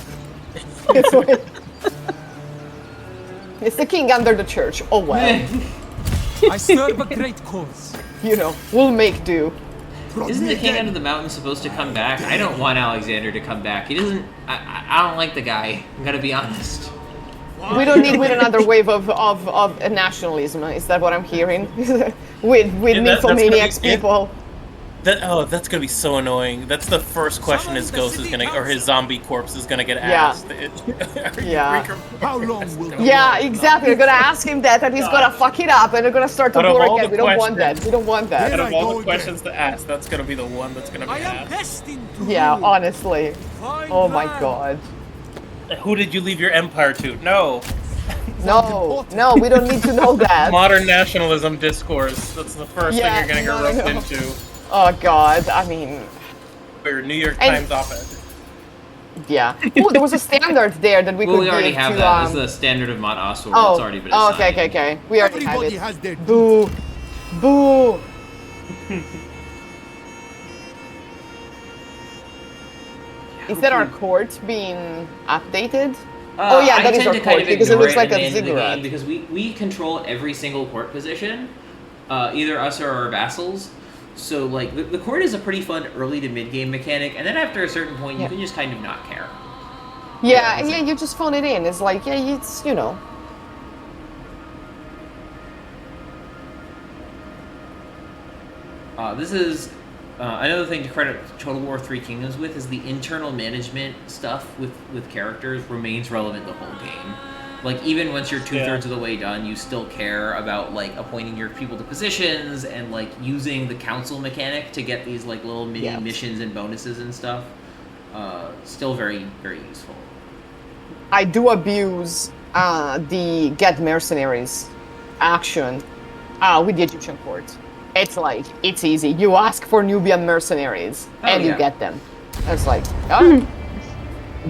It's like, it's the king under the church. Oh well. I serve a great cause. You know, we'll make do. Isn't the king under the mountain supposed to come back? I don't want Alexander to come back. He doesn't. I don't like the guy. I'm gonna be honest. We don't need another wave of nationalism. Is that what I'm hearing? with nymphomaniacs people. That's gonna be so annoying. That's the first question his ghost is gonna, or his zombie corpse is gonna get asked. Yeah. How long will Yeah, exactly. They're gonna ask him that, and he's gonna fuck it up, and they're gonna start to war again. We don't want that. We don't want that. Out of all the questions to ask, that's gonna be the one that's gonna be I am asked. destined to Yeah, rule. honestly. Find Oh my land. god. Who did you leave your empire to? No. No, we don't need to know that. Modern nationalism discourse. That's the first thing you're gonna get roped into. Oh god, I mean, Or New York And- Times op-ed. yeah. Oh, there was a standard there that we Well, could we already give have to. that. This is the standard of Mont Oswald. Oh, It's already been oh, assigned. okay. We already have Everybody it. has their Boo, boo. Is that our court being updated? Oh yeah, I that is tend our to court kind of because it ignore looks like at a the end of the ziggurat. game because we control every single court position, either us or our vassals. So like the court is a pretty fun early to mid game mechanic, and then after a certain point, you can just kind of not care. Yeah, you just phone it in. It's like, yeah, it's, you know. This is another thing to credit Total War 3 Kingdoms with is the internal management stuff with characters remains relevant the whole game. Like, even once you're two-thirds of the way done, you still care about, like, appointing your people to positions and, like, using the council mechanic to get these, like, little mini missions and bonuses and stuff. Still very, very useful. I do abuse the get mercenaries action with the Egyptian court. It's like, it's easy. You ask for Nubian mercenaries and you get them. It's like, oh,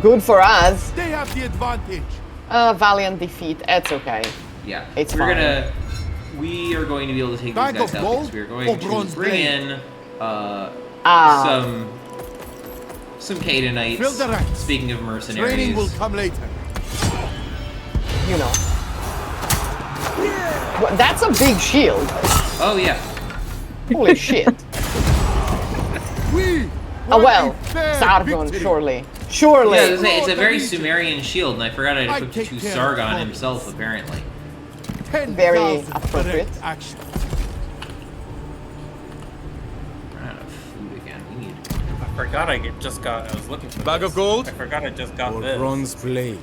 good for us. They have the advantage. Valiant defeat, it's okay. Yeah, It's we fine. are going to be able to take these Bag guys of out gold because we're going or to bronze bring blade? in some Fill the Canaanites. ranks. Speaking of mercenaries, Training will come later. You know. Well, that's a big shield. oh yeah, Holy shit. We Oh well, want a fair Sargon, victory. surely. Surely. yeah. It's a very Sumerian shield, and I forgot I I equipped it take to care of Sargon problems. himself. Apparently, 10,000 Very direct appropriate. action. we're out of food again. We need. I forgot I was looking for Bag this. of gold? I forgot I just got Or this. bronze blade.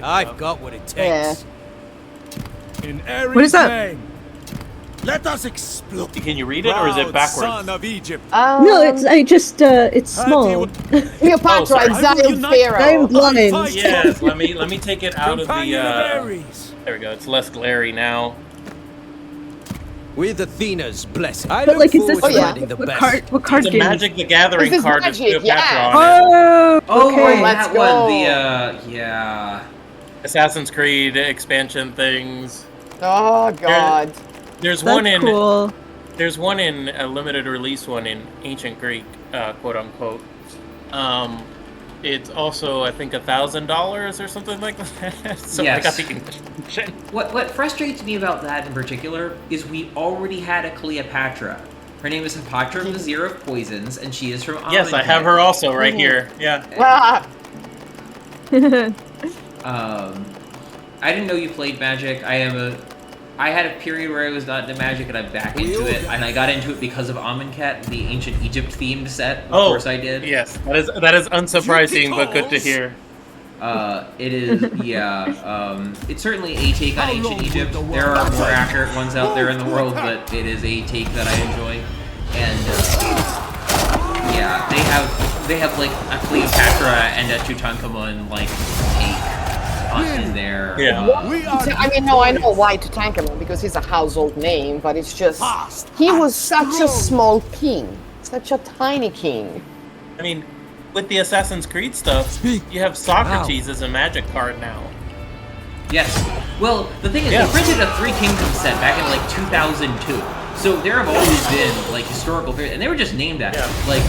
I've got what it Yeah. takes. In Ares' What is that? name, let us explode. Can you read it, or is it Proud backwards? Son of Egypt. No, it's small. Cleopatra, sorry. exiled I'm Pharaoh. blind. Yes, let me take it out of the. Companion of Ares. There we go. It's less glary now. With Athena's blessing. I But look like, is this forward to yeah. finding the best. What card It's a game? Magic the Gathering This is card with Magic, Cleopatra yeah. on it. Oh, okay. let's that go. one. Yeah. Assassin's Creed expansion things. Oh god. There's one That's in. cool. There's one in a limited release one in Ancient Greek, quote unquote. It's also I think $1,000 or something like that. So I got Yes. the English version. What frustrates me about that in particular is we already had a Cleopatra. Her name is Hipatra, Vizier of Poisons, and she is from Yes, I have her also right here. Yeah. Ah, I didn't know you played Magic. I had a period where I was not into Magic, and I'm back into it. And I got into it because of Amonkhet, the ancient Egypt themed set. Of course, I did. Yes, that is unsurprising, but good to hear. It is, yeah. It's certainly a take on How long ancient will Egypt. the world There are more last? accurate ones out there in the world, but it is a take that I enjoy. And yeah, they have like a Cleopatra and a Tutankhamun like take in there. Yeah. We are I mean, no, I know why Tutankhamun because he's a household name, but it's just fast. he was and such a strong. small king, such a tiny king. I mean, with the Assassin's Creed stuff, Speak you have Socrates as a Magic card now. Yes. Well, the thing is, Yeah. they printed a Three Kingdoms set back in like 2002. So there have always been like historical periods, and they were just named after like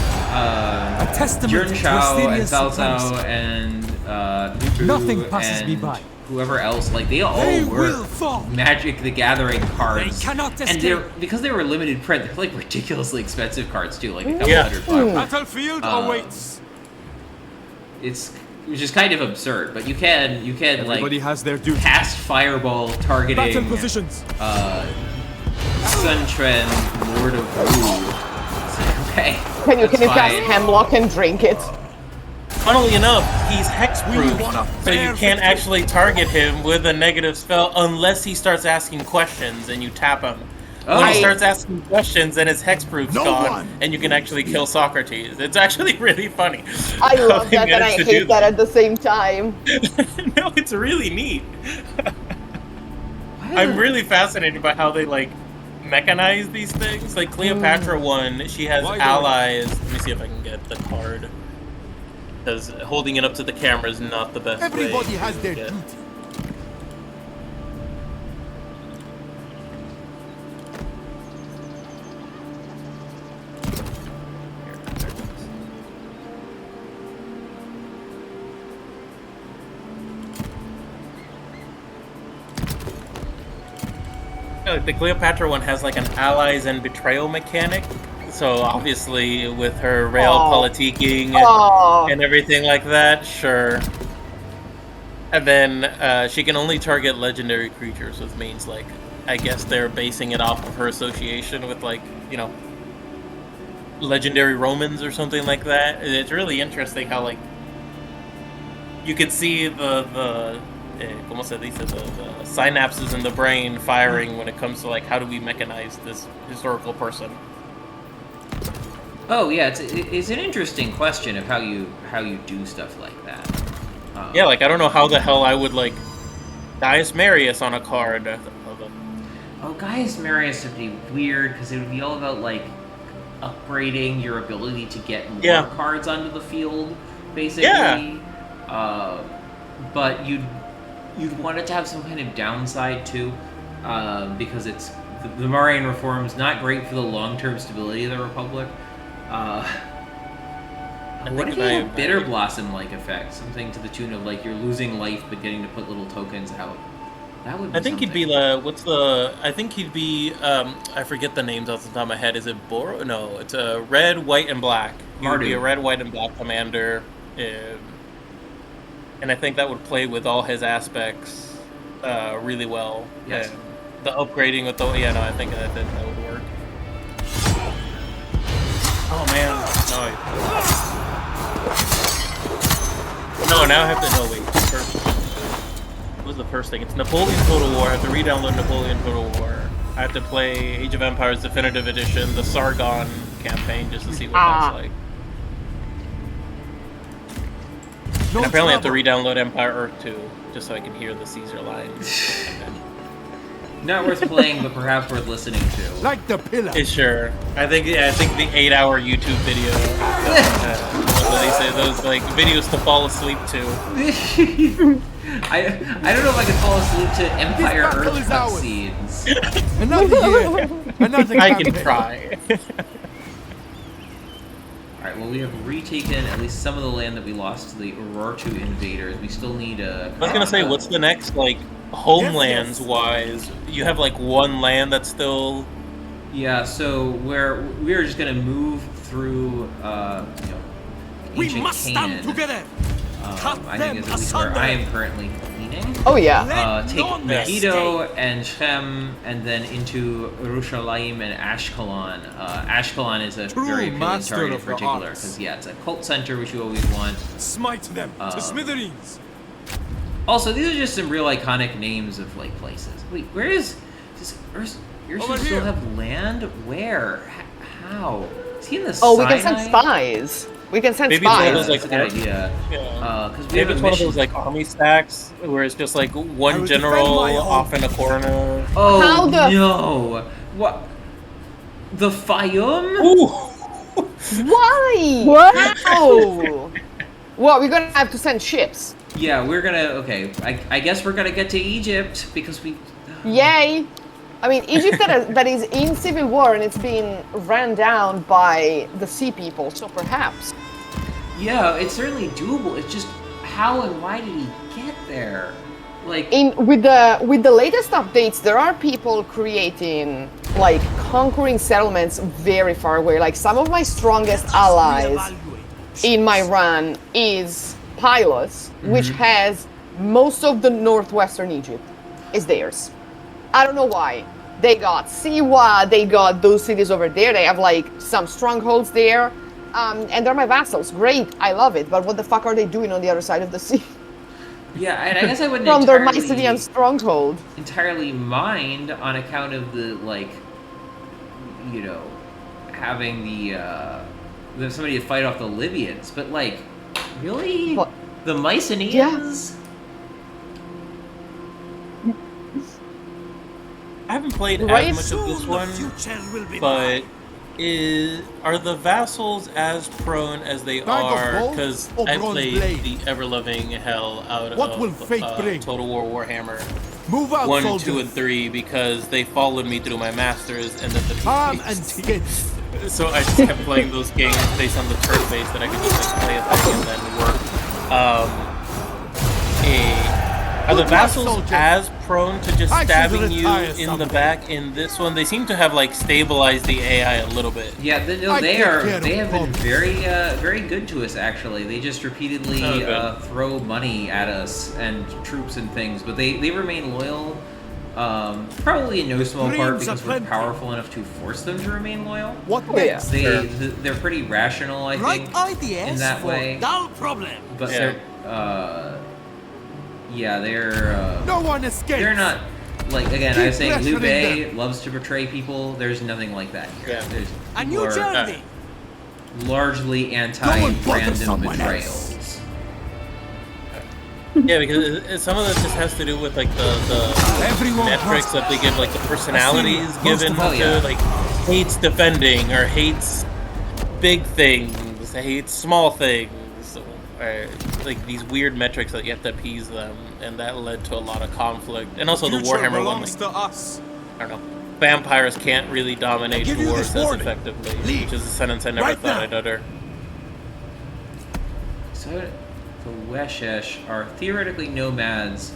testament Jun to Shao and Assyrian Cao supremacy. Cao and Nubu Nothing passes and me by. whoever else. Like they all They were will fall. Magic the Gathering cards. They cannot and escape. because they were limited print, they're like ridiculously expensive cards too, like a couple Yeah. $100. Battlefield awaits. It's which is kind of absurd, but you can Everybody like has their duty. cast Fireball Battle targeting positions. Sun Trend, Lord of Wu. It's like, okay. Can you that's cast fine. Hemlock and drink it? Funnily enough, he's hexproof, We want a so you fair can't victory. actually target him with a negative spell unless he starts asking questions and you tap him. When Oh. he starts asking questions, then his hexproof's No gone, one. and you can actually kill Socrates. It's actually really funny. I how love they that and I managed to do hate that at the same time. No, it's really neat. Why I'm the- really fascinated by how they like mechanize these things. Like Cleopatra one, she has Why allies. Let me see if I can get the card. Because holding it up to the camera is not the best way. Everybody has to their get- duty. The Cleopatra one has like an allies and betrayal mechanic. So obviously with her realpolitiking Oh, and everything like that, sure. And then she can only target legendary creatures, which means like I guess they're basing it off of her association with like, you know, legendary Romans or something like that. It's really interesting how like you can see the ¿cómo se dice? The synapses in the brain firing when it comes to like how do we mechanize this historical person. Oh yeah, it's an interesting question of how you do stuff like that. Yeah, like I don't know how the hell I would like Gaius Marius on a card. Oh, Gaius Marius would be weird because it would be all about like upgrading your ability to get more Yeah. cards onto the field, basically. Yeah. But you'd want it to have some kind of downside too, because it's the Marian Reform's not great for the long-term stability of the Republic. What if you had a Bitter Blossom-like effect? Something to the tune of like you're losing life but getting to put little tokens out. That would be I think he'd be something. the what's the? I think he'd be. I forget the names off the top of my head. Is it Boro? No, it's a red, white, and black. He would be a Mardu. red, white, and black commander, and I think that would play with all his aspects really well. Yes. And the upgrading with the no, I think that would work. Oh man, no, now I have to know. Wait, what was the first thing? It's Napoleon Total War. I have to re-download Napoleon Total War. I have to play Age of Empires Definitive Edition, the Sargon campaign, just to see what that's like. No And apparently I have to trouble. re-download Empire Earth 2, just so I can hear the Caesar lines. Not worth playing, but perhaps worth listening to. Like the pillar. Sure. I think the 8-hour YouTube video. What do they say? Those like videos to fall asleep to. I don't know if I could fall asleep to Empire This battle Earth is ours. cutscenes. Another year. Another I campaign. can try. Alright, well we have retaken at least some of the land that we lost to the Urartu invaders. We still need a... I was gonna say, what's the next like homelands wise? You have like one land that's still. Yeah, so we're just gonna move through We ancient must Canaan. stand together. Cut I them think is at least where asunder. I am currently leaning. oh yeah. Let Take none Megiddo escape. and Shem, and then into Yerushalayim and Ashkelon. Ashkelon is a True very appealing master target in of the particular arts. because it's a cult center, which you always want. Smite them to smithereens. Also, these are just some real iconic names of like places. Wait, where is this? Yours Over still here. have land? Where? How? Is he in the Oh, we Sinai? can send spies. We can send Maybe it's one of spies. those, That's a good idea. Yeah. Because we have Maybe a it's one of mission. those like army stacks where it's just like I one will defend general my home. off in a corner. Oh How the- no! What? The Fayum? Ooh! Why? What? How? Well, we're gonna have to send ships. Yeah, we're gonna. Okay, I guess we're gonna get to Egypt because we. Yay! I mean, Egypt that is in civil war and it's being ran down by the sea people, so perhaps. Yeah, it's certainly doable. It's just how and why did he get there? Like, With the latest updates, there are people creating like conquering settlements very far away. Like some of my strongest allies in my run is Pylos, which has most of the northwestern Egypt is theirs. I don't know why. They got Siwa, they got those cities over there. They have like some strongholds there, and they're my vassals. Great, I love it. But what the fuck are they doing on the other side of the sea? yeah, and I guess I wouldn't From their entirely, Mycenaean stronghold. entirely mind on account of the like, you know, having the somebody to fight off the Libyans, but like, really, What? the Mycenaeans? I haven't played Right? as much of this one, but are the vassals as prone as they Bag of are? gold Because or I bronze played blade? the ever-loving hell out What of will fate bring? Total War Warhammer Move out, 1, soldiers. 2, and 3 because they followed me through my masters and then the Come PCs. and skid. So I just kept playing those games based on the turn base that I could just like play a thing and then work. Are the Good luck, vassals soldier. as prone to just I should stabbing you retire in the someday. back in this one? They seem to have like stabilized the AI a little bit. Yeah, I they take care of have been problems. very good to us actually. They just repeatedly Oh, good. throw money at us and troops and things, but they remain loyal. Probably in no small part Dreams because are we're plenty. powerful enough to force them to remain loyal. What Oh, yeah. next? They're pretty rational, I think, ideas in that for way. dull problem. But Yeah. they're No one escapes. they're not like again. I was saying Keep Liu pressuring Bei loves to betray people. There's nothing like that here. Yeah. There's A people new are journey. largely Go and bother anti-random someone betrayals. Yeah, because some of this just has to do with like the Everyone metrics that they give, like the personalities I've seen most given of them. Oh, to yeah. like hates defending or hates big things, hates small things, or like these weird metrics that you have to appease them, and that led to a lot of conflict. And also the Future Warhammer one, belongs like, to us. I don't know, vampires can't really dominate give you wars this as warning. effectively, Leave. which is a sentence I never Right thought now. I'd utter. So the Weshesh are theoretically nomads.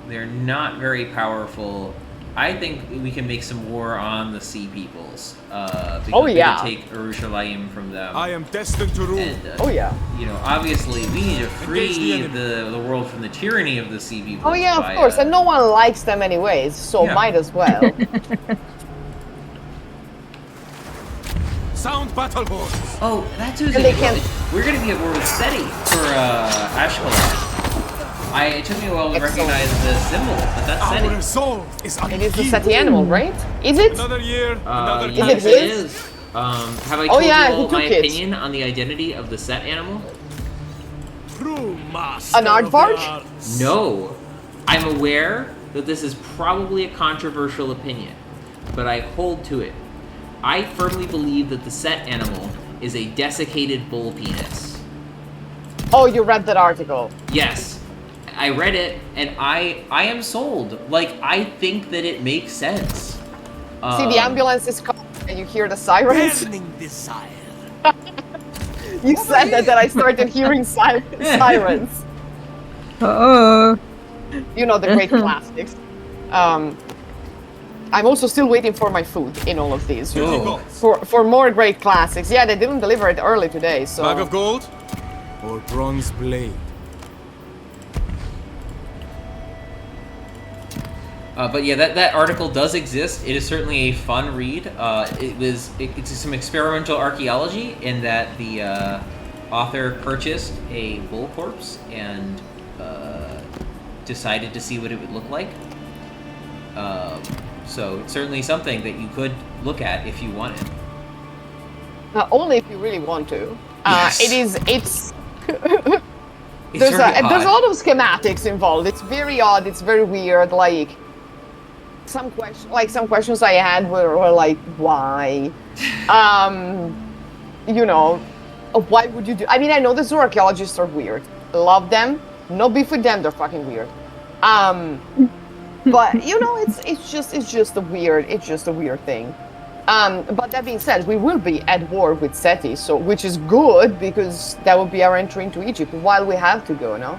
They're not very powerful. I think we can make some war on the Sea Peoples. Because Oh, we yeah. can take Urushalayim from them. I am destined to rule. And, Oh yeah. you know, obviously, we need to Engage the free enemy. the world from the tyranny of the Sea Peoples. Oh yeah, by, of course. And no one likes them anyways, so Yeah. might as well. Sound battle horns. Oh, that's who's And in they it. can't- We're gonna be at war with Seti for Ashkelon. It took me a while to Excellent. recognize the symbol, but that's Our Seti. resolve is It is the unyielding. Seti animal, right? Is it? Another year, another Yes, it it his? is. Have I Oh, told yeah, you all he my took it. opinion on the identity of the Set animal? true master. An of the aardvark? arts. No. I'm aware that this is probably a controversial opinion, but I hold to it. I firmly believe that the Set animal is a desiccated bull penis. Oh, you read that article. Yes. I read it, and I am sold. Like, I think that it makes sense. See, the ambulance is coming and you hear the sirens. Burning desire. You said that, I started hearing sirens. Oh. You know, the great classics. I'm also still waiting for my food in all of these. you know, Oh. For more great classics. Yeah, they didn't deliver it early today, so... Bag of gold or bronze blade. But yeah, that article does exist. It is certainly a fun read. It's some experimental archaeology in that the author purchased a bull corpse and decided to see what it would look like. So it's certainly something that you could look at if you wanted. only if you really want to. Yes. It's... It's There's very a odd. lot of schematics involved. It's very odd. It's very weird. Like some questions I had were like, why? You know, why would you do? I mean, I know the zoo archaeologists are weird. Love them, No beef with them, they're fucking weird. But you know, it's just a weird thing. But that being said, we will be at war with Seti, so which is good because that will be our entry into Egypt while we have to go, no?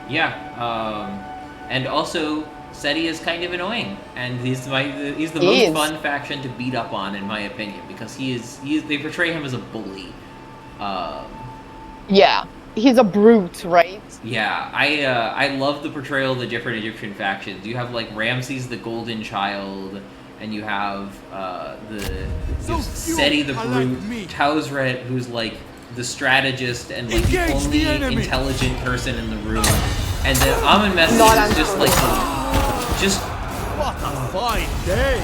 Yeah, and also Seti is kind of annoying, and he's the most fun faction to beat up on, in my opinion, because they portray him as a bully. Yeah, he's a brute, right? Yeah, I love the portrayal of the different Egyptian factions. You have like Ramses the Golden Child, and you have Seti the Brute, Tausret, who's like the strategist and like the only intelligent person in the room, and then Amenmesse is just like what a fine day!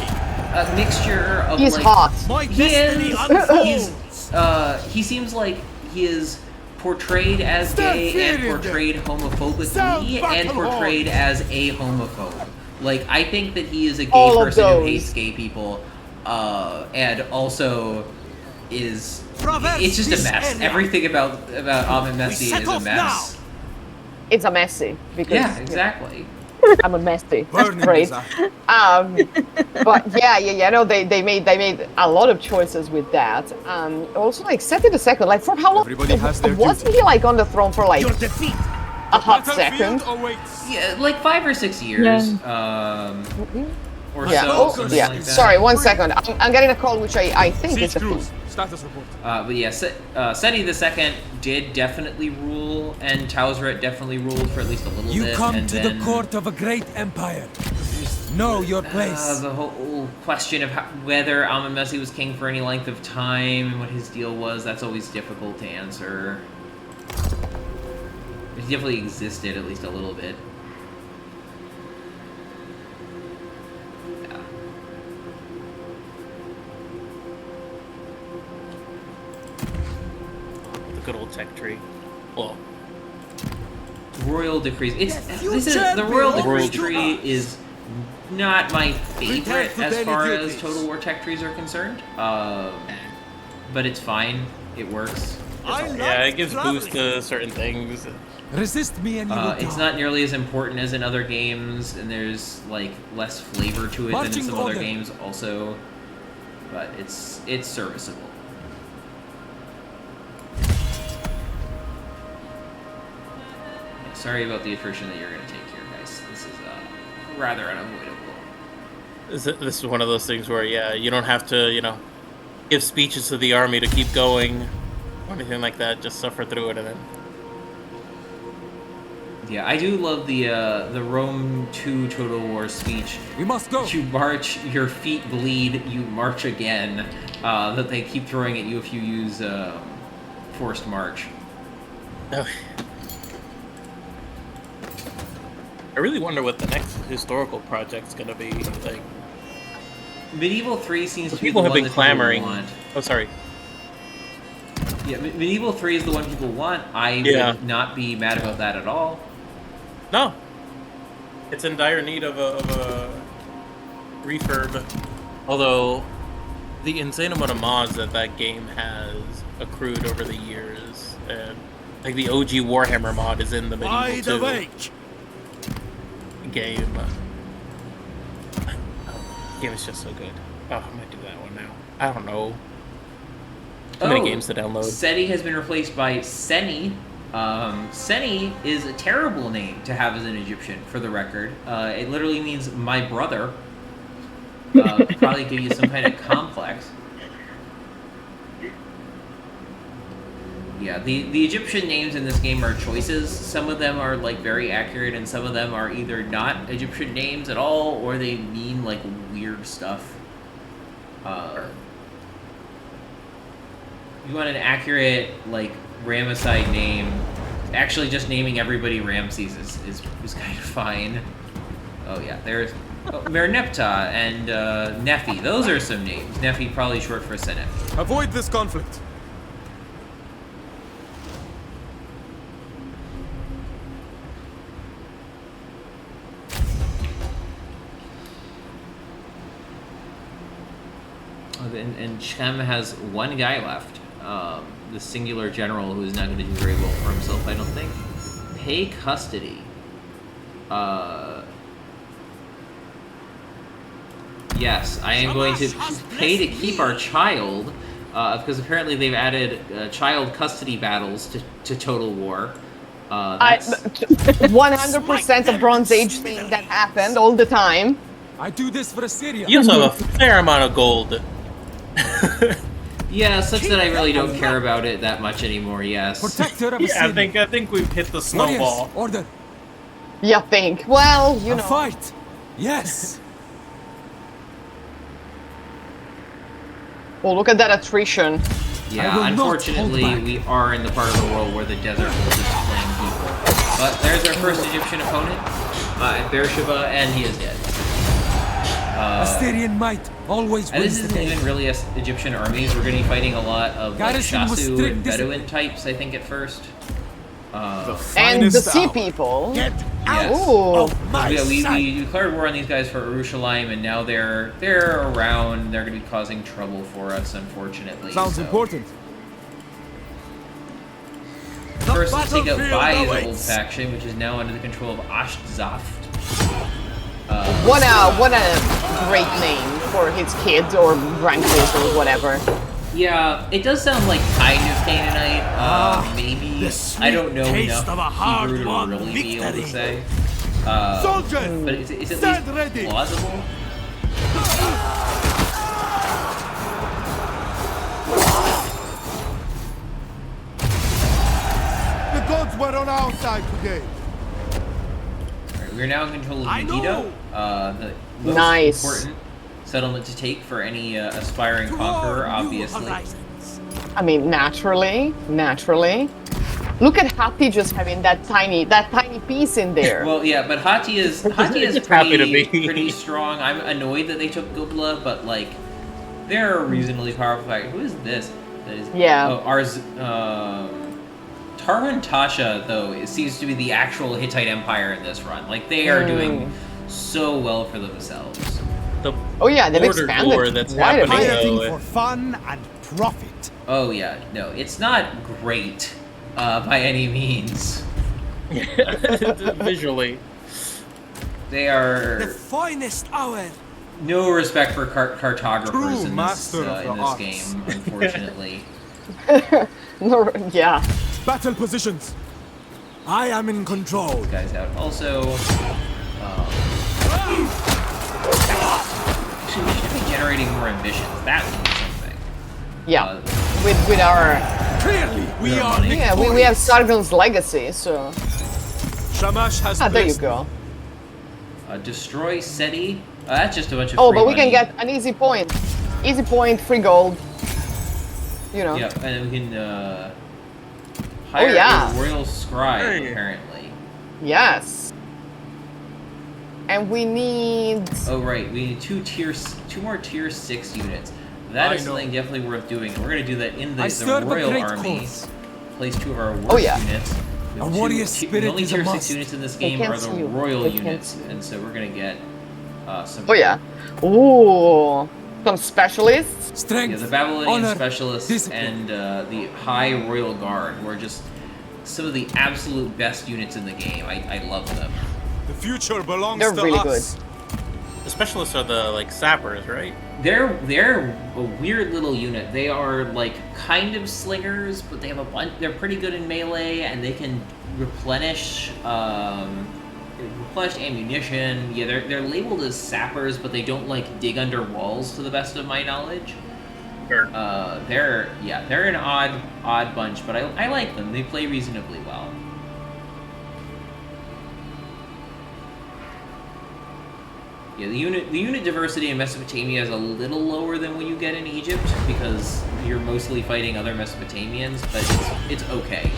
a mixture of he's like hot. My destiny unfolds. He seems like he is portrayed as gay and portrayed homophobically and portrayed as a homophobe. Like, I think that he is a gay person who hates gay people, and also is... It's just a mess. Everything about Amenmesse is a mess. It's a messy because yeah, exactly. I'm a messy. That's great. But yeah. No, they made a lot of choices with that. Also, like Seti the Second, like for how long wasn't he like on the throne for like a hot second? Yeah, like 5 or 6 years. Or so. Yeah. Like that. Sorry, 1 second. I'm getting a call, which I think is the food. Status report. But yeah, Seti the Second did definitely rule, and Tausret definitely ruled for at least a little bit. You come to the court of a great empire. Know your place. The whole question of whether Amenmesse was king for any length of time and what his deal was, that's always difficult to answer. He definitely existed at least a little bit. Good old tech tree. Well, Royal decrees. The royal decree tree is not my favorite as far as Total War tech trees are concerned. But it's fine. It works. Yeah, it gives boost to certain things. Resist me and you will It's not nearly as important as in other games, and there's like less flavor to it than in some other games also. But it's serviceable. Sorry about the attrition that you're going to take here, guys. This is rather unavoidable. This is one of those things where, yeah, you don't have to, give speeches to the army to keep going or anything like that. Just suffer through it and then... Yeah, I do love the Rome 2 Total War speech. We must go. You march, your feet bleed, you march again. That they keep throwing at you if you use forced march. Oh. I really wonder what the next historical project's gonna be like. Medieval 3 seems to be people the have one been that clamoring. people want. Oh, sorry. Yeah, Medieval 3 is the one people want. I would not be mad about that at all. No, it's in dire need of a refurb. Although the insane amount of mods that game has accrued over the years, and like the OG Warhammer mod is in the Medieval 2 game. Game is just so good. Oh, I might do that one now. I don't know. Too many games to download. Seti has been replaced by Seni. Seni is a terrible name to have as an Egyptian, for the record. It literally means my brother. Probably give you some kind of complex. Yeah, the Egyptian names in this game are choices. Some of them are like very accurate, and some of them are either not Egyptian names at all, or they mean like weird stuff. You want an accurate like Ramesside name? Actually, just naming everybody Ramses is kind of fine. Oh yeah, there's Merneptah and Nephi. Those are some names. Nephi probably short for Senate. Avoid this conflict. And Shem has one guy left. The singular general who is not going to do very well for himself, I don't think. Pay custody. Yes, I am going to pay to keep our child, because apparently they've added child custody battles to Total War. 100% a Bronze Age thing that happened all the time. I do this for Assyria. You also have a fair amount of gold. Yeah, such that I really don't care about it that much anymore. Yes. Protector of Yeah, Assyria. I think we've hit the Warriors, snowball. order. You think? Well, you A know. fight. Yes. Oh, look at that attrition. I will Yeah, not unfortunately, hold back. we are in the part of the world where the desert wolf is playing people. But there's our first Egyptian opponent, at Beersheba, and he is dead. Assyrian might always And this wins the isn't day. even really Egyptian armies. We're going to be fighting a lot of like, Garrison with Shasu strict and Bedouin discipline. types, I think, at first. And the Finest sea hour. people. Get Yes. Ooh. my Yeah, we sight. declared war on these guys for Urushalayim, and now they're around. They're going to be causing trouble for us, unfortunately. Sounds so. important. First, let's take out battlefield Bai's old awaits. faction, which is now under the control of Ashzaft. What a great name for his kids or grandkids or whatever. Yeah, it does sound like kind of Canaanite. Maybe the I don't know sweet enough taste of a Hebrew to hard-won really be able to victory. say. Soldiers, But it's at stand least ready. plausible. The gods were on our side today. Alright, we're now in control of I Megiddo, know. the most Nice. important settlement to take for any aspiring To conqueror, all new obviously. horizons. I mean, naturally. Look at Hati just having that tiny piece in there. Well, yeah, but Hati is Just happy to pretty, be. pretty strong. I'm annoyed that they took Gubla, but like, they're a reasonably powerful faction. Who is this? That is, Yeah. Oh, ours. Tarhan Tasha, though, it seems to be the actual Hittite Empire in this run. Like, they are doing so well for themselves. The Oh yeah, they've border expanded war that's quite a happening bit. Fighting though. for fun and profit. Oh yeah, no, it's not great by any means. Visually. They The are finest hour. no respect for cartographers True in this, master of the in this arts. game, unfortunately. No, yeah. Battle positions. I am in control. Guys out. Also, actually, we should be generating more ambitions. That means something. Yeah. With our Clearly, we are money. yeah, we have Sargon's legacy, so Shamash has there you blessed. go. Destroy SETI. That's just a bunch of Oh, free but we money. can get an easy point. Easy point, free gold. You know. Yeah, and we can hire yeah. a royal scribe, Hey. apparently. Yes. And we need Oh right, we need two more tier 6 units. That I is know. something definitely worth doing. We're gonna do that in I the serve a royal great army. cause. Place 2 of our worst Oh, yeah. units. We have A two- warrior two- spirit The only is a tier 6 must. units in this They game can't are the see you. royal They can't units, see you. and so we're gonna get some. Oh yeah. Ooh. Some specialists. Yeah, Strength, the Babylonian honor, specialists discipline. and the High Royal Guard, who are just some of the absolute best units in the game. I love them. The future belongs They're to really us. The specialists are the like sappers, right? They're a weird little unit. They are like kind of slingers, but they have a bunch. They're pretty good in melee, and they can replenish ammunition. Yeah, they're labeled as sappers, but they don't like dig under walls, to the best of my knowledge. Sure. They're an odd bunch, but I like them. They play reasonably well. Yeah, the unit diversity in Mesopotamia is a little lower than what you get in Egypt because you're mostly fighting other Mesopotamians, but it's okay.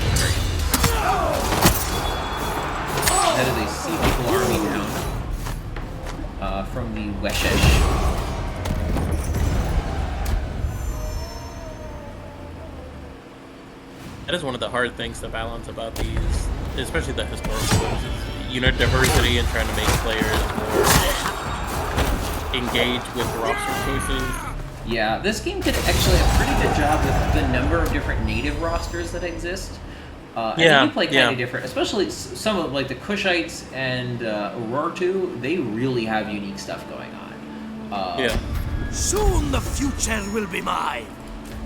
That is a sea people army down from the Weshesh. That is one of the hard things to balance about these, especially the historical ones, is unit diversity and trying to make players more engaged with roster choices. Yeah, this game did actually a pretty good job with the number of different native rosters that exist. And they do play kind of different, especially some of like the Kushites and Urartu. They really have unique stuff going on. Soon the future will be mine.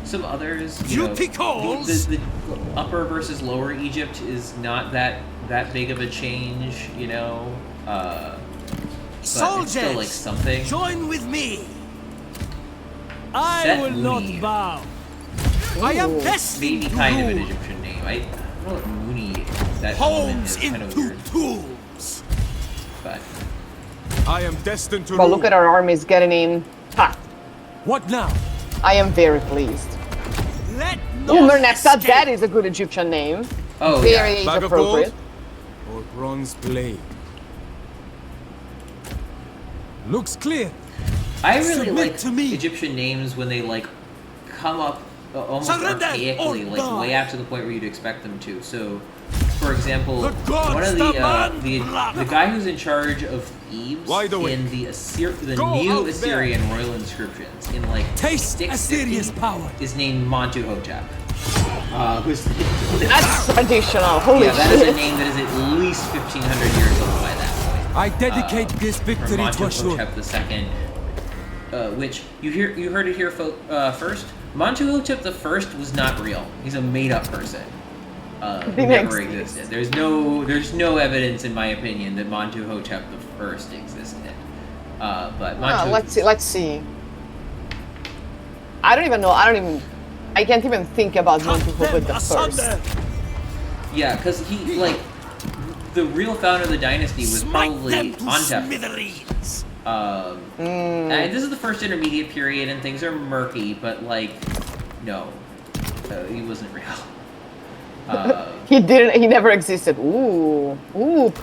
Some others, Duty calls. The upper versus lower Egypt is not that big of a change, but Soldiers, it's still like something. join with me. I will not bow. I am destined Maybe to kind of an rule. Egyptian name. I don't know what Mooney, that element Homes is kind of into weird. tombs. But I am destined to Well, rule. look at our armies getting in. Ha! What now? I am very pleased. Let Umernekta, escape. that is a good Egyptian name. oh Very yeah, age Bag of appropriate. Or bronze blade. Looks clear. I really Submit like to me. Egyptian names when they like come up almost Surrender archaically, or like die. way after the point where you'd expect them to. So, for example, The gods one of demand the blood. guy who's in charge of Thebes Wide awake. in the Go new out there. Assyrian royal inscriptions in like Taste 650 Assyria's power. is named Montuhotep. Who's That's traditional. Holy yeah, that is a shit. name that is at least 1,500 years old by that point. I dedicate this From victory to Ashur. Montuhotep II, which you heard it here first. Montuhotep I was not real. He's a made-up person. Who He never makes existed. There's no evidence, in my opinion, that Montuhotep I existed. But Let's see. I don't even know. I can't even think about Cut Montuhotep them the asunder. first. Yeah, because he the real founder of the dynasty was Smite probably them to Antef. smithereens. And this is the first intermediate period, and things are murky. But no, he wasn't real. He never existed. Ooh,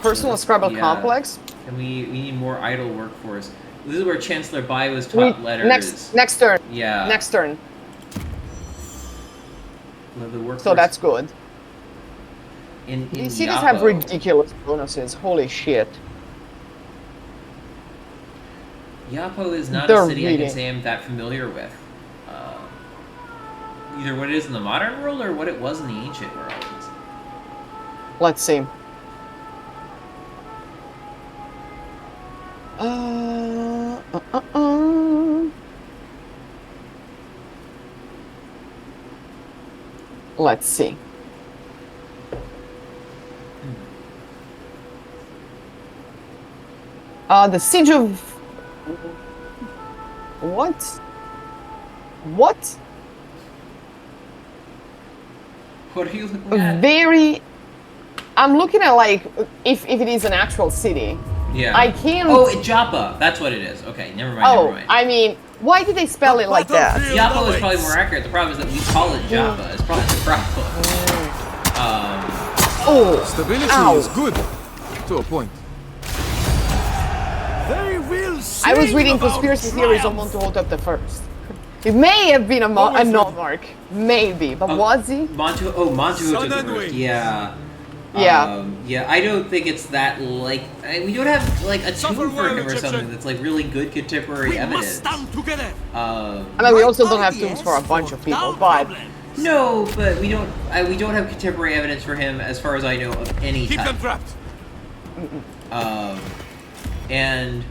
personal scribal Yeah. complex. And we need more idle workforce. This is where Chancellor Bai was taught letters. Next turn. Yeah. Next turn. The workforce So that's good. in These cities have Yapo. ridiculous bonuses. Holy shit. Yapo is not They're a city I really- can say I'm that familiar with. Either what it is in the modern world or what it was in the ancient world. Let's see. Let's see. The siege of what? What? What are you looking at? Very. I'm looking at if it is an actual city. Yeah. I can't. Oh, Joppa. That's what it is. Okay, never mind. Oh, Never mind. I mean, why did they spell it like that? battlefield Joppa is probably awaits. more accurate. The problem is that we call it Joppa. It's probably the problem. Oh, Stability Ow. is good to a point. They will I was sing reading about conspiracy theories on triumph. Montuhotep the First. It may have been a Always monarch, maybe, but was he? Montuhotep Sun the and First. wings. Yeah. Yeah. Yeah, I don't think it's that we don't have a Suffer tomb for well, him or Egyptian. something that's really good contemporary We evidence. must stand together. I mean, we also don't have tombs for a bunch of people, No but problem. No, but we don't have contemporary evidence for him as far as I know of any Keep them type. trapped. And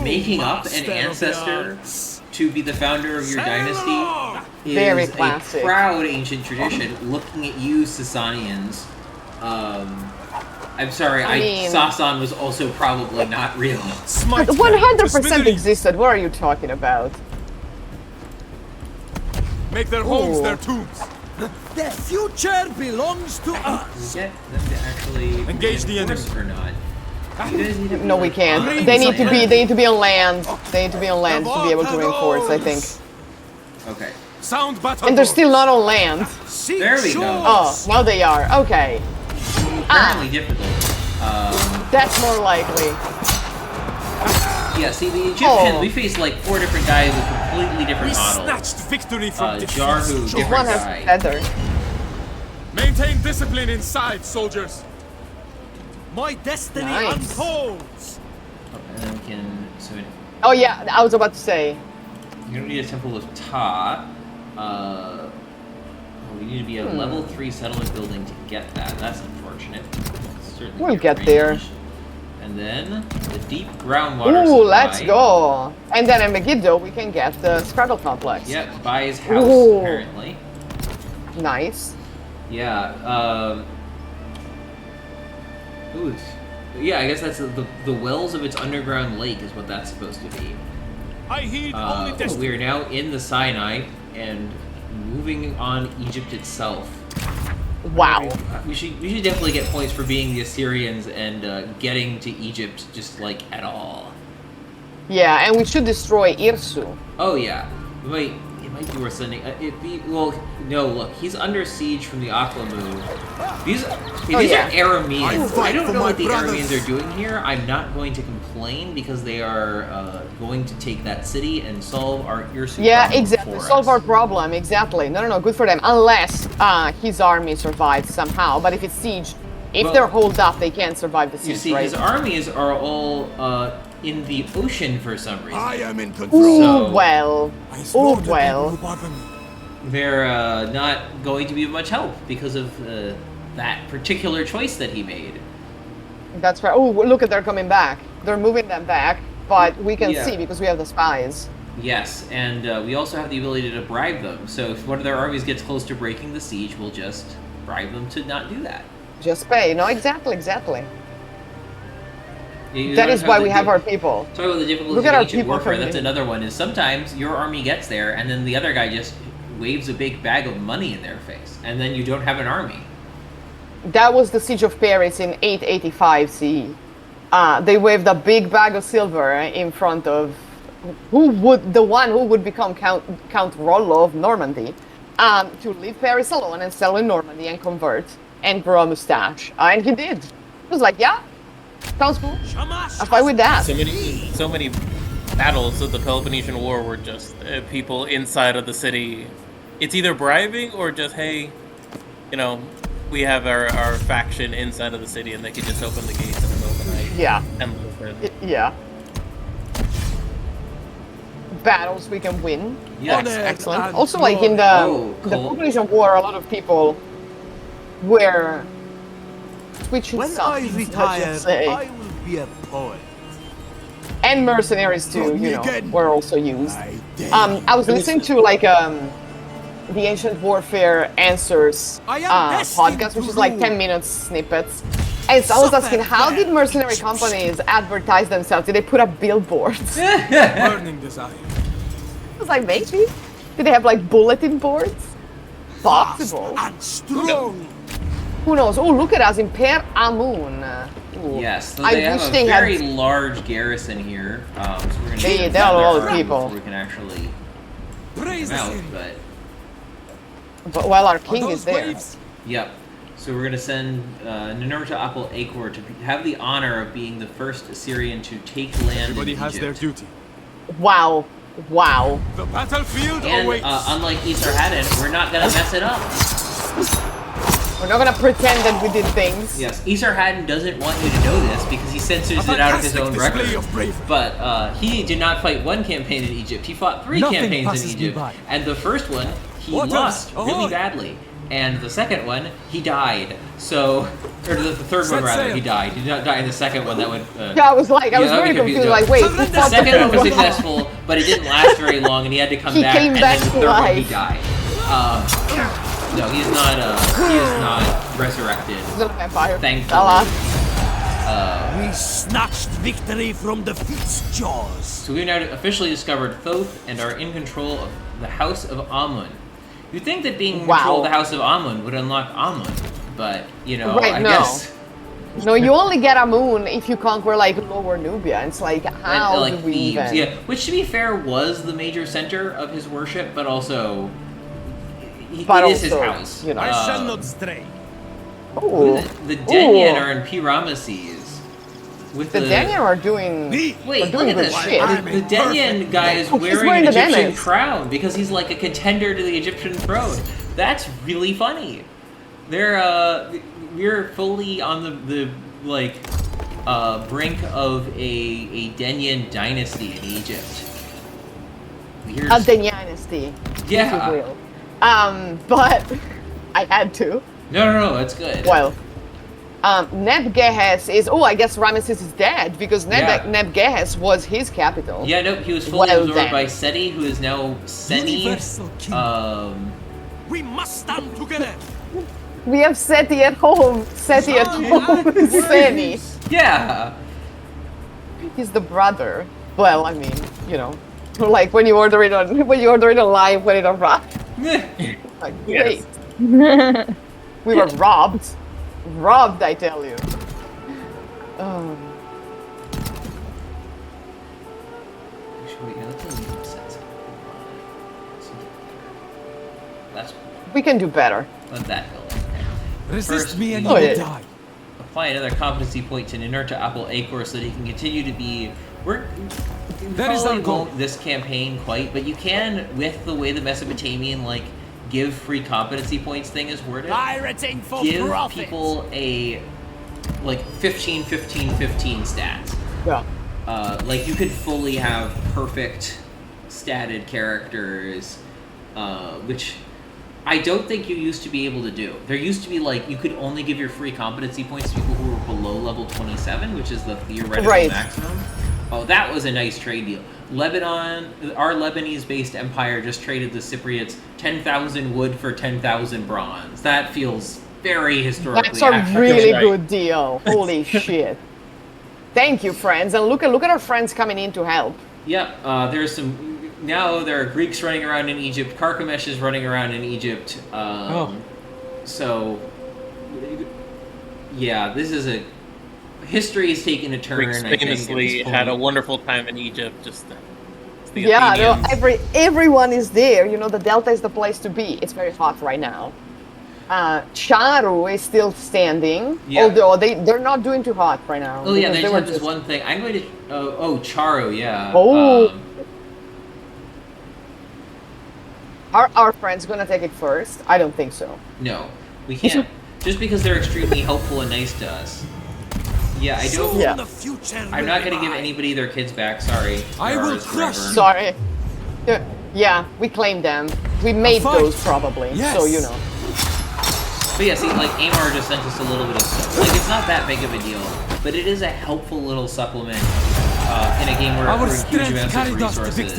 making up an Master of the ancestor arts. to be the founder of your dynasty is Very a classic. proud ancient tradition. Looking at you, Sasanians. I'm sorry, I mean- Sasan was also probably not real. Smite them to 100% smithereens. existed. What are you talking about? Make their homes Ooh. their tombs. The future belongs to Can us. we get them to actually Engage the reinforce or not? You guys need to No, we can't. Green They need to zone. be on land. They need to be on land to be able to reinforce, I think. Okay. Sound battle. And they're still not on land. Seek There we go. shores. Oh, now they are. Okay. Apparently difficult. That's more likely. Yeah, see, the Egyptians, Oh. we faced 4 different guys with completely We different models. snatched victory from defeat. Jarhu, One different has guy. feather. Maintain discipline inside, soldiers. My destiny Nice. unfolds. And then we can, Oh yeah, I was about to say. you're gonna need a temple of Ta. We need need to be a level 3 settlement building to get that. That's unfortunate. Certainly We'll be get arranged. there. And then the deep groundwater Ooh, supply. let's go. And then in Megiddo, we can get the Straddle Complex. Yep, by his house, Ooh. apparently. Nice. Yeah, ooh, yeah, I guess that's the wells of its underground lake is what that's supposed to be. I heed only destiny. We are now in the Sinai and moving on Egypt itself. Wow. We should definitely get points for being the Assyrians and getting to Egypt just like at all. Yeah, and we should destroy Irsu. Oh yeah, it might be worth sending. Well, no, look, he's under siege from the Aklamu. These are Arameans. I don't know what the Arameans are doing here. I'm not going to complain because they are going to take that city and solve our Irsu Yeah, problem exactly. for Solve us. our problem, exactly. No, good for them. Unless his army survives somehow. But if it's siege, if Well, they're holed up, they can't survive the siege, You see, right? his armies are all in the ocean for some reason. I am in Ooh, control. So- well. I Ooh, slaughter people well. who bother me. They're not going to be of much help because of that particular choice that he made. That's right. Oh, look at they're coming back. They're moving them back, but we can Yeah. see because we have the spies. Yes, and we also have the ability to bribe them. So if one of their armies gets close to breaking the siege, we'll just bribe them to not do that. Just pay. No, exactly. You That don't is why we the have di- our people. Talk about the difficulty Look of at our ancient people warfare. coming That's in. another one. Is sometimes your army gets there, and then the other guy just waves a big bag of money in their face, and then you don't have an army. That was the siege of Paris in 885 CE. They waved a big bag of silver in front of the one who would become Count Rollo of Normandy, to leave Paris alone and settle in Normandy and convert and grow a mustache. And he did. He was like, yeah, sounds cool. I'll fight with that. So many battles of the Peloponnesian War were just people inside of the city. It's either bribing or just, hey, we have our faction inside of the city and they can just open the gates in the middle of the night. Yeah. And live in. Yeah. Battles we can win. Yes. That's Honor excellent. and Also, like in Oh, the cool. Peloponnesian War, a lot of people were switching When sides, I let's retire, just say. I will be a poet. And mercenaries too, Not me again. were also used. I dare I was listening to like the Ancient Warfare Answers I am destined podcast, which to is like rule. 10 minutes snippets. And so I was Suffer asking, how death. did mercenary companies advertise themselves? Did they put up billboards? Burning desire. I was like, maybe. Did they have like bulletin boards? Possible. And strong. Who knows? Oh, look at us in Per Amun. Ooh. Yes, so I they have wish a they very had. large garrison here. So we're going to They are a lot of people. before we can actually Praise come the out. sin. But Well, our Are king those is there. waves? yep. So we're going to send Ninurta Apel Acor to have the honor of being the first Assyrian to take land Everybody in has Egypt. their duty. Wow. Wow. The battlefield And awaits. unlike Esarhaddon, we're not going to mess it up. We're not gonna pretend that we did things. Yes, Esarhaddon doesn't want you to know this because he censors A it out of his fantastic own display record. of bravery. But he did not fight one campaign in Egypt. He fought 3 Nothing campaigns in passes me Egypt. by. And the first one, he Waters, lost really ahoy. badly. And the second one, he died. So, or the third Set one rather, sail. he died. He did not die in the second one. That would. Yeah, I was like, I was that'd very be confused. confusing. Like, wait, Surrender. who The fought the second one third was one? successful, but it didn't last very long, and he had to come He back. came and back then the to third one, he life. died. No, he is not resurrected. He's a vampire. Thankfully. Alas. We snatched victory from defeat's jaws. So we've now officially discovered Thoth and are in control of the House of Amun. You'd think that being in control of the House of Amun would unlock Amun, but, Right, I no. guess... No, you only get a moon if you conquer like Lower Nubia. It's like, how like do we Thebes, even? yeah. Which, to be fair, was the major center of his worship, but also... But it is his also, house. you know. I shall not stray. Ooh. The Denyen Ooh. are in P-Ramesses. With The Denyen are doing. Me. Wait, doing look at good this. shit. The Denyen guy is Oh, he's wearing wearing an the Egyptian banners. crown because he's like a contender to the Egyptian throne. That's really funny. We're fully on the brink of a Denyen dynasty in Egypt. Weird. A Dynasty. Yeah. If you will. But I had to. No, that's good. Well, Neb-Gehes is. Oh, I guess Ramesses is dead because Yeah. Neb-Gehes was his capital. Yeah, nope, he was fully Well absorbed then. by Seti, who is now Seni. Universal King. We must stand together. We have Seti at home. Seti at home. Seni. Yeah. He's the brother. Well, I mean, you know, like when you order it online when it arrives. Like, Yes. wait. We were robbed. Robbed, I tell you. Actually, yeah, let's leave the sense. That's We can do better. let that building. Resist First, me and you oh, will yeah. die. Apply another competency point to Ninurta Apple Acor so that he can continue to be. We're That is our probably goal. won't this campaign quite, but you can, with the way the Mesopotamian like give free competency points thing is worded, Pirating for give profit. people a like 15, 15, 15 stats. Yeah. Like you could fully have perfect statted characters, which I don't think you used to be able to do. There used to be like you could only give your free competency points to people who were below level 27, which is the theoretical Right. maximum. Oh, that was a nice trade deal. Lebanon, our Lebanese-based empire just traded the Cypriots 10,000 wood for 10,000 bronze. That feels very historically That's a accurate. really right. good deal. Holy shit. Thank you, friends. And look at our friends coming in to help. Yep, there's some. Now there are Greeks running around in Egypt. Carchemish is running around in Egypt. So, yeah, this is a. History is taking a turn. Greeks I think, at famously this had a point. wonderful time in Egypt. Just the Yeah, no, Athenians. everyone is there. You know, the Delta is the place to be. It's very hot right now. Charu is still standing, Yeah. although they're not doing too hot right now. Oh yeah, because they just were have this one thing. I'm going to. Charu, yeah. Oh. Are our friends gonna take it first? I don't think so. No, we can't. Just because they're extremely helpful and nice to us. Yeah, I don't. Soon Yeah. the future I'm will not be going to give mine. anybody their kids back. Sorry. I They're will ours crush forever. Sorry. Yeah, we claimed them. We made fight. those probably, Yes. so you know. But yeah, see, like, Amar just sent us a little bit of stuff. Like, it's not that big of a deal, but it is a helpful little supplement in a game where Our huge strength amounts of carried us to resources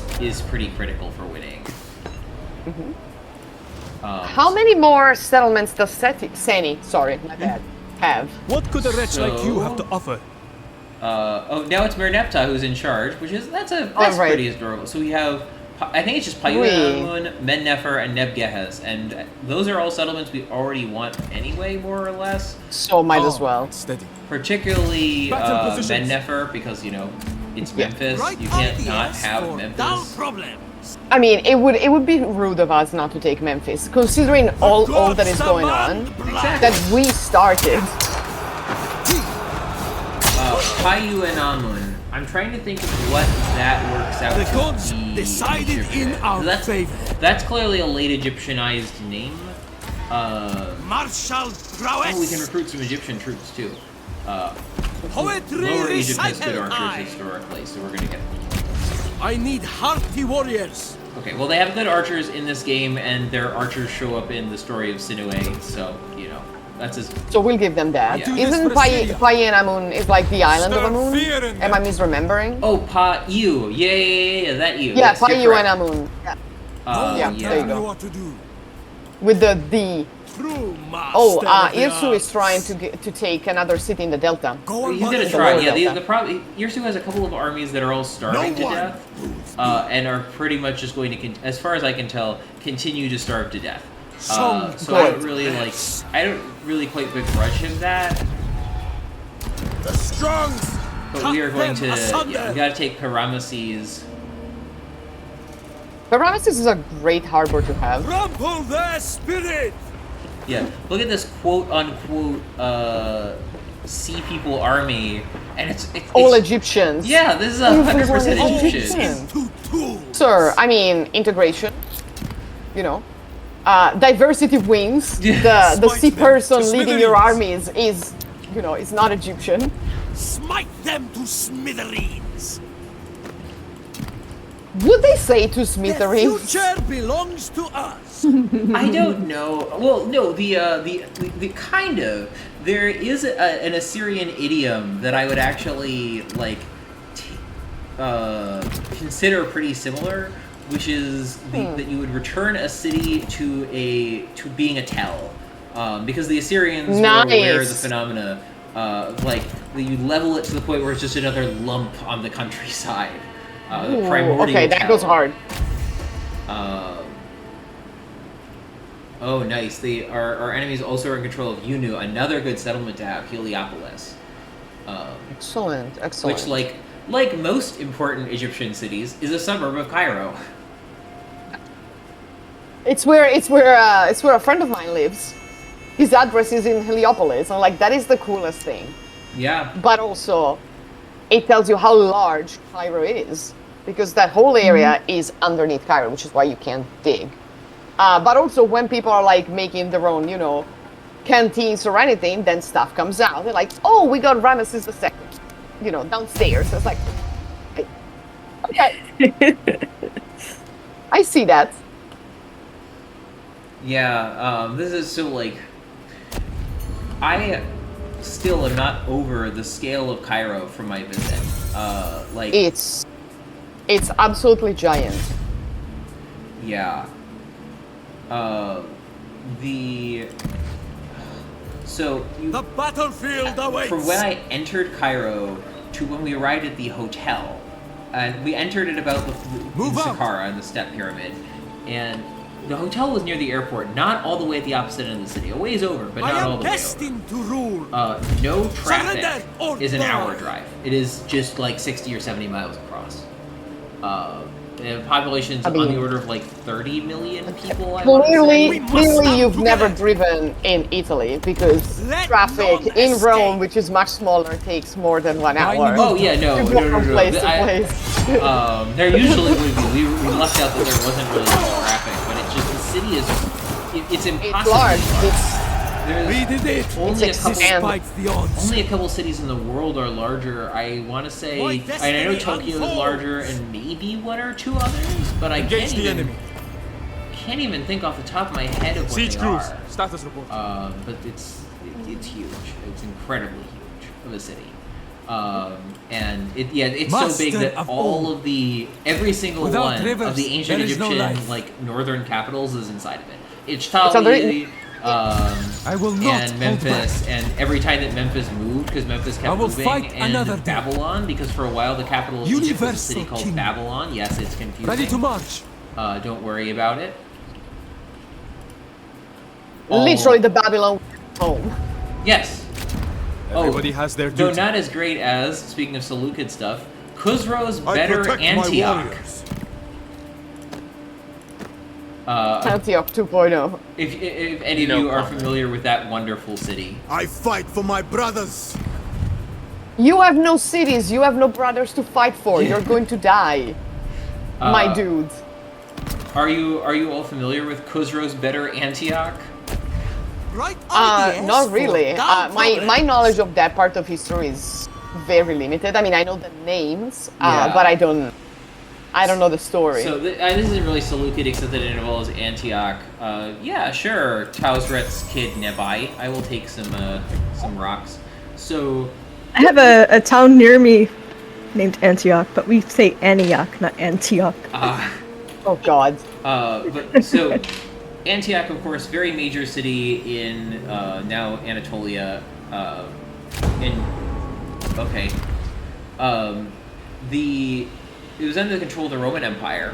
victory. is pretty critical for winning. How many more settlements does Seni, sorry, my bad, have? What could a wretch like you So- have to offer? Now it's Merneptah who's in charge, which is that's right. pretty adorable. So we have, I think it's just Payun, Men-Nefer, and Neb-Gehes, and those are all settlements we already want anyway, more or less. So might as Oh, well. Steady. Particularly Battle positions. Men-Nefer, because, you know, it's Yeah. Memphis. Right You can't not ideas have for dull Memphis. problems. I mean, it would be rude of us not to take Memphis, considering all that is going on, that we started. Payu and Amun. I'm trying to think of what that works out The to gods be decided Egyptian. in our that's, favor. That's clearly a late Egyptianized name. Martial Oh, prowess. we can recruit some Egyptian troops too. Poetry Lower Egypt has good recital archers time. historically, so we're gonna get. I need hearty warriors. Okay, well they have good archers in this game, and their archers show up in the story of Sinuhe, so you know that's as. So we'll give them that. Yeah. Do this Isn't for Syria. Payen Amun is like the island of Stir Amun? fear in Am I them. misremembering? Oh, Pa-Yu. Yeah, that you. Yeah, Yes, you're Payu and correct. Amun. Yeah. Yeah. there you Tell me go. what to do. With the D. True master. Oh, of the Irsu is arts. trying to take another city in the Delta. Go on, He's gonna mother. try. Lower Yeah, Delta. the problem. Yersu has a couple of armies that are all starving No to one death, and are pretty much just going to, as far as I can tell, continue to starve to death. Some So I don't good. really like. I don't really quite begrudge him that. The strong. But we are going to. them asunder. Yeah, we gotta take Paramesses. But Ramesses is a great harbor to have. Trample their spirit. Yeah, look at this quote unquote sea people army, and it's All Egyptians. Yeah, this is Everyone 100% is Egyptian. Egyptian. To tools. Sir, I mean, integration. You know. Diversity wins. Yes. The Smite sea them person to leading your smithereens. armies is, you know, is not Egyptian. Smite them to smithereens. Would they say to The smithereens? future belongs to us. I don't know. Well, no, the kind of there is an Assyrian idiom that I would actually like consider pretty similar, which is that you would return a city to being a tell, because the Assyrians were aware of the phenomena, like that you level it to the point where it's just another lump on the countryside. Ooh, primordial okay, that tell. goes hard. Oh, nice. Our enemies also are in control of Yunu, another good settlement to have, Heliopolis. Excellent, excellent. Which, like most important Egyptian cities, is a suburb of Cairo. It's where a friend of mine lives. His address is in Heliopolis, and like that is the coolest thing. Yeah. But also, it tells you how large Cairo is, because that whole area is underneath Cairo, which is why you can't dig. But also, when people are like making their own, canteens or anything, then stuff comes out. They're like, "Oh, we got Ramesses II, downstairs." It's like, okay, I see that. Yeah. This is so like. I still am not over the scale of Cairo from my visit. It's absolutely giant. Yeah. The battlefield awaits. From when I entered Cairo to when we arrived at the hotel, and we entered at about in Saqqara in the Step Pyramid, and the hotel was near the airport, not all the way at the opposite end of the city, a ways over, but not all the way over. Destined to rule. No traffic Surrender or is an die. hour drive. It is just like 60 or 70 miles across. The population's on the order of like 30 million people, I want to say. Clearly you've never driven in Italy, because traffic in Rome, which is much smaller, takes more than 1 hour. Oh yeah, no. From place to place. There usually would be. We lucked out that there wasn't really much traffic, but it's just the city is. It's impossible. It's large. We did it. Only Only a couple cities in the world are larger. I want to say, and I know Tokyo is larger, and maybe one or two others, but I can't even think off the top of my head of what they are. Status report. But it's huge. It's incredibly huge of a city. And it's so big that every single one of the ancient Egyptian northern capitals is inside of it. It's Tali, and Memphis, and every time that Memphis moved, because Memphis kept moving, and Babylon, because for a while the capital of Egypt was a city called Babylon. Yes, it's confusing. Ready to march. Don't worry about it. Literally the Babylon home. Yes. Everybody has their Though duty. not as great as, speaking of Seleucid stuff, Khosrow's I better protect my Antioch. warriors. Antioch 2.0. If any of you are familiar with that wonderful city. I fight for my brothers. You have no cities, you have no brothers to fight for. You're going to die, my dude. Are you all familiar with Khosrow's better Antioch? Right Not really. My knowledge of that part of history is very limited. I mean, I know the names, but I don't know the story. So this isn't really Seleucid, except that it involves Antioch. Yeah, sure. Tausret's kid Nebai. I will take some rocks. So I have a town near me named Antioch, but we say Antioch, not Antioch. Oh God. But so Antioch, of course, very major city in now Anatolia. It was under the control of the Roman Empire,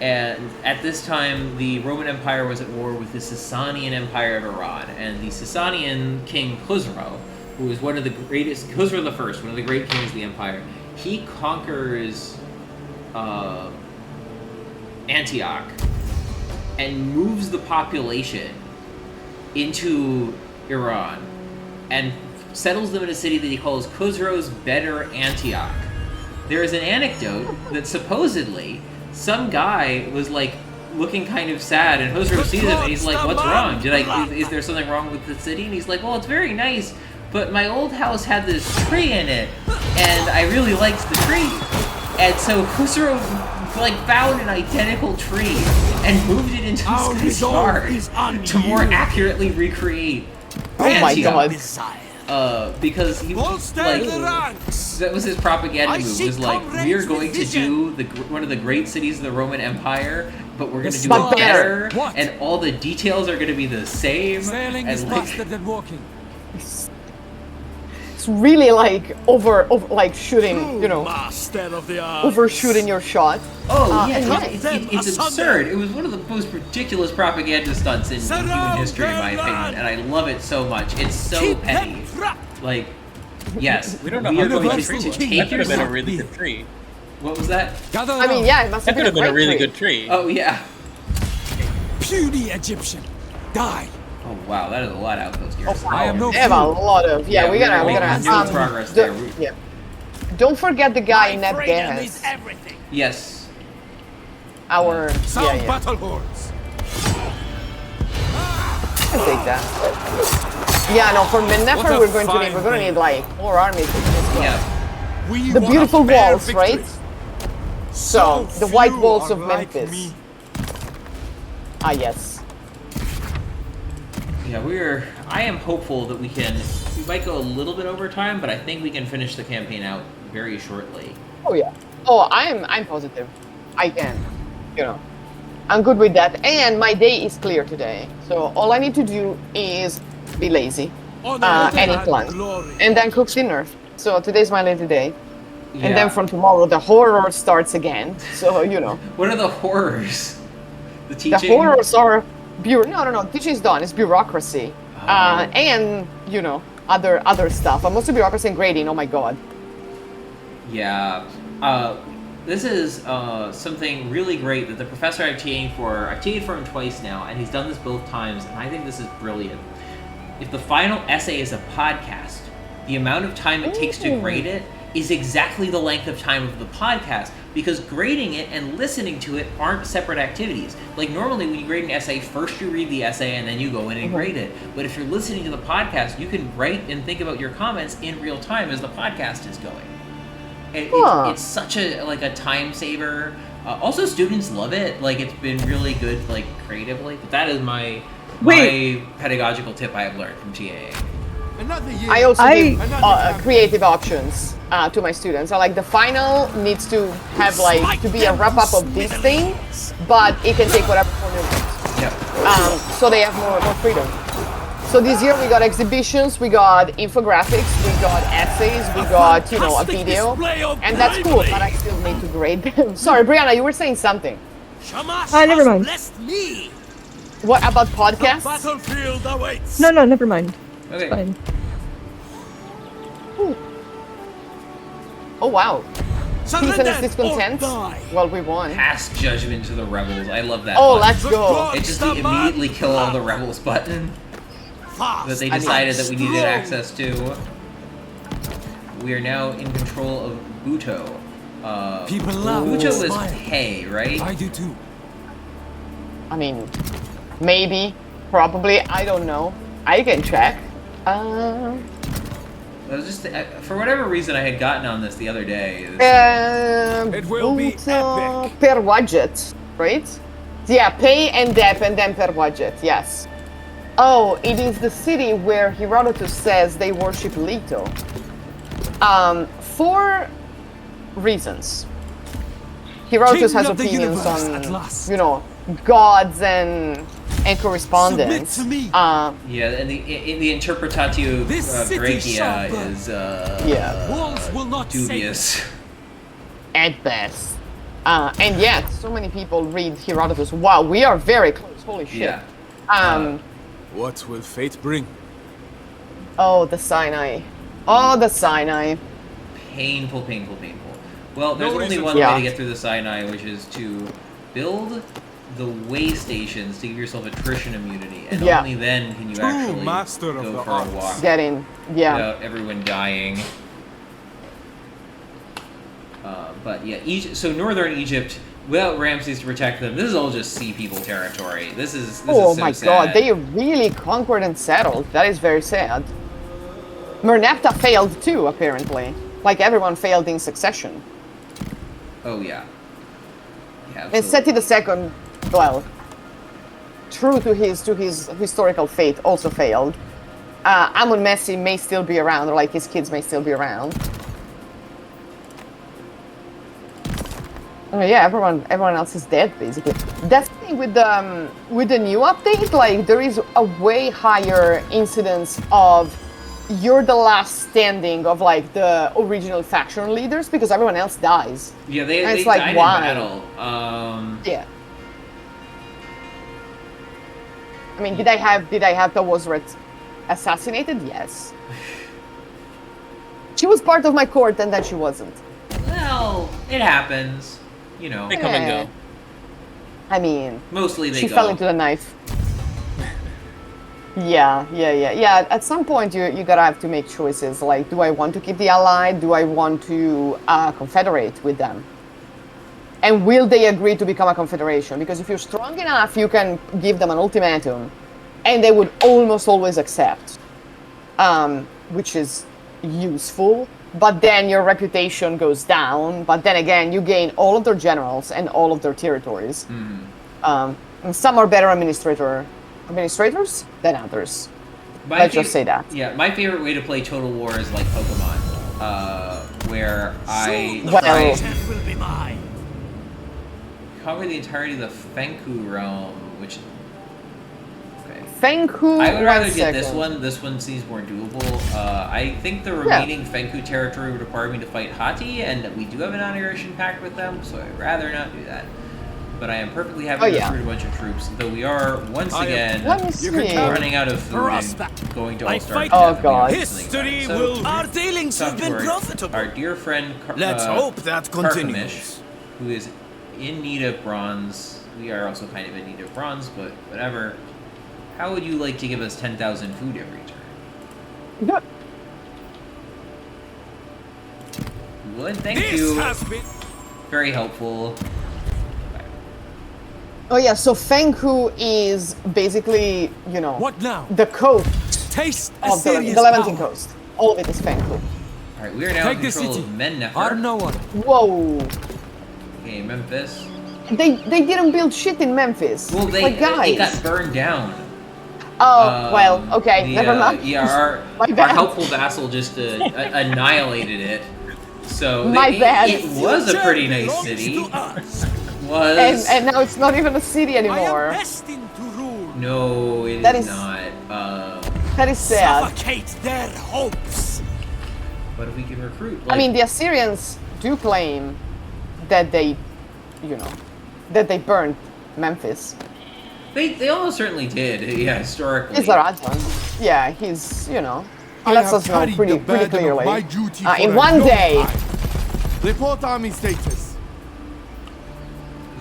and at this time, the Roman Empire was at war with the Sasanian Empire of Iran, and the Sasanian king Khosrow, who was one of the greatest, Khosrow I, one of the great kings of the empire, he conquers Antioch and moves the population into Iran and settles them in a city that he calls Khosrow's Better Antioch. There is an anecdote that supposedly some guy was like looking kind of sad, and Khosrow sees him and he's like, "What's wrong? Is there something wrong with the city?" And he's like, "Well, it's very nice, but my old house had this tree in it, and I really liked the tree." And so Khosrow like found an identical tree and moved it into Our this resolve yard is on to more you. accurately recreate Oh my Antioch. god. Because he was Bolster like, the ranks. that was his propaganda I move. seek Was like, comrades we are with going to vision. do one of the great cities of the Roman Empire, but we're going to do But it better, better. What? and all the details are going to be the same. Sailing and is like, faster than walking. It's really like over like shooting, you know, Master of the arts. overshooting your shot. oh yeah, and it's, right. it's absurd. It was one of the most ridiculous propaganda stunts in human Surround history, in my their opinion, and I love it so much. It's so Keep petty. them trapped. Like, yes, We don't know we how are going good to that tree was. take That could have been a your. really good tree. What was that? Gather I mean, around. yeah, it must That have could been have been a really tree. good tree. Oh yeah. Puny Egyptian. Die. Oh wow, that is a lot of outpost gears. Oh, I am wow. no They have a fool. lot of we gotta making no progress there. Yeah. Don't forget the guy My Neb freedom is Gehez. everything. Yes. Our Sound yeah. battle horns. I can take that. Yeah, no, for What Mennefer a we're fine gonna need like 4 armies. Yeah. We The won a beautiful fair walls, victory. right? So the white few walls are of like Memphis. me. Ah yes. Yeah, I am hopeful that we might go a little bit over time, but I think we can finish the campaign out very shortly. Oh yeah. Oh, I'm positive. I can. You know. I'm good with that. And my day is clear today. So all I need to do is be lazy. Honor Any and plan. glory. And then cook dinner. So today's my lazy day. Yeah. And then from tomorrow the horror starts again. So you know. What are the horrors? The teaching? The horrors are no, teaching's done. It's bureaucracy. And you know, other stuff. But mostly bureaucracy and grading, oh my god. Yeah. This is something really great that the professor I've TA'd for him twice now, and he's done this both times, and I think this is brilliant. If the final essay is a podcast, the amount of time it takes to grade it is exactly the length of time of the podcast, because grading it and listening to it aren't separate activities. Like normally when you grade an essay, first you read the essay and then you go in and grade it. But if you're listening to the podcast, you can write and think about your comments in real time as the podcast is going. It's such a time saver. Also, students love it. Like it's been really good, like creatively. But that is my pedagogical tip I have learned from TAA. Another year. I also give Another creative options to my students. So like the final needs to have like to be a wrap up of this thing, but it can take whatever form you want. Yeah. So they have more freedom. So this year we got exhibitions, we got infographics, we got essays, we got a video, and that's cool. But I still need to grade them. Sorry, Briana, you were saying something. Shamash never has mind. blessed me. What about podcasts? Battlefield awaits. No, never mind. Okay. Fine. Oh wow. Peace and Surrender discontent. or die. Well, we won. Pass judgment to the rebels. I love that. Oh, button. let's go. It's just the immediately kill all the rebels button that they decided that we needed access to. We are now in control of Buto. People love Buto is smile. Pei, right? I do too. I mean, maybe, probably, I don't know. I can check. I was just for whatever reason I had gotten on this the other day. It will be epic. Per budget, right? Yeah, pay and dep and then per budget, yes. Oh, it is the city where Herodotus says they worship Leto. For reasons. Herodotus King has of the opinions universe, at last. on, gods and correspondence. Submit to me. Yeah, and the interpretatio This city shall Graecia burn. is Walls will not dubious. At best. And yet, so many people read Herodotus. Wow, we are very close. Holy shit. Yeah. What will fate bring? Oh, the Sinai. Oh, the Sinai. Painful. Well, there's No only reason one for way that. to get through the Sinai, which is to build the way stations to give yourself attrition immunity, and Yeah. only then can you True actually master of go the for arts. a walk Get in. Yeah. without everyone dying. But yeah, so northern Egypt, without Ramses to protect them, this is all just sea people territory. This is Oh so my sad. god, they really conquered and settled. That is very sad. Merneptah failed too, apparently. Like everyone failed in succession. Oh yeah. Yeah, And Seti II, well, true to his historical fate, also failed. Amon Messi may still be around, or like his kids may still be around. Oh yeah, everyone else is dead basically. That's the thing with the new update. Like there is a way higher incidence of you're the last standing of like the original faction leaders because everyone else dies. Yeah, And they it's like, died why? in battle. Yeah. I mean, did I have Tawozret assassinated? Yes. She was part of my court, and then she wasn't. Well, it happens. You know, They come and go. I mean, mostly they she go. fell into the knife. Yeah. At some point, you gotta have to make choices. Like, do I want to keep the ally? Do I want to confederate with them? And will they agree to become a confederation? Because if you're strong enough, you can give them an ultimatum, and they would almost always accept, which is useful. But then your reputation goes down. But then again, you gain all of their generals and all of their territories. And some are better administrators than others. Let's just say that. Yeah, my favorite way to play Total War is like Pokemon, where I Well, will be mine. cover the entirety of the Fenku realm, which. Okay. Fenku. I would rather one get this second. one. This one seems more doable. I think the remaining Fenku territory would require me to fight Hati, and we do have an annihilation pact with them, so I'd rather not do that. But I am perfectly happy to recruit a bunch of troops, though we are once again Let me see. running out of food For us and back. going to I All-Star. fight Oh, God. History will. Our dealings have been profitable. Our dear friend, Let's hope that continues. Carchemish, who is in need of bronze. We are also kind of in need of bronze, but whatever. How would you like to give us 10,000 food every turn? You would? Thank This you. has been. Very helpful. Oh yeah, so Fenku is basically, What now? the coast Taste of the Assyria's Levantine power. coast. All of it is Fenku. Alright, we are now Take in the control city. of Mennefer. Or no one. Whoa. Okay, Memphis. They didn't build shit in Memphis. Well, like, guys. it got burned down. Oh, well, okay, never mind. Yeah, our My bad. helpful vassal just annihilated it. So My bad. It was a pretty nice Belongs city. to us. Was And now it's not even a city I am anymore. destined to rule. no, it That is is- not. That is sad. Suffocate their hopes. But if we can recruit, I mean, the Assyrians do claim that they burned Memphis. they almost certainly did. Yeah, historically. He's Rajan. Yeah, he's, he I lets have us know carried pretty the burden of clearly. my duty In for a one long day. time. Report army status.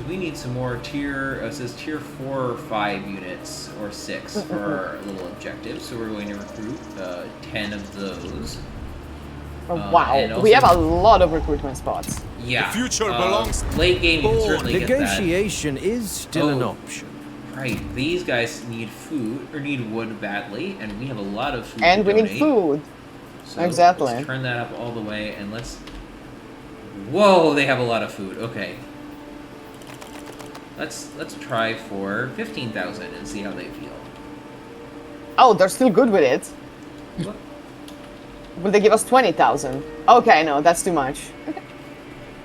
We need some more it says tier 4 or 5 units, or 6 for our little objective. So we're going to recruit 10 of those. Oh, and wow, also- we have a lot of recruitment spots. Yeah. The future belongs- Late game, you can certainly get that. Negotiation is still an Oh. option. Right, these guys need food, or need wood badly, and we have a lot of food And to we donate. need food. So Exactly. Let's turn that up all the way, and let's... Whoa, they have a lot of food. Okay. Let's try for 15,000 and see how they feel. Oh, they're still good with it. What? Will they give us 20,000? Okay, no, that's too much.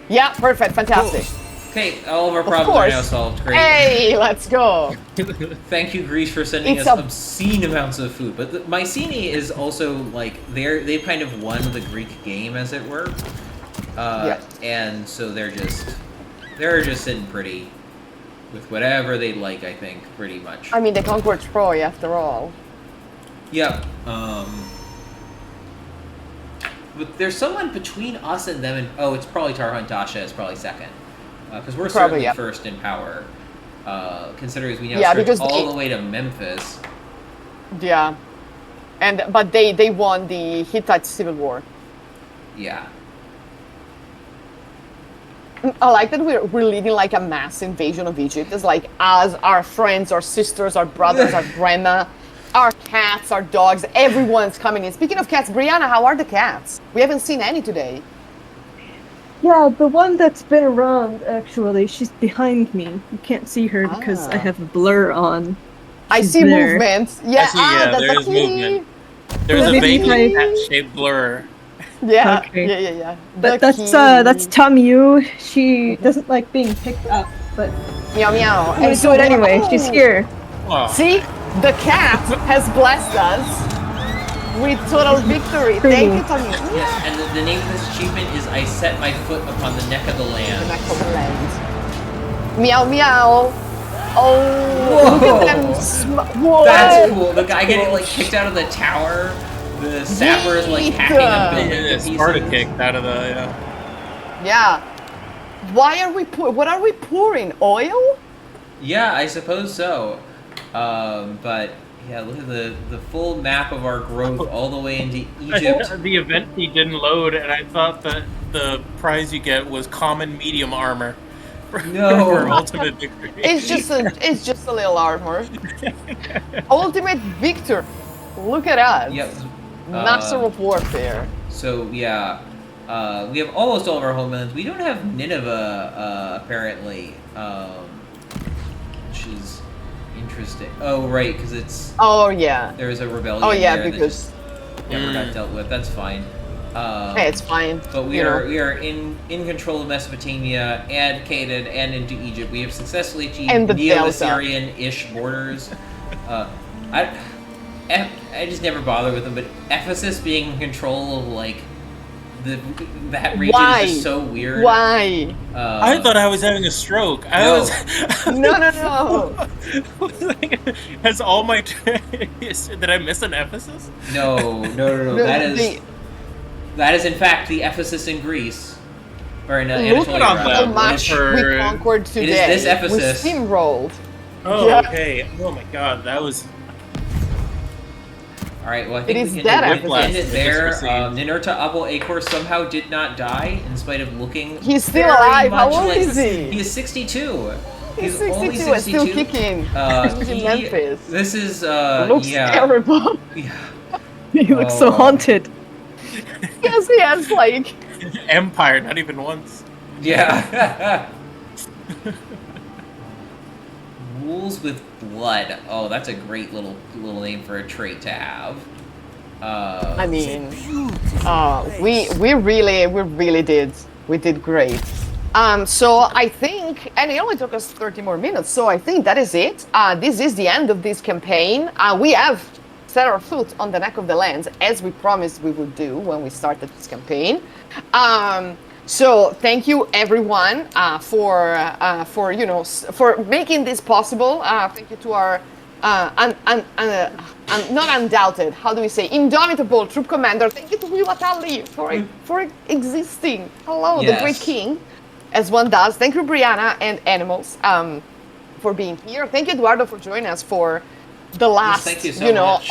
Yeah, perfect, fantastic. Okay, all of our Of problems are course. now solved. Great. Hey, let's go. Thank you, Greece, for sending It's us a- obscene amounts of food. But the Mycenae is also like they've kind of won the Greek game, as it were. And so they're just sitting pretty with whatever they like. I think pretty much. I mean, they conquered Troy after all. Yep. But there's someone between us and them, and it's probably Tarhan Tasha is probably second, because we're Probably, certainly yeah. first in power. Considering as we now Yeah, stretch because all they- the way to Memphis. Yeah. But they won the Hittite Civil War. Yeah. I like that we're leading like a mass invasion of Egypt. It's like us, our friends, our sisters, our brothers, our grandma, our cats, our dogs, everyone's coming in. Speaking of cats, Briana, how are the cats? We haven't seen any today. Yeah, the one that's been around, actually. She's behind me. You can't see her because I Ah. have a blur on. I She's see there. movement. I Yeah, see, yeah, that's the there's movement. key. There's a Maybe if vaguely I- cat-shaped blur. Yeah, Okay. yeah. But The that's key. Tamu. She doesn't like being picked up, but Meow meow. I'm gonna do it anyway. She's here. Oh, See, the cat has blessed us with total victory. Thank you, Tommy. Yes, and the name of this achievement is I set my foot upon the neck of the The land. neck of the land. Meow meow. Oh, Whoa. look at them. Whoa. That's cool. The guy getting like kicked out of the tower. The sapper is like hacking a building to pieces. Sparta kicked out of the, Yeah. Why are we what are we pouring? Oil? Yeah, I suppose so. But yeah, look at the full map of our growth all the way into Egypt. The event key didn't load, and I thought that the prize you get was common medium armor. No. For ultimate victory. It's just a little armor. Ultimate victor. Look at us. Yep. Master of warfare. So yeah, we have almost all of our homelands. We don't have Nineveh apparently, which is interesting. Oh right, because it's Oh yeah. there is a rebellion. Oh yeah, there because that just never got dealt with. That's fine. hey, it's fine. But we you are know. we are in control of Mesopotamia and Canaan and into Egypt. We have successfully achieved And the Neo-Assyrian-ish borders. I just never bother with them, but Ephesus being in control of like that region Why? is just so weird. Why? I thought I was having a stroke. No. No. Has all my did I miss an Ephesus? No. That is in fact the Ephesus in Greece, or in Look Anatolia. at that. how rather. much we For- conquered today. It is this Ephesus. We steamrolled. Oh, Yeah. okay. Oh my god, that was. All right. Well, I think It we is can that end Ephesus. it there. Just received. Ninurta Abel Acor somehow did not die in spite of looking. He's still very alive. How much old like- is he? He is 62. He's only 62 and still kicking. He's in he- Memphis. This is Looks yeah. terrible. Yeah. He looks so Oh. haunted. Yes, he has like. Empire, not even once. Yeah. Rules with blood. Oh, that's a great little name for a trait to have. I mean, we really did great. So I think, and it only took us 30 more minutes. So I think that is it. This is the end of this campaign. We have set our foot on the neck of the land as we promised we would do when we started this campaign. So thank you everyone for making this possible. Thank you to our not undoubted, how do we say, indomitable troop commander. Thank you to Wiwatali for existing. Hello, the great Yes. king, as one does. Thank you, Briana and Animals, for being here. Thank you, Eduardo, for joining us for the last, thank you so much.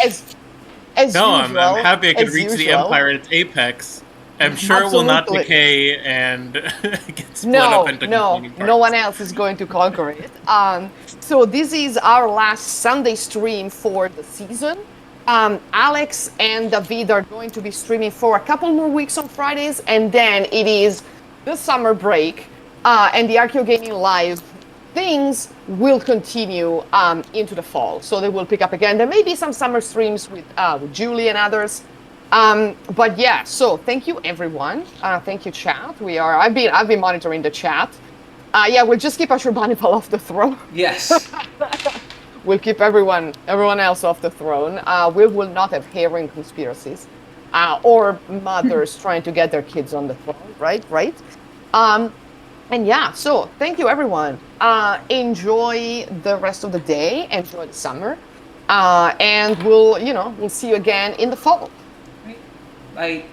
as No, usual. I'm happy I could as reach the usual. Empire at its apex. I'm sure it will not Absolutely. decay and get split up into competing parts. No one else is going to conquer it. So this is our last Sunday stream for the season. Alex and David are going to be streaming for a couple more weeks on Fridays, and then it is the summer break, and the Archeo Gaming Live things will continue into the fall. So they will pick up again. There may be some summer streams with Julie and others. But yeah, so thank you everyone. Thank you, chat. I've been monitoring the chat. Yeah, we'll just keep Ashurbanipal off the throne. Yes. We'll keep everyone else off the throne. We will not have herring conspiracies, or mothers trying to get their kids on the throne. Right. And yeah, so thank you everyone. Enjoy the rest of the day. Enjoy the summer, and we'll see you again in the fall. Bye.